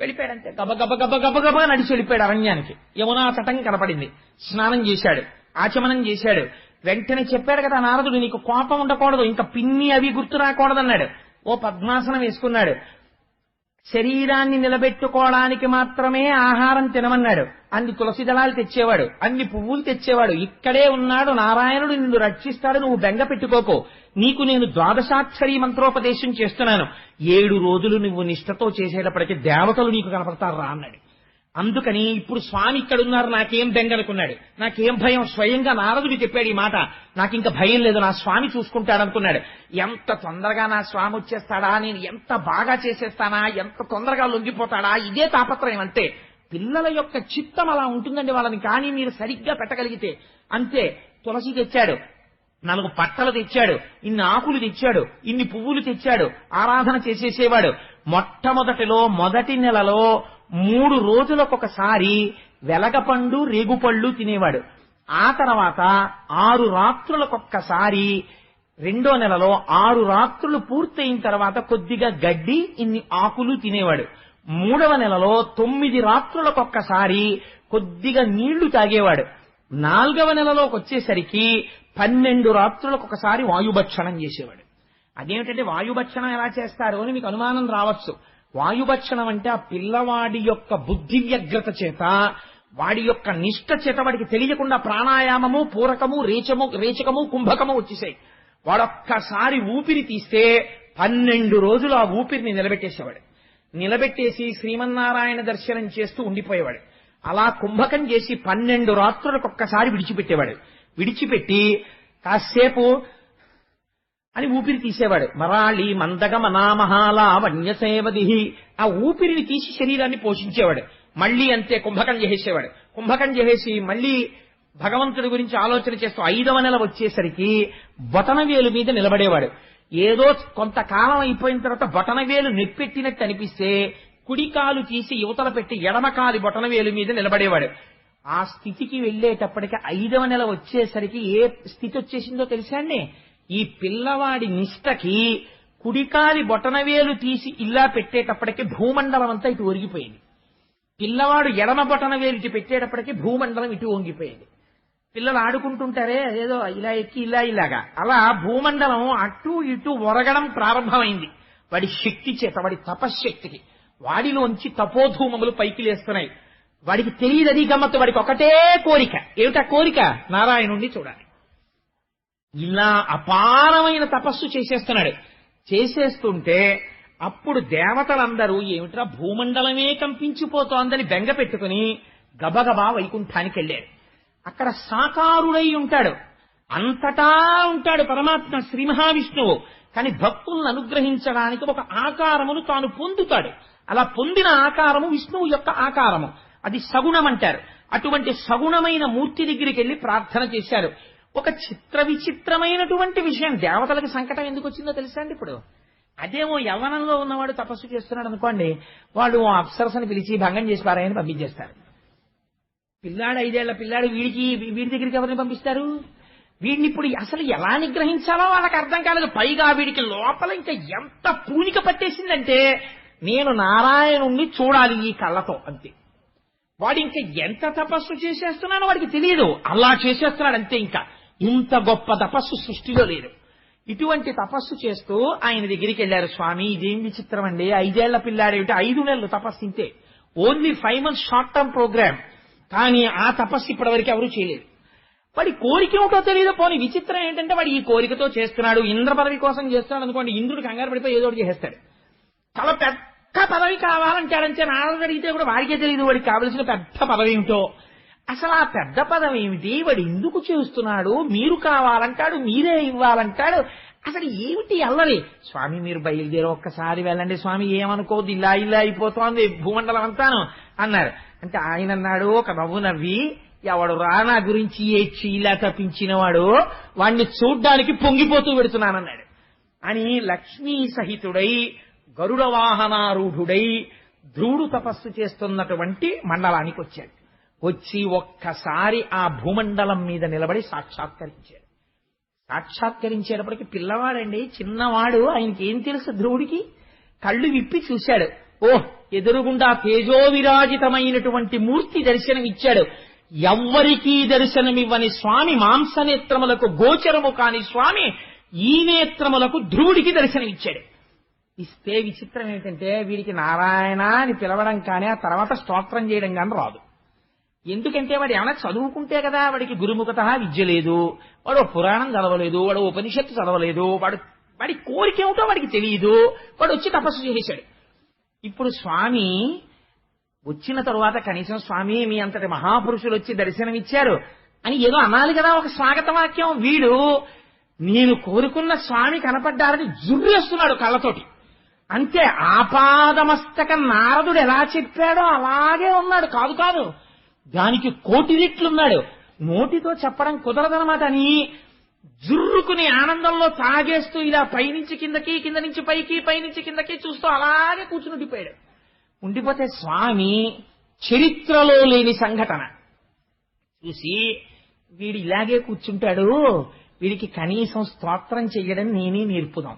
వెళ్ళిపోయాడంతే. గబ గబ గబ గబ గబ నడిచి వెళ్ళిపోయాడు అరణ్యానికి. యమునా తటం కనపడింది. స్నానం చేశాడు, ఆచమనం చేశాడు. వెంటనే చెప్పాడు కదా నారదుడు, నీకు కోపం ఉండకూడదు, ఇంకా పిన్ని అవి గుర్తు రాకూడదన్నాడు. ఓ పద్మాసనం వేసుకున్నాడు. శరీరాన్ని నిలబెట్టుకోవడానికి మాత్రమే ఆహారం తినమన్నాడు. అన్ని తులసి దళాలు తెచ్చేవాడు, అన్ని పువ్వులు తెచ్చేవాడు. ఇక్కడే ఉన్నాడు నారాయణుడు, నిన్ను రక్షిస్తాడు, నువ్వు బెంగ పెట్టుకోకు, నీకు నేను ద్వాదశాక్షరీ మంత్రోపదేశం చేస్తున్నాను, 7 రోజులు నువ్వు నిష్ఠతో చేసేటప్పటికీ దేవతలు నీకు కనపడతారు రా అన్నాడు. అందుకని ఇప్పుడు స్వామి ఇక్కడున్నారు, నాకేం బెంగ అనుకున్నాడు, నాకేం భయం. స్వయంగా నారదుడు చెప్పాడు ఈ మాట, నాకు ఇంకా భయం లేదు, నా స్వామి చూసుకుంటాడు అనుకున్నాడు. ఎంత తొందరగా నా స్వామి వచ్చేస్తాడా, నేను ఎంత బాగా చేసేస్తానా, ఎంత తొందరగా లొంగిపోతాడా, ఇదే తాపత్రయం. అంతే పిల్లల యొక్క చిత్తం అలా ఉంటుందండి వాళ్ళని. కానీ మీరు సరిగ్గా పెట్టగలిగితే అంతే. తులసి తెచ్చాడు, 4 పట్టలు తెచ్చాడు, ఇన్ని ఆకులు తెచ్చాడు, ఇన్ని పువ్వులు తెచ్చాడు, ఆరాధన చేసేసేవాడు. మొదటి నెలలో 3 రోజులకొకసారి వెలగపండు రేగుపళ్ళు తినేవాడు. ఆ తర్వాత 6 రాత్రులకొక్కసారి, 2వ నెలలో 6 రాత్రులు పూర్తయిన తర్వాత కొద్దిగా గడ్డి, ఇన్ని ఆకులు తినేవాడు. 3వ నెలలో 9 రాత్రులకొక్కసారి కొద్దిగా నీళ్లు తాగేవాడు. 4వ నెలలోకి వచ్చేసరికి 12 రాత్రులకొకసారి వాయుభక్షణం చేసేవాడు. అదేమిటంటే వాయుభక్షణం ఎలా చేస్తారు అని మీకు అనుమానం రావచ్చు. వాయుభక్షణం అంటే ఆ పిల్లవాడి యొక్క బుద్ధి వ్యగ్రత చేత, వాడి యొక్క నిష్ఠ చేత వాడికి తెలియకుండా ప్రాణాయామము, పూరకము, రేచకము, కుంభకము వచ్చేసాయి. వాడొక్కసారి ఊపిరి తీస్తే 12 రోజులు ఆ ఊపిరిని నిలబెట్టేసేవాడు. నిలబెట్టేసి శ్రీమన్నారాయణ దర్శనం చేస్తూ ఉండిపోయేవాడు. అలా కుంభకం చేసి 12 రాత్రులకొక్కసారి విడిచిపెట్టేవాడు. విడిచిపెట్టి కాసేపు అని ఊపిరి తీసేవాడు. మరాళి మందగమనామహాలా వన్యసేవది, ఆ ఊపిరిని తీసి శరీరాన్ని పోషించేవాడు. మళ్లీ అంతే కుంభకం చేసేవాడు. కుంభకం చేసి మళ్లీ భగవంతుడి గురించి ఆలోచన చేస్తూ 5వ నెల వచ్చేసరికి బొటనవేలు మీద నిలబడేవాడు. ఏదో కొంతకాలం అయిపోయిన తర్వాత బొటనవేలు నెప్పెట్టినట్టు అనిపిస్తే కుడికాలు తీసి యువతల పెట్టి ఎడమకాలి బొటనవేలు మీద నిలబడేవాడు. ఆ స్థితికి వెళ్లేటప్పటికి 5వ నెల వచ్చేసరికి ఏ స్థితి వచ్చేసిందో తెలుసా అండి? ఈ పిల్లవాడి నిష్టకి కుడికాలి బొటనవేలు తీసి ఇలా పెట్టేటప్పటికి భూమండలం అంతా ఇటు ఒరిగిపోయింది. పిల్లవాడు ఎడమ బొటనవేలు ఇటు పెట్టేటప్పటికి భూమండలం ఇటు వంగిపోయింది. పిల్లలు ఆడుకుంటుంటారే ఏదో ఇలా ఎక్కి ఇలాగా, అలా భూమండలం అటు ఇటు ఒరగడం ప్రారంభమైంది. వాడి శక్తి చేత, వాడి తపశ్శక్తికి వాడిలోంచి తపోధూమములు పైకి లేస్తున్నాయి. వాడికి తెలియదు అది గమ్మత్తు. వాడికి ఒకటే కోరిక. ఏమిటా కోరిక? నారాయణుణ్ణి చూడాలి. ఇలా అపారమైన తపస్సు చేసేస్తున్నాడు. చేసేస్తుంటే అప్పుడు దేవతలందరూ ఏమిట్రా భూమండలమే కంపించిపోతోందని బెంగ పెట్టుకుని గబగబా వైకుంఠానికి వెళ్ళారు. అక్కడ సాకారుడై ఉంటాడు, అంతటా ఉంటాడు పరమాత్మ శ్రీ మహావిష్ణువు. కానీ భక్తులను అనుగ్రహించడానికి ఒక ఆకారమును తాను పొందుతాడు. అలా పొందిన ఆకారము విష్ణువు యొక్క ఆకారము, అది సగుణం అంటారు. అటువంటి సగుణమైన మూర్తి దగ్గరికి వెళ్లి ప్రార్థన చేశారు. ఒక విచిత్రమైనటువంటి విషయం, దేవతలకు సంకటం ఎందుకు వచ్చిందో తెలుసా అండి? ఇప్పుడు అదేమో యవ్వనంలో ఉన్నవాడు తపస్సు చేస్తున్నాడు అనుకోండి, వాళ్ళు అప్సరసని పిలిచి భంగం చేసి పారాయని పంపించేస్తారు. పిల్లాడు 5 ఏళ్ల పిల్లాడు, వీడి దగ్గరికి ఎవరిని పంపిస్తారు? వీడిని ఇప్పుడు అసలు ఎలా నిగ్రహించాలో వాళ్ళకి అర్థం కాలేదు. పైగా వీడికి లోపల ఇంకా ఎంత పూనిక పట్టేసిందంటే నేను నారాయణుణ్ణి చూడాలి ఈ కళ్ళతో, అంతే. వాడు ఇంకా ఎంత తపస్సు చేసేస్తున్నానో వాడికి తెలియదు, అలా చేసేస్తున్నాడు అంతే. ఇంకా ఇంత గొప్ప తపస్సు సృష్టిలో లేదు. ఇటువంటి తపస్సు చేస్తూ ఆయన దగ్గరికి వెళ్లారు. స్వామి ఇదేం విచిత్రం అండి, 5 ఏళ్ల పిల్లాడేమిటి, 5 నెలలు తపస్సు ఇంతే, only 5 months short term programme. కానీ ఆ తపస్సు ఇప్పటివరకు ఎవరూ చేయలేదు. వాడి కోరిక ఏమిటో తెలియదు. పోనీ విచిత్రం ఏంటంటే వాడు ఈ కోరికతో చేస్తున్నాడు, ఇంద్ర పదవి కోసం చేస్తున్నాడు అనుకోండి, ఇంద్రుడు కంగారు పడిపోయి ఏదో ఒకటి చేసేస్తాడు. చాలా పెద్ద పదవి కావాలంటాడంటే నారదుడు అడిగితే కూడా వాడికే తెలియదు వాడికి కావలసిన పెద్ద పదవి ఏమిటో. అసలు ఆ పెద్ద పదవి ఏమిటి, వాడు ఎందుకు చేస్తున్నాడు, మీరు కావాలంటాడు, మీరే ఇవ్వాలంటాడు, అసలు ఏమిటి అల్లరి. స్వామి మీరు బయలుదేరి ఒక్కసారి వెళ్ళండి స్వామి, ఏమనుకోవద్దు, ఇలా అయిపోతోంది భూమండలం అంతాను అన్నారు. అంటే ఆయన అన్నాడు ఒక నవ్వు నవ్వి, ఎవడు రానా గురించి ఏడ్చి ఇలా తప్పించినవాడు వాణ్ణి చూడ్డానికి పొంగిపోతూ పెడుతున్నానన్నాడు అని. లక్ష్మీ సహితుడై గరుడ వాహనారూఢుడై ధ్రువుడు తపస్సు చేస్తున్నటువంటి మండలానికి వచ్చాడు. వచ్చి ఒక్కసారి ఆ భూమండలం మీద నిలబడి సాక్షాత్కరించాడు. సాక్షాత్కరించేటప్పటికి పిల్లవాడండి, చిన్నవాడు, ఆయనకి ఏం తెలుసు ధ్రువుడికి. కళ్ళు విప్పి చూశాడు. ఓ ఎదురుగుండా తేజోవిరాజితమైనటువంటి మూర్తి దర్శనమిచ్చాడు. ఎవ్వరికీ దర్శనమివ్వని స్వామి, మాంసనేత్రములకు గోచరము కాని స్వామి ఈ నేత్రములకు ధ్రువుడికి దర్శనమిచ్చాడు. ఇస్తే విచిత్రం ఏంటంటే వీడికి నారాయణ అని పిలవడం కానీ ఆ తర్వాత స్తోత్రం చేయడం కానీ రాదు. ఎందుకంటే వాడు ఏమైనా చదువుకుంటే కదా, వాడికి గురుముఖత విద్య లేదు, వాడు పురాణం చదవలేదు, వాడు ఉపనిషత్తు చదవలేదు, వాడి కోరిక ఏమిటో వాడికి తెలియదు, వాడు వచ్చి తపస్సు చేశాడు. ఇప్పుడు స్వామి వచ్చిన తరువాత కనీసం స్వామి మీ అంతటి మహాపురుషులు వచ్చి దర్శనమిచ్చారు అని ఏదో అనాలి కదా, ఒక స్వాగత వాక్యం. వీడు నేను కోరుకున్న స్వామి కనపడ్డారని జుర్రేస్తున్నాడు కళ్ళతోటి. అంతే, ఆపాదమస్తక నారదుడు ఎలా చెప్పాడో అలాగే ఉన్నాడు. కాదు కాదు, దానికి కోటి రెట్లున్నాడు. నోటితో చెప్పడం కుదరదనమాట అని జుర్రుకుని ఆనందంలో తాగేస్తూ ఇలా పైనుంచి కిందకి, కింద నుంచి పైకి, పైనుంచి కిందకి చూస్తూ అలాగే కూర్చుని ఉండిపోయాడు. ఉండిపోతే స్వామి చరిత్రలో లేని సంఘటన చూసి వీడు ఇలాగే కూర్చుంటాడు, వీడికి కనీసం స్తోత్రం చెయ్యడం నేనే నేర్పుదాం,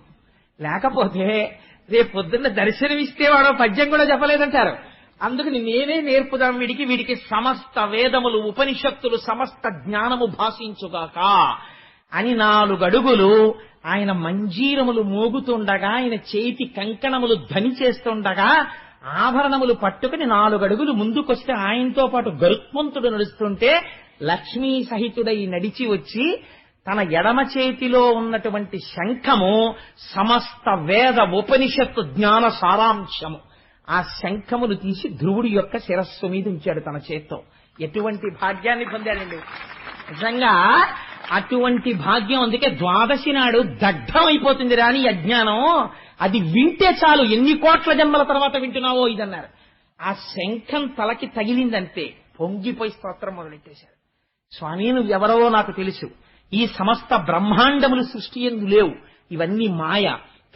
లేకపోతే రేపు పొద్దున్న దర్శనమిస్తే వాడు పద్యం కూడా చెప్పలేదంటారు. అందుకని నేనే నేర్పుదాం వీడికి సమస్త వేదములు ఉపనిషత్తులు సమస్త జ్ఞానము భాషించుగాక అని 4 అడుగులు ఆయన మంజీరములు మోగుతుండగా, ఆయన చేతి కంకణములు ధ్వని చేస్తుండగా, ఆభరణములు పట్టుకుని 4 అడుగులు ముందుకొస్తే ఆయనతో పాటు గరుత్మంతుడు నడుస్తుంటే లక్ష్మీ సహితుడై నడిచి వచ్చి తన ఎడమ చేతిలో ఉన్నటువంటి శంఖము సమస్త వేద ఉపనిషత్తు జ్ఞాన సారాంశము. ఆ శంఖములు తీసి ధ్రువుడి యొక్క శిరస్సు మీద ఉంచాడు తన చేత్తో. ఎటువంటి భాగ్యాన్ని పొందాడండి నిజంగా. అటువంటి భాగ్యం అందుకే ద్వాదశి నాడు దగ్ధం అయిపోతుంది రాని అజ్ఞానం. అది వింటే చాలు, ఎన్ని కోట్ల జన్మల తర్వాత వింటున్నావో ఇదన్నారు. ఆ శంఖం తలకి తగిలిందంతే పొంగిపోయి స్తోత్రం మొదలెట్టేశారు. స్వామి నువ్వెవరో నాకు తెలుసు, ఈ సమస్త బ్రహ్మాండములు సృష్టి యందు లేవు, ఇవన్నీ మాయ,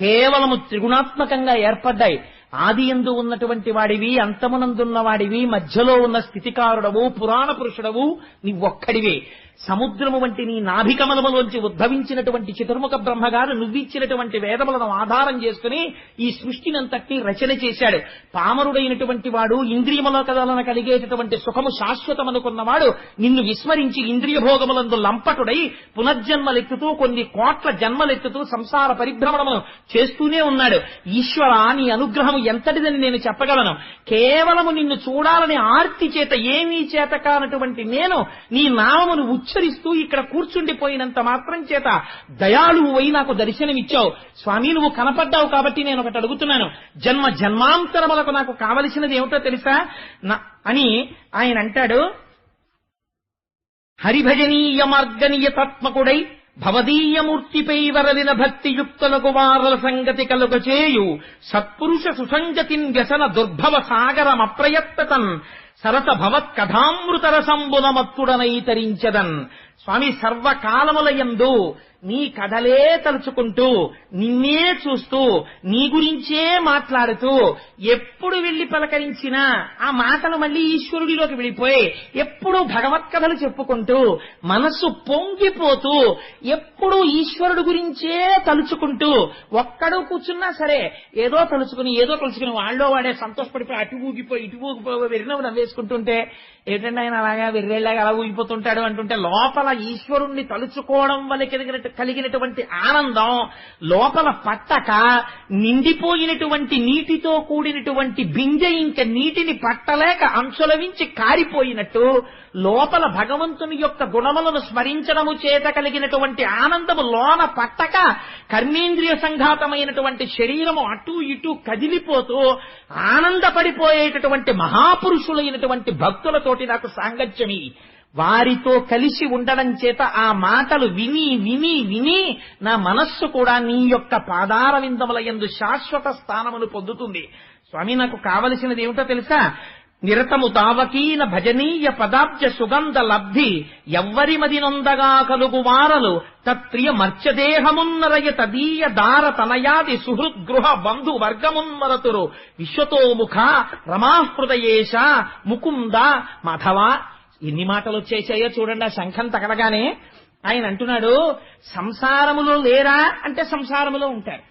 కేవలము త్రిగుణాత్మకంగా ఏర్పడ్డాయి. ఆది యందు ఉన్నటువంటి వాడివి, అంతమునందున్న వాడివి, మధ్యలో ఉన్న స్థితికారుడవు, పురాణ పురుషుడవు నీవొక్కడివే. సముద్రము వంటి నీ నాభికమలములోంచి ఉద్భవించినటువంటి చతుర్ముఖ బ్రహ్మగారు నువ్విచ్చినటువంటి వేదములను ఆధారం చేసుకుని ఈ సృష్టినంతటినీ రచన చేశాడు. పామరుడైనటువంటి వాడు ఇంద్రియముల కదలన కలిగేటటువంటి సుఖము శాశ్వతమనుకున్నవాడు నిన్ను విస్మరించి ఇంద్రియ భోగములందు లంపటుడై పునర్జన్మలెత్తుతూ కొన్ని కోట్ల జన్మలెత్తుతూ సంసార పరిభ్రమణమును చేస్తూనే ఉన్నాడు. ఈశ్వర నీ అనుగ్రహము ఎంతటిదని నేను చెప్పగలను. కేవలము నిన్ను చూడాలని ఆర్తి చేత ఏమీ చేత కానటువంటి నేను నీ నామమును ఉచ్చరిస్తూ ఇక్కడ కూర్చుండిపోయినంత మాత్రం చేత దయాళువు అయి నాకు దర్శనమిచ్చావు. స్వామి నువ్వు కనపడ్డావు కాబట్టి నేను ఒకటి అడుగుతున్నాను, జన్మ జన్మాంతరములకు నాకు కావలసినది ఏమిటో తెలుసా అని ఆయన అంటాడు. హరిభజనీయ మార్గనీయతాత్మకుడై భవదీయమూర్తిపై వరలిన భక్తియుక్తులకు వారల సంగతి కలుగచేయు సత్పురుష సుసంగతిన్ వ్యసన దుర్భవ సాగరమప్రయత్తతన్ సరస భవత్ కథామృతరసంబున మత్తుడనై తరించదన్. స్వామి సర్వకాలములయందు నీ కథలే తలుచుకుంటూ, నిన్నే చూస్తూ, నీ గురించే మాట్లాడుతూ, ఎప్పుడు వెళ్లి పలకరించినా ఆ మాటలు మళ్లీ ఈశ్వరుడిలోకి వెళ్ళిపోయి ఎప్పుడూ భగవత్ కథలు చెప్పుకుంటూ మనస్సు పొంగిపోతూ ఎప్పుడూ ఈశ్వరుడు గురించే తలుచుకుంటూ, ఒక్కడు కూర్చున్నా సరే ఏదో తలుచుకుని వాళ్ళో వాడే సంతోషపడిపోయి అటు ఊగిపోయి ఇటు ఊగిపోయి వెర్రినవ్వు నవ్వేసుకుంటుంటే ఏంటంటే ఆయన అలాగా వెర్రేళ్ళగా అలా ఊగిపోతుంటాడు అంటుంటే లోపల ఈశ్వరుణ్ణి తలుచుకోవడం వల్ల కలిగినటువంటి ఆనందం లోపల పట్టక నిండిపోయినటువంటి నీటితో కూడినటువంటి బిందె ఇంక నీటిని పట్టలేక అంచులవించి కారిపోయినట్టు లోపల భగవంతుని యొక్క గుణములను స్మరించడము చేత కలిగినటువంటి ఆనందము లోన పట్టక కర్మేంద్రియ సంఘాతమైనటువంటి శరీరము అటూ ఇటూ కదిలిపోతూ ఆనందపడిపోయేటటువంటి మహాపురుషులైనటువంటి భక్తులతోటి నాకు సాంగత్యమి. వారితో కలిసి ఉండడం చేత ఆ మాటలు విని విని విని నా మనస్సు కూడా నీ యొక్క పాదార విందముల యందు శాశ్వత స్థానమును పొందుతుంది. స్వామి నాకు కావలసినది ఏమిటో తెలుసా? నిరతము తావకీన భజనీయ పదాబ్జ సుగంధ లబ్ధి ఎవ్వరి మది నొందగా కలుగు వారలు తత్ప్రియ మర్చదేహమున్నరయ తదీయ దార తనయాది సుహృద్గృహ బంధు వర్గమున్మరతురు విశ్వతోముఖ రమాహృదయేశ ముకుంద మాధవ. ఎన్ని మాటలు వచ్చేసాయో చూడండి. ఆ శంఖం తగలగానే ఆయన అంటున్నాడు, సంసారములో లేరా అంటే సంసారములో ఉంటారు,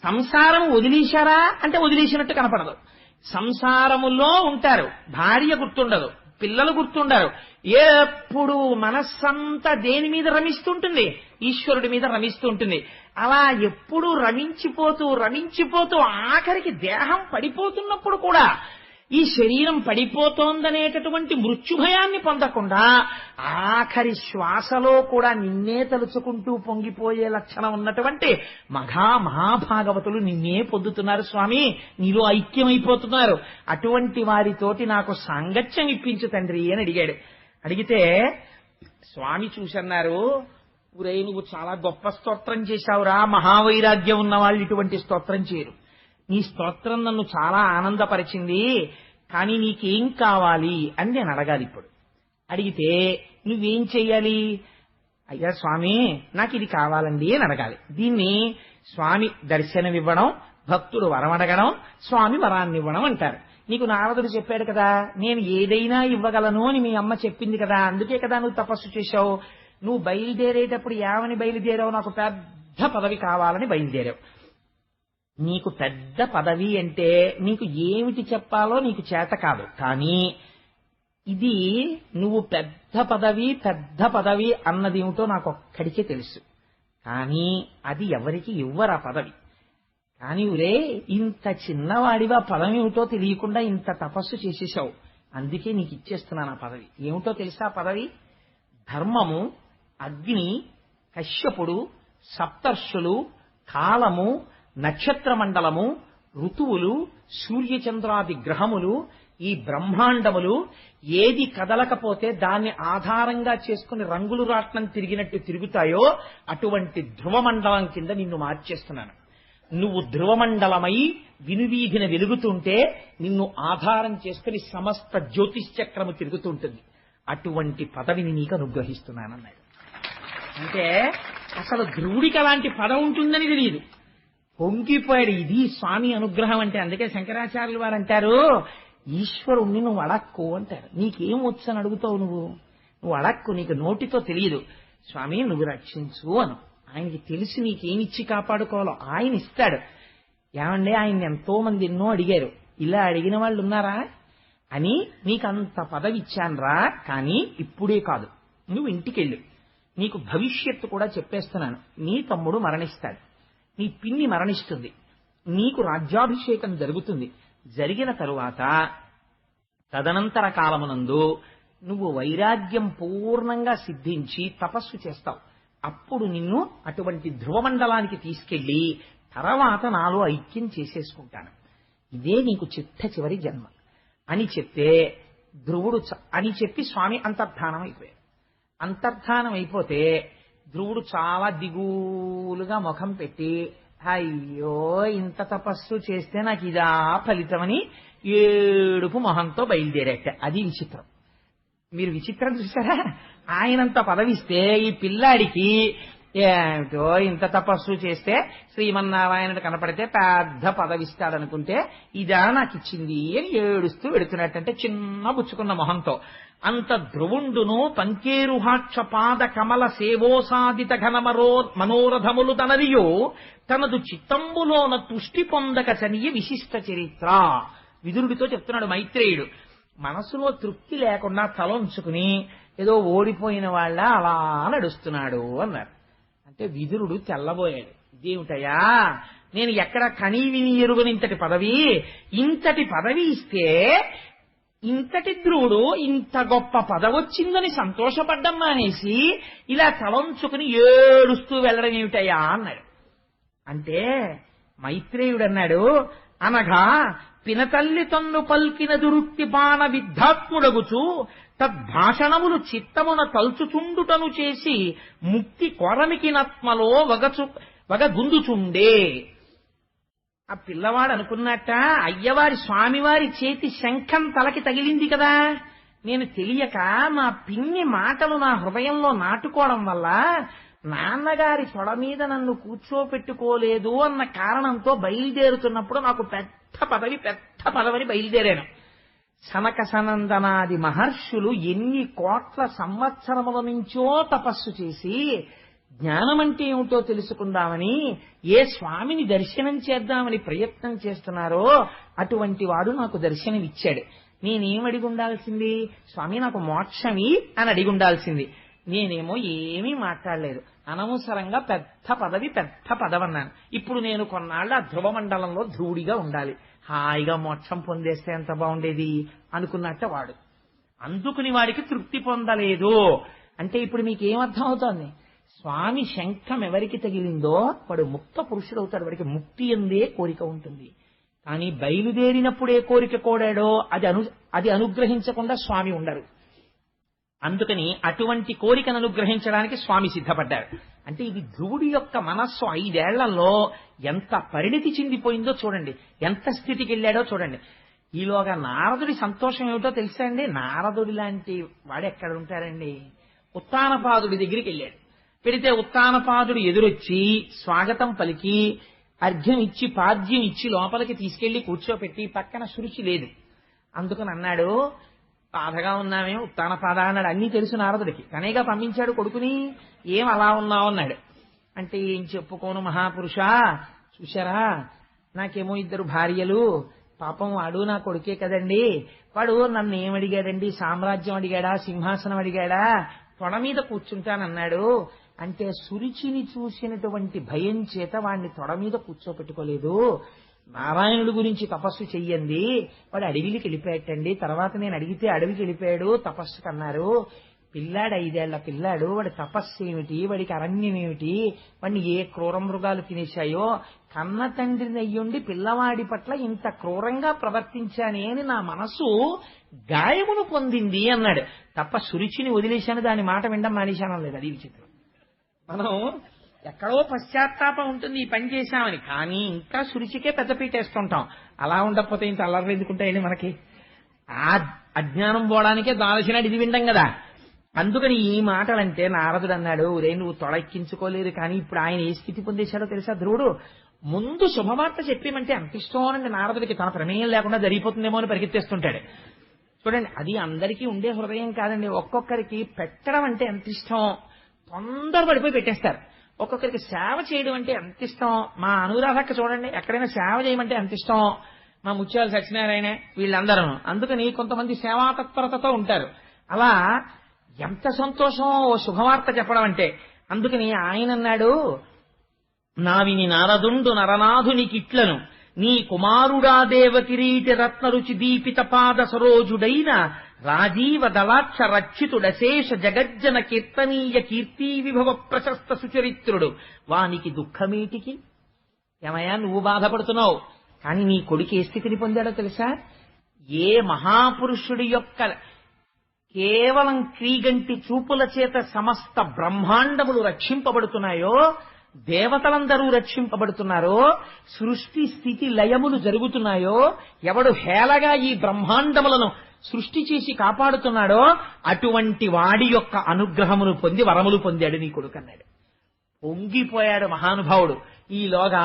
సంసారం వదిలేశారా అంటే వదిలేసినట్టు కనపడదు. సంసారములో ఉంటారు, భార్య గుర్తుండదు, పిల్లలు గుర్తుండరు, ఎప్పుడు మనస్సంతా దేని మీద రమిస్తుంటుంది? ఈశ్వరుడి మీద రమిస్తుంటుంది. అలా ఎప్పుడు రమించిపోతూ రమించిపోతూ ఆఖరికి దేహం పడిపోతున్నప్పుడు కూడా ఈ శరీరం పడిపోతోందనేటటువంటి మృత్యుభయాన్ని పొందకుండా ఆఖరి శ్వాసలో కూడా నిన్నే తలుచుకుంటూ పొంగిపోయే లక్షణం ఉన్నటువంటి మహాభాగవతులు నిన్నే పొందుతున్నారు స్వామి, నీలో ఐక్యమైపోతున్నారు. అటువంటి వారితోటి నాకు సాంగత్యం ఇప్పించు తండ్రి అని అడిగాడు. అడిగితే స్వామి చూసన్నారు, ఊరే నువ్వు చాలా గొప్ప స్తోత్రం చేశావురా, మహావైరాగ్యం ఉన్న వాళ్ళు ఇటువంటి స్తోత్రం చేయరు. నీ స్తోత్రం నన్ను చాలా ఆనందపరిచింది, కానీ నీకేం కావాలి అని నేను అడగాలి. ఇప్పుడు అడిగితే నువ్వేం చెయ్యాలి? అయ్యా స్వామి నాకు ఇది కావాలండి అని అడగాలి. దీన్ని స్వామి దర్శనమివ్వడం, భక్తుడు వరం అడగడం, స్వామి వరాన్ని ఇవ్వడం అంటారు. నీకు నారదుడు చెప్పాడు కదా, నేను ఏదైనా ఇవ్వగలను అని మీ అమ్మ చెప్పింది కదా, అందుకే కదా నువ్వు తపస్సు చేశావు. నువ్వు బయలుదేరేటప్పుడు ఏమని బయలుదేరావు? నాకు పెద్ద పదవి కావాలని బయలుదేరావు. నీకు పెద్ద పదవి అంటే నీకు ఏమిటి చెప్పాలో నీకు చేత కాదు, కానీ ఇది నువ్వు పెద్ద పదవి అన్నది ఏమిటో నాకు ఒక్కడికే తెలుసు. కానీ అది ఎవరికి ఇవ్వరు ఆ పదవి. కానీ ఊరే ఇంత చిన్నవాడివా పదవి ఏమిటో తెలియకుండా ఇంత తపస్సు చేసేసావు, అందుకే నీకు ఇచ్చేస్తున్నాను ఆ పదవి. ఏమిటో తెలుసా పదవి? ధర్మము, అగ్ని, కశ్యపుడు, సప్తర్షులు, కాలము, నక్షత్ర మండలము, ఋతువులు, సూర్యచంద్రాది గ్రహములు, ఈ బ్రహ్మాండములు ఏది కదలకపోతే దాన్ని ఆధారంగా చేసుకుని రంగులు రాట్నం తిరిగినట్టు తిరుగుతాయో అటువంటి ధ్రువమండలం కింద నిన్ను మార్చేస్తున్నాను. నువ్వు ధ్రువమండలమై వినువీధిన వెలుగుతుంటే నిన్ను ఆధారం చేసుకుని సమస్త జ్యోతిశ్చక్రము తిరుగుతుంటుంది. అటువంటి పదవిని నీకు అనుగ్రహిస్తున్నానన్నాడు. అంటే అసలు ధ్రువుడికి అలాంటి పదవి ఉంటుందని తెలియదు, పొంగిపోయాడు. ఇది స్వామి అనుగ్రహం అంటే. అందుకే శంకరాచార్యులు వారు అంటారు, ఈశ్వరుణ్ణి నువ్వు అడక్కు అంటారు. నీకేం వచ్చని అడుగుతావు? నువ్వు అడక్కు, నీకు నోటితో తెలియదు. స్వామి నువ్వు రక్షించు అను. ఆయనకి తెలిసి నీకేమిచ్చి కాపాడుకోవాలో ఆయన ఇస్తాడు. ఏమండి ఆయన్ని ఎంతో మంది ఎన్నో అడిగారు, ఇలా అడిగిన వాళ్ళు ఉన్నారా అని. నీకంత పదవి ఇచ్చానురా, కానీ ఇప్పుడే కాదు, నువ్వు ఇంటికెళ్ళు. నీకు భవిష్యత్తు కూడా చెప్పేస్తున్నాను. నీ తమ్ముడు మరణిస్తాడు, నీ పిన్ని మరణిస్తుంది, నీకు రాజ్యాభిషేకం జరుగుతుంది. జరిగిన తరువాత తదనంతర కాలమునందు నువ్వు వైరాగ్యం పూర్ణంగా సిద్ధించి తపస్సు చేస్తావు. అప్పుడు నిన్ను అటువంటి ధ్రువమండలానికి తీసుకెళ్లి తర్వాత నాలో ఐక్యం చేసేసుకుంటాను. ఇదే నీకు చిట్ట చివరి జన్మ అని చెప్తే ధ్రువుడు అని చెప్పి స్వామి అంతర్ధానం అయిపోయాడు. అంతర్ధానం అయిపోతే ధ్రువుడు చాలా దిగులుగా ముఖం పెట్టి, అయ్యో ఇంత తపస్సు చేస్తే నాకు ఇదా ఫలితమని ఏడుపు మొహంతో బయలుదేరాట. అది విచిత్రం. మీరు విచిత్రం చూసారా? ఆయనంత పదవిస్తే ఈ పిల్లాడికి ఏమిటో ఇంత తపస్సు చేస్తే శ్రీమన్నారాయణుడు కనపడితే పెద్ద పదవిస్తాడనుకుంటే ఇదా నాకు ఇచ్చింది అని ఏడుస్తూ వెడుతున్నట్టంటే చిన్న బుచ్చుకున్న మొహంతో. అంత ధ్రువుండును పంకేరుహాక్ష పాద కమల సేవోసాదిత మనోరథములు తనదియో తనదు చిత్తంబులోన తుష్టి పొందక చనియ విశిష్ట చరిత్ర. విదురుడితో చెప్తున్నాడు మైత్రేయుడు. మనసులో తృప్తి లేకుండా తలంచుకుని ఏదో ఓడిపోయిన వాళ్ళ అలా నడుస్తున్నాడు అన్నారు. అంటే విదురుడు తెల్లబోయాడు. ఇదేమిటయా, నేను ఎక్కడ కనీ విని ఎరుగని ఇంతటి పదవి ఇస్తే ఇంతటి ధ్రువుడు ఇంత గొప్ప పదవొచ్చిందని సంతోషపడ్డం మానేసి ఇలా తలంచుకుని ఏడుస్తూ వెళ్ళడం ఏమిటయ్యా అన్నాడు. అంటే మైత్రేయుడు అన్నాడు, అనగా పినతల్లి తన్ను పల్కిన దురుక్తి బాణ విద్ధాత్ముడగుచు తద్భాషణములు చిత్తమున తల్చుచుండుటను చేసి ముక్తి కొరమికి నత్మలో వగగుందుచుండే. ఆ పిల్లవాడు అనుకున్నట్ట, అయ్యవారి స్వామివారి చేతి శంఖం తలకి తగిలింది కదా, నేను తెలియక నా పిన్ని మాటలు నా హృదయంలో నాటుకోవడం వల్ల నాన్నగారి తొడ మీద నన్ను కూర్చోపెట్టుకోలేదు అన్న కారణంతో బయలుదేరుతున్నప్పుడు నాకు పెద్ద పదవిని బయలుదేరాను. సనక సనందనాది మహర్షులు ఎన్ని కోట్ల సంవత్సరముల నుంచో తపస్సు చేసి జ్ఞానం అంటే ఏమిటో తెలుసుకుందామని ఏ స్వామిని దర్శనం చేద్దామని ప్రయత్నం చేస్తున్నారో అటువంటి వాడు నాకు దర్శనం ఇచ్చాడు. నేనేం అడిగి ఉండాల్సింది? స్వామి నాకు మోక్షమి అని అడిగి ఉండాల్సింది. నేనేమో ఏమీ మాట్లాడలేదు. అనవసరంగా పెద్ద పదవన్నాను. ఇప్పుడు నేను కొన్నాళ్ళు ఆ ధ్రువ మండలంలో ధ్రువుడిగా ఉండాలి, హాయిగా మోక్షం పొందేస్తే ఎంత బాగుండేది అనుకున్నట్ట వాడు. అందుకుని వాడికి తృప్తి పొందలేదు అంటే ఇప్పుడు మీకేమర్థం అవుతోంది? స్వామి శంఖం ఎవరికి తగిలిందో వాడు ముక్త పురుషుడు అవుతాడు. వాడికి ముక్తి ఎందే కోరిక ఉంటుంది. కానీ బయలుదేరినప్పుడే కోరిక కోడాడో అది అనుగ్రహించకుండా స్వామి ఉండరు. అందుకని అటువంటి కోరికను అనుగ్రహించడానికి స్వామి సిద్ధపడ్డారు. అంటే ఇది ధ్రువుడి యొక్క మనస్సు 5 ఏళ్లలో ఎంత పరిణితి చెందిపోయిందో చూడండి, ఎంత స్థితికి వెళ్ళాడో చూడండి. ఈలోగా నారదుడి సంతోషం ఏమిటో తెలుసా అండి? నారదుడి లాంటి వాడు ఎక్కడ ఉంటారండి? ఉత్తానపాదుడి దగ్గరికి వెళ్ళాడు. పెడితే ఉత్తానపాదుడు ఎదురొచ్చి స్వాగతం పలికి అర్ఘ్యం ఇచ్చి పాద్యం ఇచ్చి లోపలికి తీసుకెళ్లి కూర్చోపెట్టి పక్కన శురుచి లేదు. అందుకని అన్నాడు, బాధగా ఉన్నామే ఉత్తానపాద అన్నాడు. అన్నీ తెలుసు నారదుడికి, తనేగా పంపించాడు కొడుకుని. ఏం అలా ఉన్నావు అన్నాడు. అంటే ఏం చెప్పుకోను మహాపురుష, చూశారా నాకేమో 2 భార్యలు, పాపం వాడు నా కొడుకే కదండి. వాడు నన్ను ఏమడిగాడండి? సామ్రాజ్యం అడిగాడా, సింహాసనం అడిగాడా? తొడ మీద కూర్చుంటానన్నాడు. అంటే సురుచిని చూసినటువంటి భయం చేత వాడిని తొడ మీద కూర్చోపెట్టుకోలేదు. నారాయణుడి గురించి తపస్సు చెయ్యండి, వాడు అడవికి వెళ్ళిపోయాటండి. తర్వాత నేను అడిగితే అడవికి వెళ్ళిపోయాడు తపస్సు కన్నారు. పిల్లాడు 5 ఏళ్ల పిల్లాడు, వాడి తపస్సు ఏమిటి, వాడికి అరణ్యం ఏమిటి, వాడిని ఏ క్రూర మృగాలు తినేశాయో, కన్న తండ్రిని అయ్యుండి పిల్లవాడి పట్ల ఇంత క్రూరంగా ప్రవర్తించానే అని నా మనసు గాయమును పొందింది అన్నాడు. తప్ప సురుచిని వదిలేశాను, దాని మాట వినడం మానేశాను లేదు. అది విచిత్రం. మనం ఎక్కడో పశ్చాత్తాపం ఉంటుంది ఈ పని చేశామని, కానీ ఇంకా సురుచికే పెద్దపీటేస్తుంటాం. అలా ఉండకపోతే ఇంత అల్లర్లు ఎందుకుంటాయండి మనకి? ఆ అజ్ఞానం పోవడానికే దాల్చినాడు ఇది వినడం కదా. అందుకని ఈ మాటలంటే నారదుడు అన్నాడు, రే నువ్వు తొడెక్కించుకోలేదు, కానీ ఇప్పుడు ఆయన ఏ స్థితి పొందేశాడో తెలుసా ధ్రువుడు? ముందు శుభవార్త చెప్పేమంటే అంత ఇష్టం నారదుడికి, తన ప్రమేయం లేకుండా జరిగిపోతుందేమో అని పరిగెత్తేస్తుంటాడు. చూడండి, అది అందరికీ ఉండే హృదయం కాదండి. ఒక్కొక్కరికి పెట్టడం అంటే ఎంత ఇష్టం, తొందరపడిపోయి పెట్టేస్తారు. ఒక్కొక్కరికి సేవ చేయడం అంటే ఎంత ఇష్టం. మా అనురాధక్క చూడండి, ఎక్కడైనా సేవ చేయమంటే ఎంత ఇష్టం. మా ముత్యాల సత్యనారాయణ వీళ్ళందరూ. అందుకని కొంతమంది సేవా తత్పరతతో ఉంటారు. అలా ఎంత సంతోషం ఓ శుభవార్త చెప్పడం అంటే. అందుకని ఆయన అన్నాడు, నావిని నారదుండు నరనాథునికిట్లను నీ కుమారుడా దేవకిరీటి రత్నరుచి దీపిత పాద సరోజుడైన రాజీవ దళాక్ష రక్షితుడశేష జగజ్జన కీర్తనీయ కీర్తీ విభవ ప్రశస్త సుచరిత్రుడు వానికి దుఃఖమేటికి. ఏమయ్యా నువ్వు బాధపడుతున్నావు, కానీ నీ కొడుకు ఏ స్థితిని పొందాడో తెలుసా? ఏ మహాపురుషుడి యొక్క కేవలం క్రీగంటి చూపుల చేత సమస్త బ్రహ్మాండములు రక్షింపబడుతున్నాయో, దేవతలందరూ రక్షింపబడుతున్నారో, సృష్టి స్థితి లయములు జరుగుతున్నాయో, ఎవడు హేళగా ఈ బ్రహ్మాండములను సృష్టి చేసి కాపాడుతున్నాడో అటువంటి వాడి యొక్క అనుగ్రహమును పొంది వరములు పొందాడు నీ కొడుకు అన్నాడు. పొంగిపోయాడు మహానుభావుడు. ఈలోగా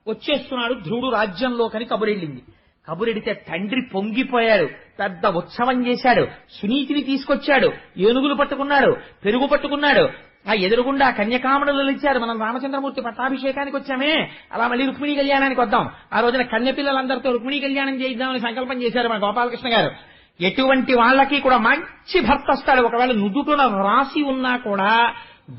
వచ్చేస్తున్నాడు ధ్రువుడు రాజ్యంలోకని కబురెళ్ళింది. కబురెడితే తండ్రి పొంగిపోయాడు, పెద్ద ఉత్సవం చేశాడు, సునీతిని తీసుకొచ్చాడు, ఏనుగులు పట్టుకున్నాడు, పెరుగు పట్టుకున్నాడు. ఆ ఎదురుగుండా కన్యకామణులు ఇచ్చారు. మనం రామచంద్రమూర్తి పట్టాభిషేకానికి వచ్చామే, అలా మళ్ళీ రుక్మిణీ కళ్యాణానికి వద్దాం. ఆ రోజున కన్యపిల్లలందరితో రుక్మిణీ కళ్యాణం చేయిద్దామని సంకల్పం చేశారు మన గోపాలకృష్ణ గారు. ఎటువంటి వాళ్ళకి కూడా మంచి భర్త వస్తాడు. ఒకవేళ నుదుటున రాసి ఉన్నా కూడా,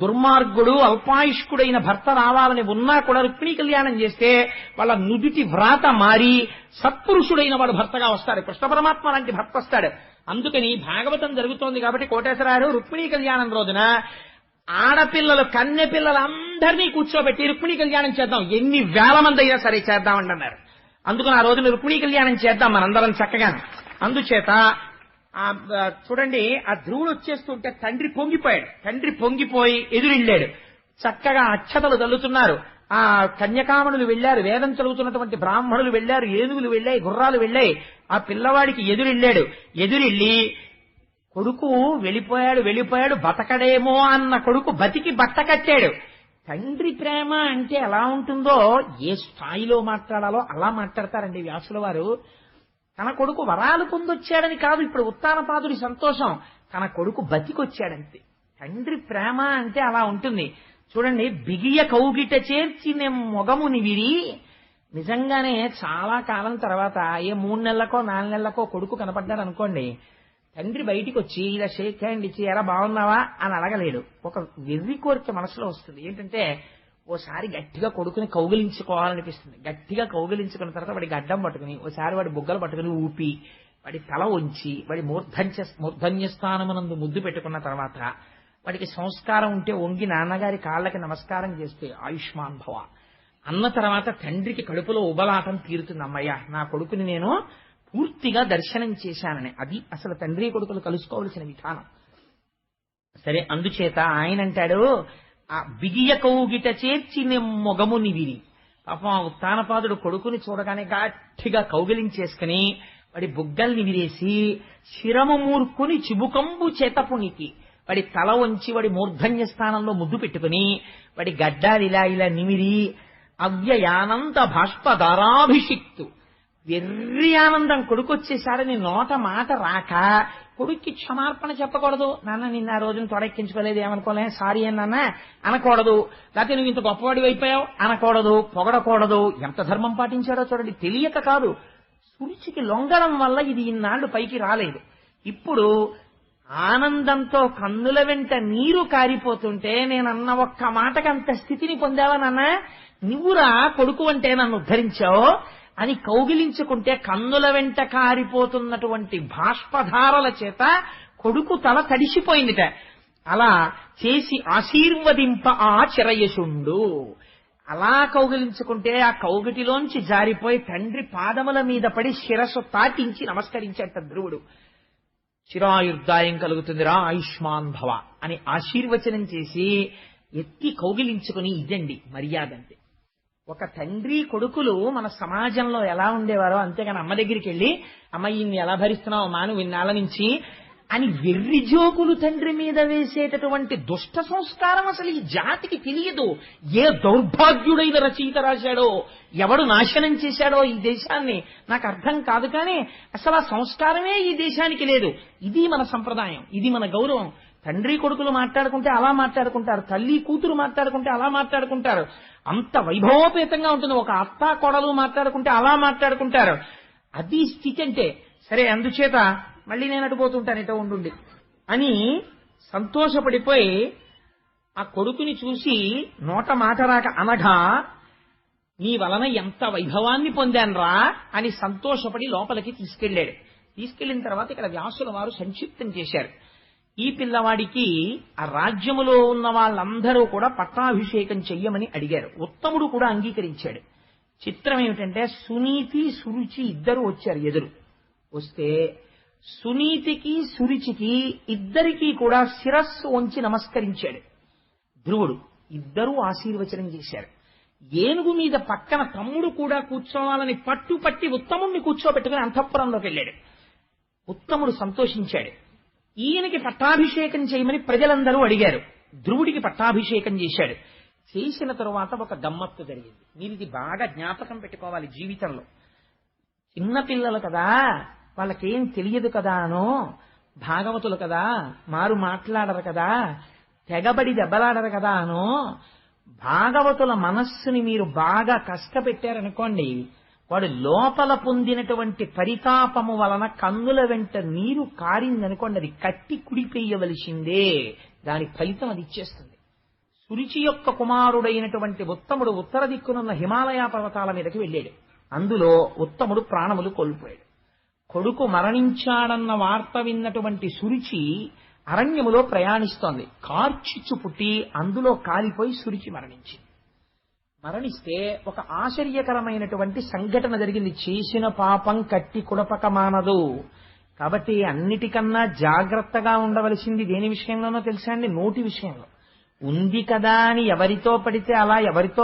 దుర్మార్గుడు అల్పాయుష్కుడైన భర్త రావాలని ఉన్నా కూడా రుక్మిణీ కళ్యాణం చేస్తే వాళ్ళ నుదుటి వ్రాత మారి సత్పురుషుడైన వాడు భర్తగా వస్తాడు. కృష్ణ పరమాత్మ లాంటి భర్త వస్తాడు. అందుకని భాగవతం జరుగుతోంది కాబట్టి కోటేశ్వరారు రుక్మిణీ కళ్యాణం రోజున ఆడపిల్లలు కన్నె పిల్లలందరినీ కూర్చోబెట్టి రుక్మిణీ కళ్యాణం చేద్దాం, ఎన్ని వేల మంది అయినా సరే చేద్దామండి అన్నారు. అందుకని ఆ రోజున రుక్మిణీ కళ్యాణం చేద్దాం మనందరం చక్కగా. అందుచేత చూడండి, ఆ ధ్రువుడు వచ్చేస్తుంటే తండ్రి పొంగిపోయాడు. తండ్రి పొంగిపోయి ఎదురెళ్ళాడు. చక్కగా అక్షతలు తల్లుతున్నారు. ఆ కన్యకామణులు వెళ్లారు, వేదం చదువుతున్నటువంటి బ్రాహ్మణులు వెళ్లారు, ఏనుగులు వెళ్ళాయి, గుర్రాలు వెళ్ళాయి. ఆ పిల్లవాడికి ఎదురెళ్ళాడు. ఎదురెళ్ళి కొడుకు వెళ్ళిపోయాడు బతకడేమో అన్న కొడుకు బతికి బట్ట కట్టాడు. తండ్రి ప్రేమ అంటే ఎలా ఉంటుందో ఏ స్థాయిలో మాట్లాడాలో అలా మాట్లాడతారండి వ్యాసుల వారు. తన కొడుకు వరాలు పొందొచ్చాడని కాదు ఇప్పుడు ఉత్తానపాదుడి సంతోషం, తన కొడుకు బతికొచ్చాడంతే. తండ్రి ప్రేమ అంటే అలా ఉంటుంది. చూడండి, బిగియ కౌగిట చేర్చి మొగముని విరి. నిజంగానే చాలా కాలం తర్వాత 3 నెలలకో 4 నెలలకో కొడుకు కనపడ్డాడు అనుకోండి, తండ్రి బయటికి వచ్చి ఇలా షేక్ హ్యాండ్ ఇచ్చి ఎరా బాగున్నావా అని అడగలేడు. ఒక వెర్రి కోరిక మనసులో వస్తుంది. ఏంటంటే ఓసారి గట్టిగా కొడుకుని కౌగిలించుకోవాలనిపిస్తుంది. గట్టిగా కౌగిలించుకున్న తర్వాత వాడి గడ్డం పట్టుకుని, ఓసారి వాడి బుగ్గలు పట్టుకుని ఊపి, వాడి తల ఉంచి, వాడి మూర్ధన్యస్థానమునందు ముద్దు పెట్టుకున్న తర్వాత, వాడికి సంస్కారం ఉంటే వంగి నాన్నగారి కాళ్ళకి నమస్కారం చేస్తే ఆయుష్మాన్ భవ అన్న తర్వాత తండ్రికి కడుపులో ఉబలాటం తీరుతుంది. అమ్మయ్య, నా కొడుకుని నేను పూర్తిగా దర్శనం చేశానని. అది అసలు తండ్రి కొడుకులు కలుసుకోవలసిన విధానం. సరే, అందుచేత ఆయన అంటాడు, ఆ బిగియ కౌగిట చేర్చి మొగముని విరి. పాపం ఆ ఉత్తానపాదుడు కొడుకుని చూడగానే గట్టిగా కౌగిలించేసుకుని వాడి బుగ్గల్ని విరేసి శిరము మూర్ఖుని చిబుకంబు చేతపునికి వాడి తల వంచి వాడి మూర్ధన్య స్థానంలో ముద్దు పెట్టుకుని వాడి గడ్డాలు ఇలా ఇలా నిమిరి అవ్యయానంద బాష్పధారాభిషిక్తు. వెర్రి ఆనందం కొడుకొచ్చేసాడని నోట మాట రాక కొడుక్కి క్షమార్పణ చెప్పకూడదు. నాన్న నిన్న ఆ రోజున తొడెక్కించుకోలేదు, ఏమనుకోలే, సారీ అన్న అనకూడదు. లేకపోతే నువ్వు ఇంత గొప్పవాడి అయిపోయావు అనకూడదు, పొగడకూడదు. ఎంత ధర్మం పాటించాడో చూడండి. తెలియక కాదు, సురుచికి లొంగడం వల్ల ఇది ఇన్నాళ్లు పైకి రాలేదు. ఇప్పుడు ఆనందంతో కన్నుల వెంట నీరు కారిపోతుంటే నేనన్న ఒక్క మాటకి అంత స్థితిని పొందావా నాన్న, నువ్వురా కొడుకు అంటే నన్ను ఉద్ధరించావు అని కౌగిలించుకుంటే కన్నుల వెంట కారిపోతున్నటువంటి బాష్పధారల చేత కొడుకు తల తడిసిపోయిందిట. అలా చేసి ఆశీర్వదింప ఆ చిరయశుండు. అలా కౌగిలించుకుంటే ఆ కౌగిటిలోంచి జారిపోయి తండ్రి పాదముల మీద పడి శిరస్సు తాటించి నమస్కరించేట ధ్రువుడు. చిరాయుర్దాయం కలుగుతుందిరా, ఆయుష్మాన్ భవ అని ఆశీర్వచనం చేసి ఎత్తి కౌగిలించుకుని, ఇదండి మర్యాద అంటే. ఒక తండ్రి కొడుకులు మన సమాజంలో ఎలా ఉండేవారో, అంతేగాని అమ్మ దగ్గరికి వెళ్ళి అమ్మ ఈయన్ని ఎలా భరిస్తున్నావు మాను ఇన్నాళ్ళ నుంచి అని వెర్రి జోకులు తండ్రి మీద వేసేటటువంటి దుష్ట సంస్కారం అసలు ఈ జాతికి తెలియదు. ఏ దౌర్భాగ్యుడైన రచయిత రాశాడో, ఎవడు నాశనం చేశాడో ఈ దేశాన్ని నాకు అర్థం కాదు. కానీ అసలు ఆ సంస్కారమే ఈ దేశానికి లేదు. ఇది మన సంప్రదాయం, ఇది మన గౌరవం. తండ్రి కొడుకులు మాట్లాడుకుంటే అలా మాట్లాడుకుంటారు, తల్లి కూతురు మాట్లాడుకుంటే అలా మాట్లాడుకుంటారు. అంత వైభవోపేతంగా ఉంటుంది. ఒక అత్త కోడలు మాట్లాడుకుంటే అలా మాట్లాడుకుంటారు. అది స్థితి అంటే. సరే, అందుచేత మళ్ళీ నేను అడిపోతుంటాను ఇటో ఉండుండి అని సంతోషపడిపోయి ఆ కొడుకుని చూసి నోట మాట రాక అనగా, నీ వలన ఎంత వైభవాన్ని పొందాన్రా అని సంతోషపడి లోపలికి తీసుకెళ్లాడు. తీసుకెళ్లిన తర్వాత ఇక్కడ వ్యాసుల వారు సంక్షిప్తం చేశారు. ఈ పిల్లవాడికి ఆ రాజ్యములో ఉన్న వాళ్ళందరూ కూడా పట్టాభిషేకం చెయ్యమని అడిగారు. ఉత్తముడు కూడా అంగీకరించాడు. చిత్రం ఏమిటంటే, సునీతి సురుచి ఇద్దరు వచ్చారు ఎదురు. వస్తే సునీతికి సురుచికి ఇద్దరికీ కూడా శిరస్సు వంచి నమస్కరించాడు ధ్రువుడు. ఇద్దరూ ఆశీర్వచనం చేశారు. ఏనుగు మీద పక్కన తమ్ముడు కూడా కూర్చోవాలని పట్టుపట్టి ఉత్తముణ్ణి కూర్చోబెట్టుకుని అంతఃపురంలోకి వెళ్ళాడు. ఉత్తముడు సంతోషించాడు. ఈయనకి పట్టాభిషేకం చేయమని ప్రజలందరూ అడిగారు. ధ్రువుడికి పట్టాభిషేకం చేశాడు. చేసిన తరువాత ఒక గమ్మత్తు జరిగింది. మీరు ఇది బాగా జ్ఞాపకం పెట్టుకోవాలి జీవితంలో. చిన్నపిల్లలు కదా, వాళ్ళకేం తెలియదు కదా అనో, భాగవతులు కదా, మారు మాట్లాడరు కదా, తెగబడి దెబ్బలాడరు కదా అనో, భాగవతుల మనస్సుని మీరు బాగా కష్టపెట్టారనుకోండి, వాడు లోపల పొందినటువంటి పరితాపము వలన కన్నుల వెంట నీరు కారిందనుకోండి, అది కట్టి కుడిపెయ్యవలసిందే. దాని ఫలితం అది ఇచ్చేస్తుంది. సురుచి యొక్క కుమారుడైనటువంటి ఉత్తముడు ఉత్తర దిక్కునున్న హిమాలయ పర్వతాల మీదకి వెళ్ళాడు. అందులో ఉత్తముడు ప్రాణములు కోల్పోయాడు. కొడుకు మరణించాడన్న వార్త విన్నటువంటి సురుచి అరణ్యములో ప్రయాణిస్తోంది. కార్చిచ్చు పుట్టి అందులో కాలిపోయి సురుచి మరణించింది. మరణిస్తే ఒక ఆశ్చర్యకరమైనటువంటి సంఘటన జరిగింది. చేసిన పాపం కట్టి కుడపక మానదు. కాబట్టి అన్నిటికన్నా జాగ్రత్తగా ఉండవలసింది దేని విషయంలోనో తెలుసా అండి? నోటి విషయంలో. ఉంది కదా అని ఎవరితో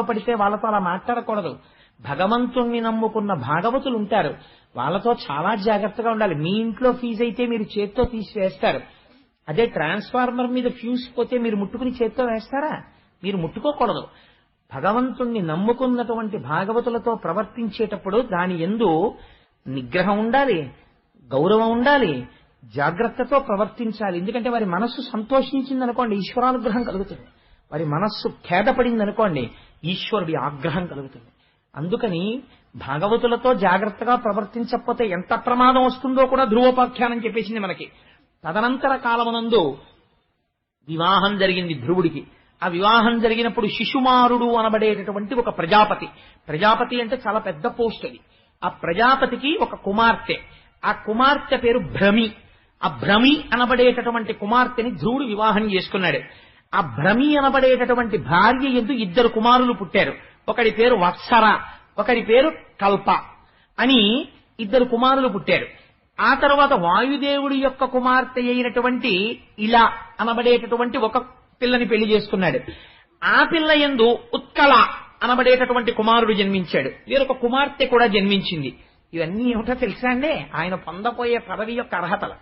పడితే వాళ్ళతో అలా మాట్లాడకూడదు. భగవంతుణ్ణి నమ్ముకున్న భాగవతులు ఉంటారు, వాళ్ళతో చాలా జాగ్రత్తగా ఉండాలి. మీ ఇంట్లో ఫీజు అయితే మీరు చేత్తో తీసివేస్తారు. అదే ట్రాన్స్ఫార్మర్ మీద ఫ్యూజ్ పోతే మీరు ముట్టుకుని చేత్తో వేస్తారా? మీరు ముట్టుకోకూడదు. భగవంతుణ్ణి నమ్ముకున్నటువంటి భాగవతులతో ప్రవర్తించేటప్పుడు దాని యందు నిగ్రహం ఉండాలి, గౌరవం ఉండాలి, జాగ్రత్తతో ప్రవర్తించాలి. ఎందుకంటే వారి మనస్సు సంతోషించిందనుకోండి, ఈశ్వరానుగ్రహం కలుగుతుంది. వారి మనస్సు ఖేదపడింది అనుకోండి, ఈశ్వరుడి ఆగ్రహం కలుగుతుంది. అందుకని భాగవతులతో జాగ్రత్తగా ప్రవర్తించకపోతే ఎంత ప్రమాదం వస్తుందో కూడా ధ్రువోపాఖ్యానం చెప్పేసింది మనకి. తదనంతర కాలమునందు వివాహం జరిగింది ధ్రువుడికి. ఆ వివాహం జరిగినప్పుడు శిశుమారుడు అనబడేటటువంటి ఒక ప్రజాపతి అంటే చాలా పెద్ద పోస్ట్ అది. ఆ ప్రజాపతికి ఒక కుమార్తె, ఆ కుమార్తె పేరు భ్రమి. ఆ భ్రమి అనబడేటటువంటి కుమార్తెని ధ్రువుడు వివాహం చేసుకున్నాడు. ఆ భ్రమి అనబడేటటువంటి భార్య యందు 2 కుమారులు పుట్టారు. ఒకడి పేరు వత్సర, ఒకడి పేరు కల్ప అని 2 కుమారులు పుట్టారు. ఆ తర్వాత వాయుదేవుడి యొక్క కుమార్తె అయినటువంటి ఇలా అనబడేటటువంటి ఒక పిల్లని పెళ్లి చేసుకున్నాడు. ఆ పిల్ల యందు ఉత్కళ అనబడేటటువంటి కుమారుడు జన్మించాడు. వేరొక కుమార్తె కూడా జన్మించింది. ఇవన్నీ ఏమిటో తెలుసా అండి? ఆయన పొందపోయే పదవి యొక్క అర్హతలు.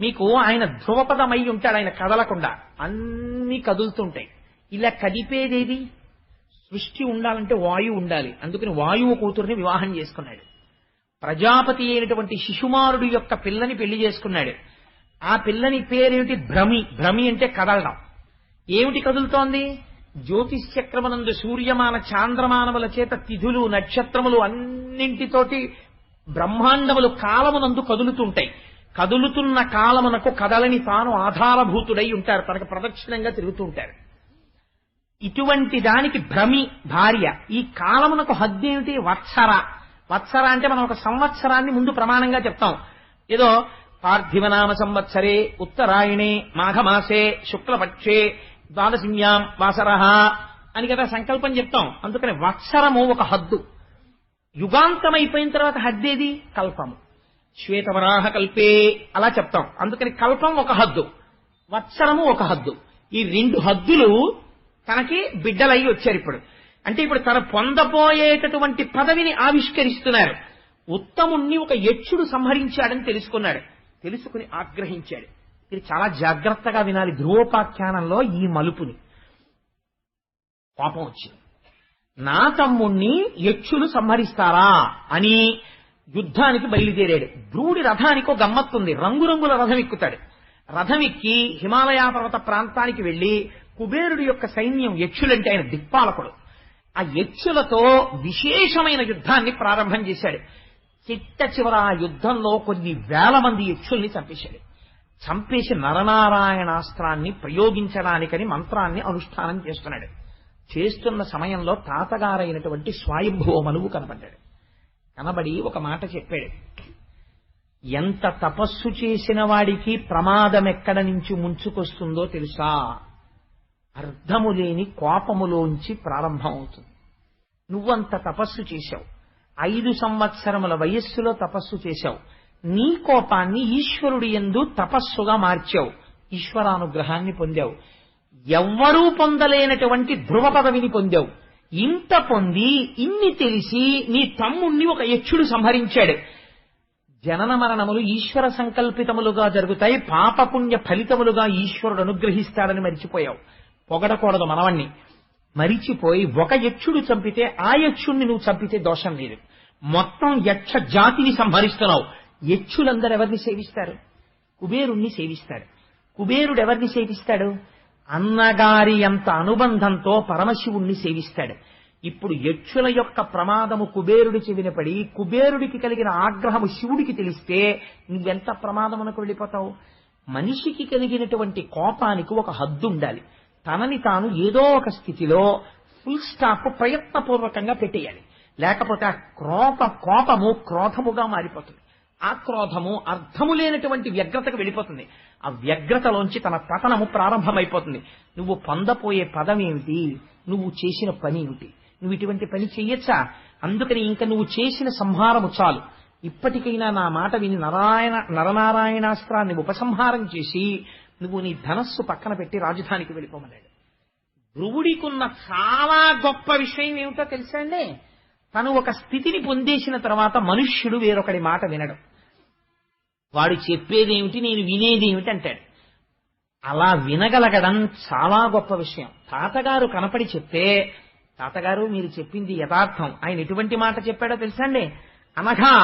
మీకు ఆయన ధ్రువపదమై ఉంటాడు, ఆయన కదలకుండా అన్ని కదులుతుంటాయి. ఇలా కదిపేదేది? సృష్టి ఉండాలంటే వాయువు ఉండాలి. అందుకని వాయువు కూతుర్ని వివాహం చేసుకున్నాడు. ప్రజాపతి అయినటువంటి శిశుమారుడు యొక్క పిల్లని పెళ్లి చేసుకున్నాడు. ఆ పిల్లని పేరేమిటి? భ్రమి. భ్రమి అంటే కదలడం. ఏమిటి కదులుతోంది? జ్యోతిష్ చక్రమనందు సూర్యమాన చాంద్రమానముల చేత తిథులు నక్షత్రములు అన్నింటితోటి బ్రహ్మాండములు కాలమునందు కదులుతుంటాయి. కదులుతున్న కాలమునకు కదలని తాను ఆధారభూతుడై ఉంటారు, తనకు ప్రదక్షిణంగా తిరుగుతూ ఉంటారు. ఇటువంటి దానికి భ్రమి భార్య. ఈ కాలమునకు హద్దేమిటి? వత్సర. వత్సర అంటే మనం ఒక సంవత్సరాన్ని ముందు ప్రమాణంగా చెప్తాం. ఏదో పార్థివనామ సంవత్సరే ఉత్తరాయణే మాఘమాసే శుక్లపక్షే ద్వాదశిన్యాం వాసరః అని కదా సంకల్పం చెప్తాం. అందుకని వత్సరము ఒక హద్దు. యుగాంతం అయిపోయిన తర్వాత హద్దేది? కల్పము. శ్వేతవరాహ కల్పే అలా చెప్తాం. అందుకని కల్పం ఒక హద్దు, వత్సరము ఒక హద్దు. ఈ 2 హద్దులు తనకి బిడ్డలై వచ్చారు. ఇప్పుడు అంటే ఇప్పుడు తన పొందబోయేటటువంటి పదవిని ఆవిష్కరిస్తున్నారు. ఉత్తముణ్ణి ఒక యక్షుడు సంహరించాడని తెలుసుకున్నాడు. తెలుసుకుని ఆగ్రహించాడు. ఇది చాలా జాగ్రత్తగా వినాలి. ధ్రువోపాఖ్యానంలో ఈ మలుపుని. కోపం వచ్చింది. నా తమ్ముణ్ణి యక్షులు సంహరిస్తారా అని యుద్ధానికి బయలుదేరాడు. ధ్రువుడి రథానికి ఒక గమ్మత్తుంది. రంగురంగుల రథం ఎక్కుతాడు. రథం ఎక్కి హిమాలయ పర్వత ప్రాంతానికి వెళ్లి కుబేరుడి యొక్క సైన్యం, యక్షులంటే ఆయన దిక్పాలకుడు, ఆ యక్షులతో విశేషమైన యుద్ధాన్ని ప్రారంభం చేశాడు. చిట్ట చివర ఆ యుద్ధంలో కొన్ని వేల మంది యక్షుల్ని చంపేశాడు. చంపేసి నరనారాయణాస్త్రాన్ని ప్రయోగించడానికని మంత్రాన్ని అనుష్ఠానం చేస్తున్నాడు. చేస్తున్న సమయంలో తాతగారైనటువంటి స్వయంభువ మనువు కనబడ్డాడు. కనబడి ఒక మాట చెప్పాడు. ఎంత తపస్సు చేసిన వాడికి ప్రమాదం ఎక్కడ నుంచి ముంచుకొస్తుందో తెలుసా? అర్థము లేని కోపములోంచి ప్రారంభమవుతుంది. నువ్వంత తపస్సు చేశావు, 5 సంవత్సరముల వయస్సులో తపస్సు చేశావు. నీ కోపాన్ని ఈశ్వరుడి యందు తపస్సుగా మార్చావు, ఈశ్వరానుగ్రహాన్ని పొందావు. ఎవ్వరూ పొందలేనటువంటి ధ్రువ పదవిని పొందావు. ఇంత పొంది ఇన్ని తెలిసి నీ తమ్ముణ్ణి ఒక యక్షుడు సంహరించాడు. జనన మరణములు ఈశ్వర సంకల్పితములుగా జరుగుతాయి, పాపపుణ్య ఫలితములుగా ఈశ్వరుడు అనుగ్రహిస్తాడని మరిచిపోయావు. పొగడకూడదు మనవణ్ణి. మరిచిపోయి ఒక యక్షుడు చంపితే ఆ యక్షుణ్ణి నువ్వు చంపితే దోషం లేదు. మొత్తం యక్ష జాతిని సంహరిస్తున్నావు. యక్షులందరూ ఎవరిని సేవిస్తారు? కుబేరుణ్ణి సేవిస్తాడు. కుబేరుడు ఎవరిని సేవిస్తాడు? అన్నగారి అంత అనుబంధంతో పరమశివుణ్ణి సేవిస్తాడు. ఇప్పుడు యక్షుల యొక్క ప్రమాదము కుబేరుడి చెవిన పడి కుబేరుడికి కలిగిన ఆగ్రహము శివుడికి తెలిస్తే నువ్వెంత ప్రమాదమునకు వెళ్ళిపోతావు? మనిషికి కలిగినటువంటి కోపానికి ఒక హద్దు ఉండాలి. తనని తాను ఏదో ఒక స్థితిలో ఫుల్ స్టాప్ ప్రయత్నపూర్వకంగా పెట్టేయాలి. లేకపోతే ఆ కోపము క్రోధముగా మారిపోతుంది. ఆ క్రోధము అర్థము లేనటువంటి వ్యగ్రతకు వెళ్ళిపోతుంది. ఆ వ్యగ్రతలోంచి తన పతనము ప్రారంభమైపోతుంది. నువ్వు పొందపోయే పదం ఏమిటి? నువ్వు చేసిన పని ఏమిటి? నువ్వు ఇటువంటి పని చెయ్యొచ్చా? అందుకని ఇంకా నువ్వు చేసిన సంహారము చాలు. ఇప్పటికైనా నా మాట విని నరనారాయణాస్త్రాన్ని ఉపసంహారం చేసి నువ్వు నీ ధనస్సు పక్కన పెట్టి రాజధానికి వెళ్ళిపోమన్నాడు. ధ్రువుడికున్న చాలా గొప్ప విషయం ఏమిటో తెలుసా అండి? తను ఒక స్థితిని పొందేసిన తర్వాత మనుష్యుడు వేరొకడి మాట వినడు. వాడు చెప్పేదేమిటి, నేను వినేదేమిటి అంటాడు. అలా వినగలగడం చాలా గొప్ప విషయం. తాతగారు కనపడి చెప్తే, తాతగారు మీరు చెప్పింది యథార్థం, ఆయన ఎటువంటి మాట చెప్పాడో తెలుసా అండి? అనగా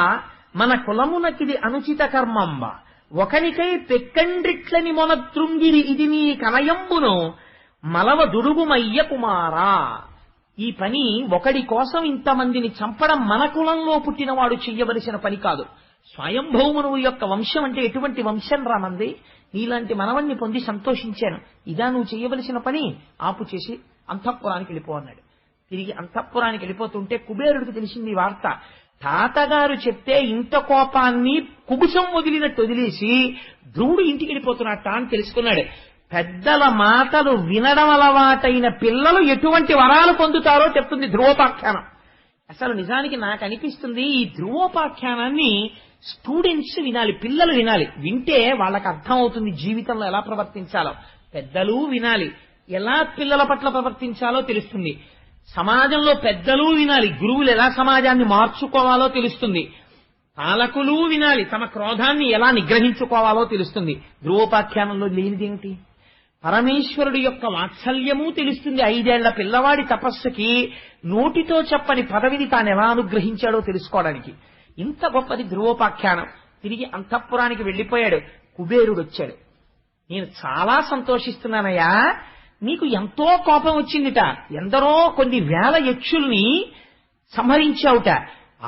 మన కులమునకిది అనుచిత కర్మంబ ఒకనికై పెక్కండ్రిట్లని మొన తృంగిరి ఇది నీ కనయంబును మలవ దుడుగుమయ్య కుమారా, ఈ పని ఒకడి కోసం ఇంతమందిని చంపడం మన కులంలో పుట్టినవాడు చెయ్యవలసిన పని కాదు. స్వయంభౌమనువు యొక్క వంశం అంటే ఎటువంటి వంశం రామంది? నీలాంటి మనవణ్ణి పొంది సంతోషించాను, ఇదా నువ్వు చెయ్యవలసిన పని? ఆపు చేసి అంతఃపురానికి వెళ్ళిపో అన్నాడు. తిరిగి అంతఃపురానికి వెళ్ళిపోతుంటే కుబేరుడికి తెలిసింది ఈ వార్త. తాతగారు చెప్తే ఇంత కోపాన్ని కుబుసం వదిలినట్టు వదిలేసి ధ్రువుడు ఇంటికి వెళ్ళిపోతున్నట్ట అని తెలుసుకున్నాడు. పెద్దల మాటలు వినడం అలవాటైన పిల్లలు ఎటువంటి వరాలు పొందుతారో చెప్తుంది ధ్రువోపాఖ్యానం. అసలు నిజానికి నాకు అనిపిస్తుంది ఈ ధ్రువోపాఖ్యానాన్ని స్టూడెంట్స్ వినాలి, పిల్లలు వినాలి. వింటే వాళ్ళకి అర్థం అవుతుంది జీవితంలో ఎలా ప్రవర్తించాలో. పెద్దలు వినాలి, ఎలా పిల్లల పట్ల ప్రవర్తించాలో తెలుస్తుంది. సమాజంలో పెద్దలు వినాలి, గురువులు ఎలా సమాజాన్ని మార్చుకోవాలో తెలుస్తుంది. పాలకులు వినాలి, తమ క్రోధాన్ని ఎలా నిగ్రహించుకోవాలో తెలుస్తుంది. ధ్రువోపాఖ్యానంలో లేనిదేమిటి? పరమేశ్వరుడు యొక్క వాత్సల్యము తెలుస్తుంది. 5 ఏళ్ల పిల్లవాడి తపస్సుకి నోటితో చెప్పని పదవిని తాను ఎలా అనుగ్రహించాడో తెలుసుకోవడానికి. ఇంత గొప్పది ధ్రువోపాఖ్యానం. తిరిగి అంతఃపురానికి వెళ్లిపోయాడు. కుబేరుడు వచ్చాడు. నేను చాలా సంతోషిస్తున్నానయ్యా, నీకు ఎంతో కోపం వచ్చిందిట, ఎందరో కొన్ని వేల యక్షుల్ని సంహరించావుట.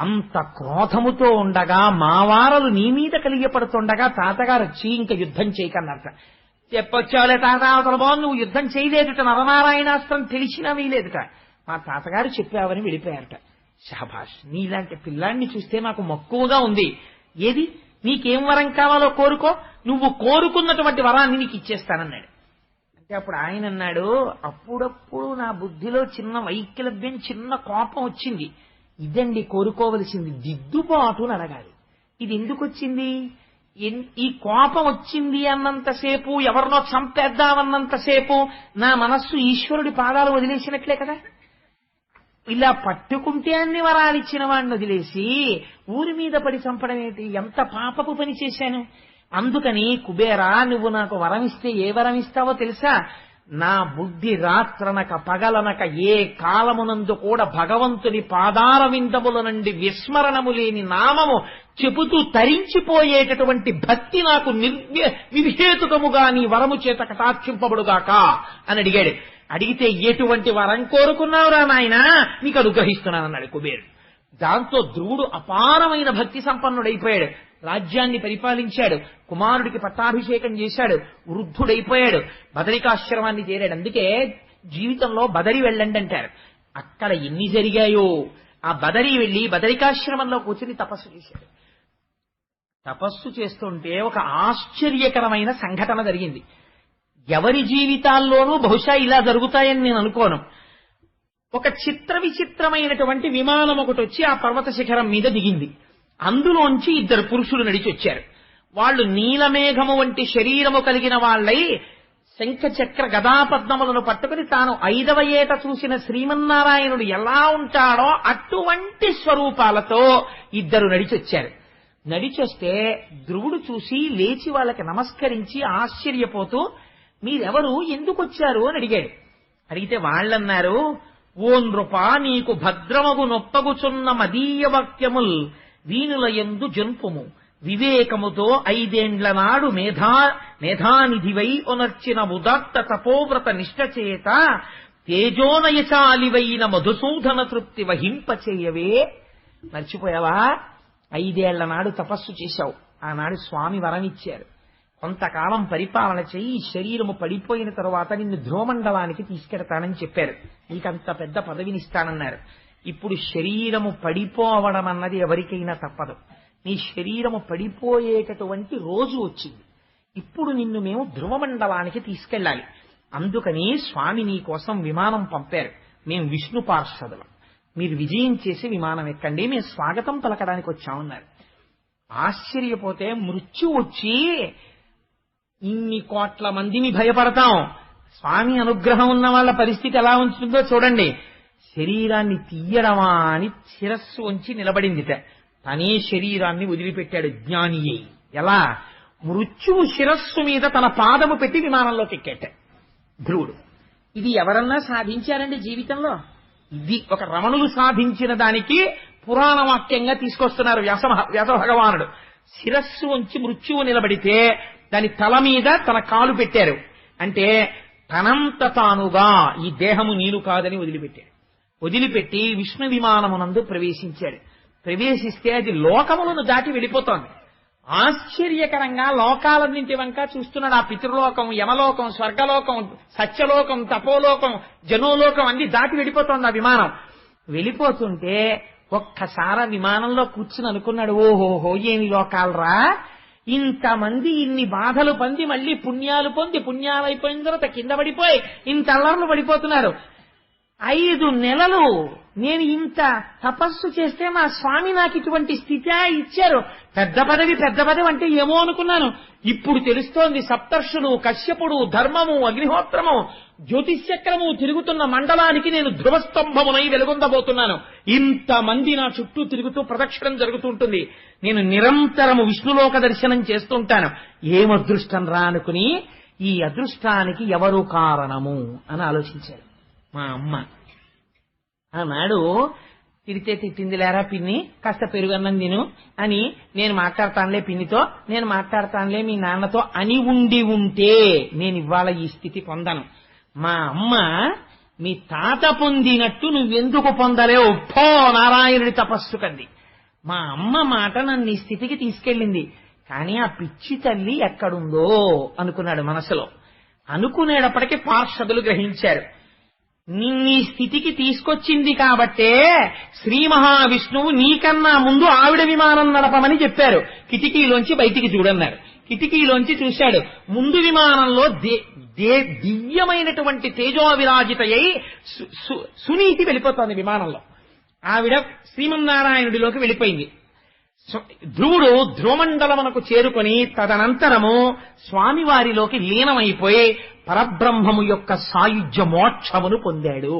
అంత క్రోధముతో ఉండగా మావారలు నీ మీద కలిగిపడుతుండగా తాతగారు వచ్చి ఇంక యుద్ధం చేయకన్నట. చెప్పొచ్చావులే తాత, అవతల బాగు నువ్వు యుద్ధం చేయలేదుట, నరనారాయణాస్త్రం తెలిసినా వేయలేదుట, మా తాతగారు చెప్పావని వెళ్ళిపోయారట. షాబాష్, నీలాంటి పిల్లాన్ని చూస్తే నాకు మక్కువగా ఉంది. ఏది నీకేం వరం కావాలో కోరుకో, నువ్వు కోరుకున్నటువంటి వరాన్ని నీకు ఇచ్చేస్తానన్నాడు. అంటే అప్పుడు ఆయన అన్నాడు, అప్పుడప్పుడు నా బుద్ధిలో చిన్న వైకల్యం, చిన్న కోపం వచ్చింది. ఇదండి కోరుకోవలసింది, దిద్దుబాటు అని అడగాలి. ఇది ఎందుకు వచ్చింది? ఈ కోపం వచ్చింది అన్నంతసేపు, ఎవరినో చంపేద్దామన్నంతసేపు నా మనస్సు ఈశ్వరుడి పాదాలు వదిలేసినట్లే కదా. ఇలా పట్టుకుంటే అన్ని వరాలిచ్చిన వాడిని వదిలేసి ఊరి మీద పడి చంపడం ఏంటి? ఎంత పాపపు పని చేశాను. అందుకని కుబేరా, నువ్వు నాకు వరం ఇస్తే ఏ వరం ఇస్తావో తెలుసా? నా బుద్ధి రాత్రనక పగలనక ఏ కాలమునందు కూడా భగవంతుని పాదార విందముల నుండి విస్మరణము లేని నామము చెబుతూ తరించిపోయేటటువంటి భక్తి నాకు నిర్హేతుకముగా నీ వరము చేత కటాక్షింపబడుగాక అని అడిగాడు. అడిగితే ఎటువంటి వరం కోరుకున్నావురా నాయనా, నీకు అనుగ్రహిస్తున్నానన్నాడు కుబేరుడు. దాంతో ధ్రువుడు అపారమైన భక్తి సంపన్నుడైపోయాడు. రాజ్యాన్ని పరిపాలించాడు, కుమారుడికి పట్టాభిషేకం చేశాడు, వృద్ధుడైపోయాడు, బదరికాశ్రమాన్ని చేరాడు. అందుకే జీవితంలో బదరి వెళ్ళండి అంటారు. అక్కడ ఎన్ని జరిగాయో, ఆ బదరి వెళ్లి బదరికాశ్రమంలో కూర్చుని తపస్సు చేశాడు. తపస్సు చేస్తుంటే ఒక ఆశ్చర్యకరమైన సంఘటన జరిగింది. ఎవరి జీవితాల్లోనూ బహుశా ఇలా జరుగుతాయని నేను అనుకోను. ఒక విచిత్రమైనటువంటి విమానం ఒకటి వచ్చి ఆ పర్వత శిఖరం మీద దిగింది. అందులోంచి 2 పురుషులు నడిచి వచ్చారు. వాళ్ళు నీలమేఘము వంటి శరీరము కలిగిన వాళ్ళై శంఖ చక్ర గదాపద్మములను పట్టుకుని తాను 5వ ఏట చూసిన శ్రీమన్నారాయణుడు ఎలా ఉంటాడో అటువంటి స్వరూపాలతో 2 నడిచొచ్చారు. నడిచొస్తే ధ్రువుడు చూసి లేచి వాళ్ళకి నమస్కరించి ఆశ్చర్యపోతూ, మీరెవరు, ఎందుకు వచ్చారు అని అడిగాడు. అడిగితే వాళ్ళన్నారు, ఓ నృపా, నీకు భద్రమగు నొప్పగుచున్న మదీయ వాక్యముల్ వీనులయందు జంపుము. వివేకముతో 5 ఏండ్ల నాడు మేధానిధివై ఒనర్చిన ఉదాత్త తపోవ్రత నిష్ఠచేత తేజోనయశాలివైన మధుసూదన తృప్తి వహింపచేయవే. మర్చిపోయావా? 5 ఏళ్ల నాడు తపస్సు చేశావు. ఆనాడు స్వామి వరమిచ్చారు, కొంతకాలం పరిపాలన చెయ్యి, శరీరము పడిపోయిన తరువాత నిన్ను ధ్రువమండలానికి తీసుకెడతానని చెప్పారు. నీకంత పెద్ద పదవినిస్తానన్నారు. ఇప్పుడు శరీరము పడిపోవడం అన్నది ఎవరికైనా తప్పదు. నీ శరీరము పడిపోయేటటువంటి రోజు వచ్చింది. ఇప్పుడు నిన్ను మేము ధ్రువమండలానికి తీసుకెళ్ళాలి. అందుకని స్వామి నీ కోసం విమానం పంపారు. మేము విష్ణు పార్షదులం, మీరు విజయం చేసి విమానం ఎక్కండి, మేము స్వాగతం పలకడానికి వచ్చామన్నారు. ఆశ్చర్యపోతే మృత్యు వచ్చి ఇన్ని కోట్ల మందిని భయపడతాం, స్వామి అనుగ్రహం ఉన్న వాళ్ళ పరిస్థితి ఎలా ఉంటుందో చూడండి. శరీరాన్ని తీయడమా అని శిరస్సు వంచి నిలబడిందిట. తనే శరీరాన్ని వదిలిపెట్టాడు జ్ఞాని అయి. ఎలా? మృత్యువు శిరస్సు మీద తన పాదము పెట్టి విమానంలోకి ఎక్కేట ధ్రువుడు. ఇది ఎవరన్నా సాధించారండి జీవితంలో? ఇది ఒక రమణులు సాధించిన దానికి పురాణ వాక్యంగా తీసుకొస్తున్నారు వ్యాస భగవానుడు. శిరస్సు వంచి మృత్యువు నిలబడితే దాని తల మీద తన కాలు పెట్టారు. అంటే తనంత తానుగా ఈ దేహము నేను కాదని వదిలిపెట్టాడు. వదిలిపెట్టి విష్ణు విమానమునందు ప్రవేశించాడు. ప్రవేశిస్తే అది లోకములను దాటి వెళ్ళిపోతోంది. ఆశ్చర్యకరంగా లోకాలన్నింటి వంక చూస్తున్నాడు. ఆ పితృలోకం, యమలోకం, స్వర్గలోకం, సత్యలోకం, తపోలోకం, జనోలోకం అన్ని దాటి వెళ్ళిపోతోంది ఆ విమానం. వెళ్ళిపోతుంటే ఒక్కసారి విమానంలో కూర్చుని అనుకున్నాడు, ఓహోహో ఏమి లోకాలరా, ఇంతమంది ఇన్ని బాధలు పొంది మళ్ళీ పుణ్యాలు పొంది పుణ్యాలు అయిపోయిన తర్వాత కింద పడిపోయి ఇంత అల్లర్లు పడిపోతున్నారు. 5 నెలలు నేను ఇంత తపస్సు చేస్తే మా స్వామి నాకు ఇటువంటి స్థితి ఇచ్చారు. పెద్ద పదవి అంటే ఏమో అనుకున్నాను. ఇప్పుడు తెలుస్తోంది సప్తర్షులు, కశ్యపుడు, ధర్మము, అగ్నిహోత్రము, జ్యోతిష్చక్రము తిరుగుతున్న మండలానికి నేను ధ్రువస్తంభమునై వెలుగొందబోతున్నాను. ఇంతమంది నా చుట్టూ తిరుగుతూ ప్రదక్షిణం జరుగుతుంటుంది. నేను నిరంతరము విష్ణులోక దర్శనం చేస్తుంటాను. ఏం అదృష్టం రా అనుకుని ఈ అదృష్టానికి ఎవరు కారణము అని ఆలోచించారు. మా అమ్మ ఆనాడు తిడితే తిట్టింది లేరా పిన్ని, కాస్త పెరుగన్నం తిను అని నేను మాట్లాడతానులే పిన్నితో, నేను మాట్లాడతానులే మీ నాన్నతో అని ఉంటే నేను ఇవాళ ఈ స్థితి పొందను. మా అమ్మ మీ తాత పొందినట్టు నువ్వెందుకు పొందలేవు, పో నారాయణుడి తపస్సు కంది. మా అమ్మ మాట నన్ను ఈ స్థితికి తీసుకెళ్ళింది. కానీ ఆ పిచ్చి తల్లి ఎక్కడుందో అనుకున్నాడు మనసులో. అనుకునేటప్పటికీ పార్షదులు గ్రహించారు, నిన్నీ స్థితికి తీసుకొచ్చింది కాబట్టే శ్రీ మహావిష్ణువు నీకన్నా ముందు ఆవిడ విమానం నడపమని చెప్పారు. కిటికీలోంచి బయటికి చూడన్నారు. కిటికీలోంచి చూశాడు. ముందు విమానంలో దివ్యమైనటువంటి తేజోవిరాజిత అయి సునీతి వెళ్ళిపోతోంది విమానంలో. ఆవిడ శ్రీమన్నారాయణుడిలోకి వెళ్ళిపోయింది. ధ్రువుడు ధ్రువమండలమునకు చేరుకొని తదనంతరము స్వామివారిలోకి లీనమైపోయి పరబ్రహ్మము యొక్క సాయుధ్య మోక్షమును పొందాడు.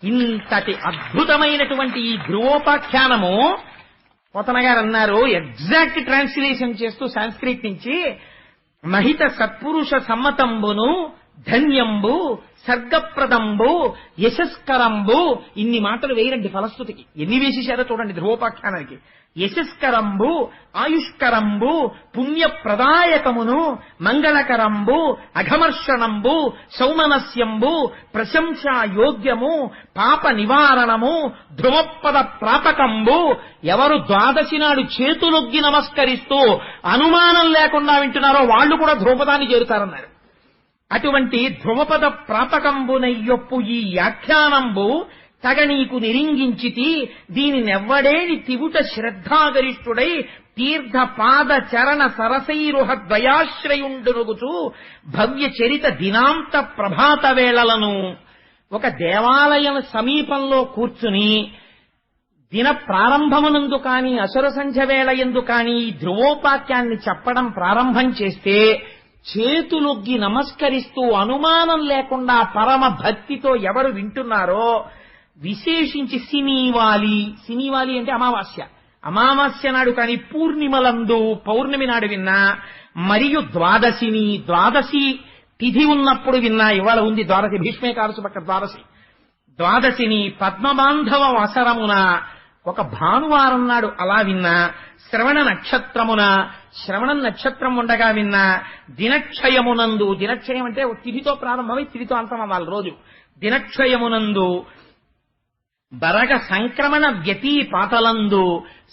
ఇంతటి అద్భుతమైనటువంటి ఈ ధ్రువోపాఖ్యానము పోతన గారు అన్నారు, ఎగ్జాక్ట్ ట్రాన్స్లేషన్ చేస్తూ సంస్కృత్ నుంచి, మహిత సత్పురుష సమ్మతంబును ధన్యంబు సర్గప్రదంబు యశస్కరంబు, ఇన్ని మాటలు వేయరండి ఫలశ్రుతికి, ఎన్ని వేసేశారో చూడండి ధ్రువోపాఖ్యానానికి. యశస్కరంబు, ఆయుష్కరంబు, పుణ్యప్రదాయకమును, మంగళకరంబు, అఘమర్షణంబు, సౌమనస్యంబు, ప్రశంసాయోగ్యము, పాప నివారణము, ధ్రువపద ప్రాపకంబు. ఎవరు ద్వాదశి నాడు చేతులొగ్గి నమస్కరిస్తూ అనుమానం లేకుండా వింటున్నారో వాళ్ళు కూడా ధ్రువపదాన్ని చేరుతారన్నారు. అటువంటి ధ్రువపద ప్రాపకంబునయ్యొప్పు ఈ వ్యాఖ్యానంబు తగ నీకు నిరింగించితి, దీనినెవ్వడేని తివుట శ్రద్ధాగరిష్ఠుడై తీర్థ పాద చరణ సరసైరుహ ద్వయాశ్రయుండునుగుచు భవ్య చరిత దినాంత ప్రభాత వేళలను. ఒక దేవాలయం సమీపంలో కూర్చుని దిన ప్రారంభమునందు కాని అసుర సంధ్య వేళ ఎందు కాని ఈ ధ్రువోపాఖ్యాన్ని చెప్పడం ప్రారంభం చేస్తే చేతులొగ్గి నమస్కరిస్తూ అనుమానం లేకుండా పరమ భక్తితో ఎవరు వింటున్నారో, విశేషించి సినీవాలి అంటే అమావాస్య నాడు కానీ పూర్ణిమలందు పౌర్ణమి నాడు విన్నా, మరియు ద్వాదశి తిథి ఉన్నప్పుడు విన్నా, ఇవాళ ఉంది ద్వాదశి, భీష్మేకాదశి పక్క ద్వాదశిని పద్మబాంధవ వసరమున ఒక భానువారం నాడు అలా విన్నా, శ్రవణ నక్షత్రం ఉండగా విన్నా, దినక్షయమునందు, దినక్షయం అంటే తిథితో ప్రారంభమై తిథితో అంతం అవ్వాలి రోజు, దినక్షయమునందు బరగ సంక్రమణ వ్యతీపాతలందు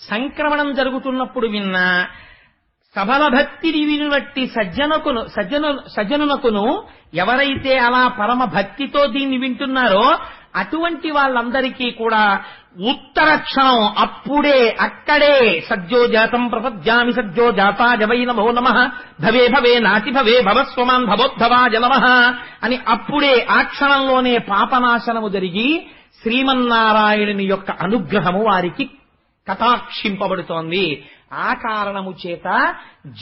సంక్రమణం జరుగుతున్నప్పుడు విన్నా, సబల భక్తిని వినువట్టి సజ్జనునకును ఎవరైతే అలా పరమ భక్తితో దీన్ని వింటున్నారో అటువంటి వాళ్ళందరికీ కూడా ఉత్తర క్షణం అక్కడే సజ్జోజాతం ప్రపద్యామి సజ్జోజాతాయ వై నమో నమః భవే నాతి భవే భవస్వమాన్ భవోద్భవాయ నమః అని అప్పుడే ఆ క్షణంలోనే పాపనాశనము జరిగి శ్రీమన్నారాయణుని యొక్క అనుగ్రహము వారికి కటాక్షింపబడుతోంది. ఆ కారణము చేత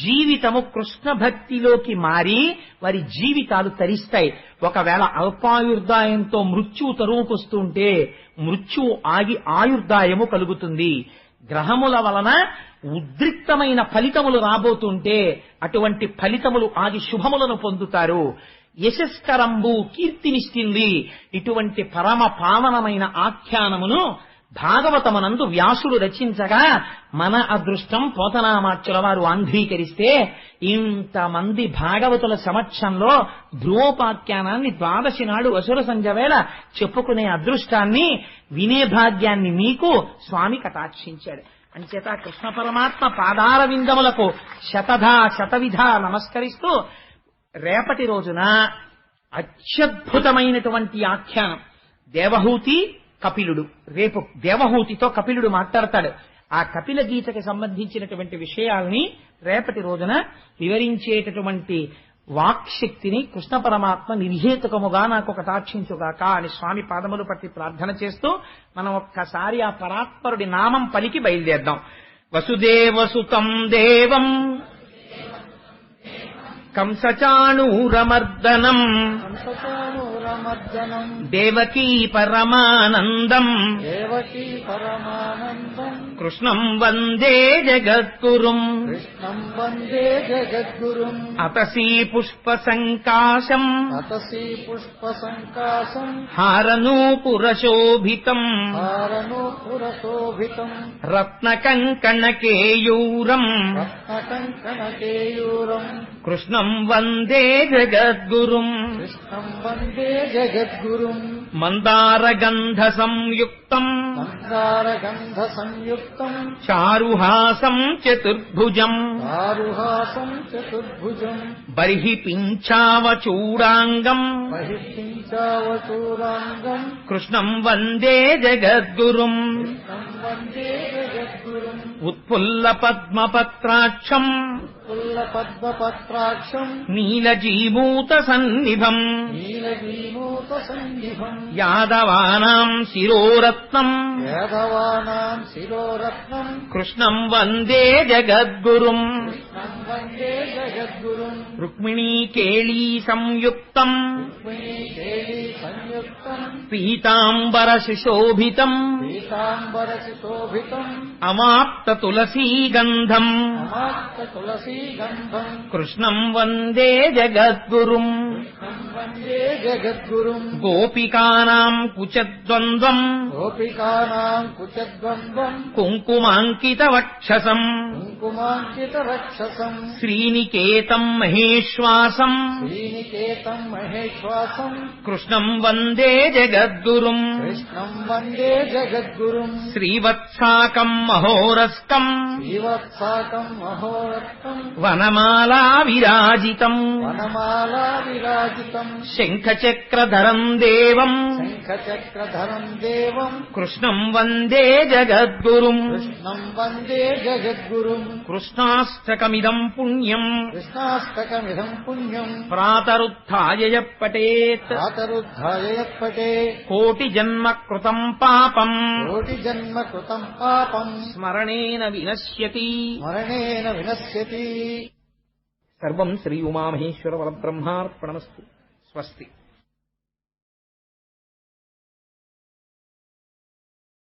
జీవితము కృష్ణ భక్తిలోకి మారి వారి జీవితాలు తరిస్తాయి. ఒకవేళ అల్పాయుర్దాయంతో మృత్యువు తరువుకొస్తుంటే మృత్యువు ఆగి ఆయుర్దాయము కలుగుతుంది. గ్రహముల వలన ఉద్రిక్తమైన ఫలితములు రాబోతుంటే అటువంటి ఫలితములు ఆగి శుభములను పొందుతారు. యశస్కరంబు, కీర్తినిస్తుంది. ఇటువంటి పరమ పావనమైన ఆఖ్యానమును భాగవతమునందు వ్యాసుడు రచించగా మన అదృష్టం పోతనామాచ్యుల వారు ఆంధ్రీకరిస్తే ఇంతమంది భాగవతుల సమక్షంలో ధ్రువోపాఖ్యానాన్ని ద్వాదశి నాడు అసుర సంధ్య వేళ చెప్పుకునే అదృష్టాన్ని వినే భాగ్యాన్ని మీకు స్వామి కటాక్షించాడు. అంచేత కృష్ణ పరమాత్మ పాదార విందములకు శతవిధ నమస్కరిస్తూ రేపటి రోజున అత్యద్భుతమైనటువంటి ఆఖ్యానం దేవహూతి కపిలుడు. రేపు దేవహూతితో కపిలుడు మాట్లాడతాడు. ఆ కపిల గీతకి సంబంధించినటువంటి విషయాల్ని రేపటి రోజున వివరించేటటువంటి వాక్శక్తిని కృష్ణ పరమాత్మ నిర్హేతుకముగా నాకు కటాక్షించుగాక అని స్వామి పాదములు పట్టి ప్రార్థన చేస్తూ మనం ఒక్కసారి ఆ పరాత్పరుడి నామం పలికి బయలుదేద్దాం. వసుదేవసుతం దేవం కంసచాణూరమర్దనం దేవకీ పరమానందం కృష్ణం వందే జగద్గురుం అతసీ పుష్ప సంకాశం హారనూపురశోభితం రత్నకంకణకేయూరం కృష్ణం వందే జగద్గురుం మందారగంధ సంయుక్తం చారుహాసం చతుర్భుజం బర్హి పింఛావచూడాంగం కృష్ణం వందే జగద్గురుం ఉత్ఫుల్ల పద్మపత్రాక్షం నీలజీమూత సన్నిభం యాదవానాం శిరోరత్నం కృష్ణం వందే జగద్గురుం రుక్మిణీకేళీ సంయుక్తం పీతాంబర సుశోభితం అమాప్త తులసీగంధం కృష్ణం వందే జగద్గురుం గోపికానాం కుచద్వంద్వం కుంకుమాంకిత వక్షసం శ్రీనికేతం మహేశ్వాసం కృష్ణం వందే జగద్గురుం శ్రీవత్సాకం మహోరస్కం వనమాలా విరాజితం శంఖచక్రధరం దేవం కృష్ణం వందే జగద్గురుం కృష్ణాష్టకమిదం పుణ్యం ప్రాతరుత్థాయ పఠేత్ కోటి జన్మ కృతం పాపం స్మరణేన వినశ్యతి సర్వం శ్రీ ఉమామహేశ్వర పరబ్రహ్మార్పణమస్తు. స్వస్తి.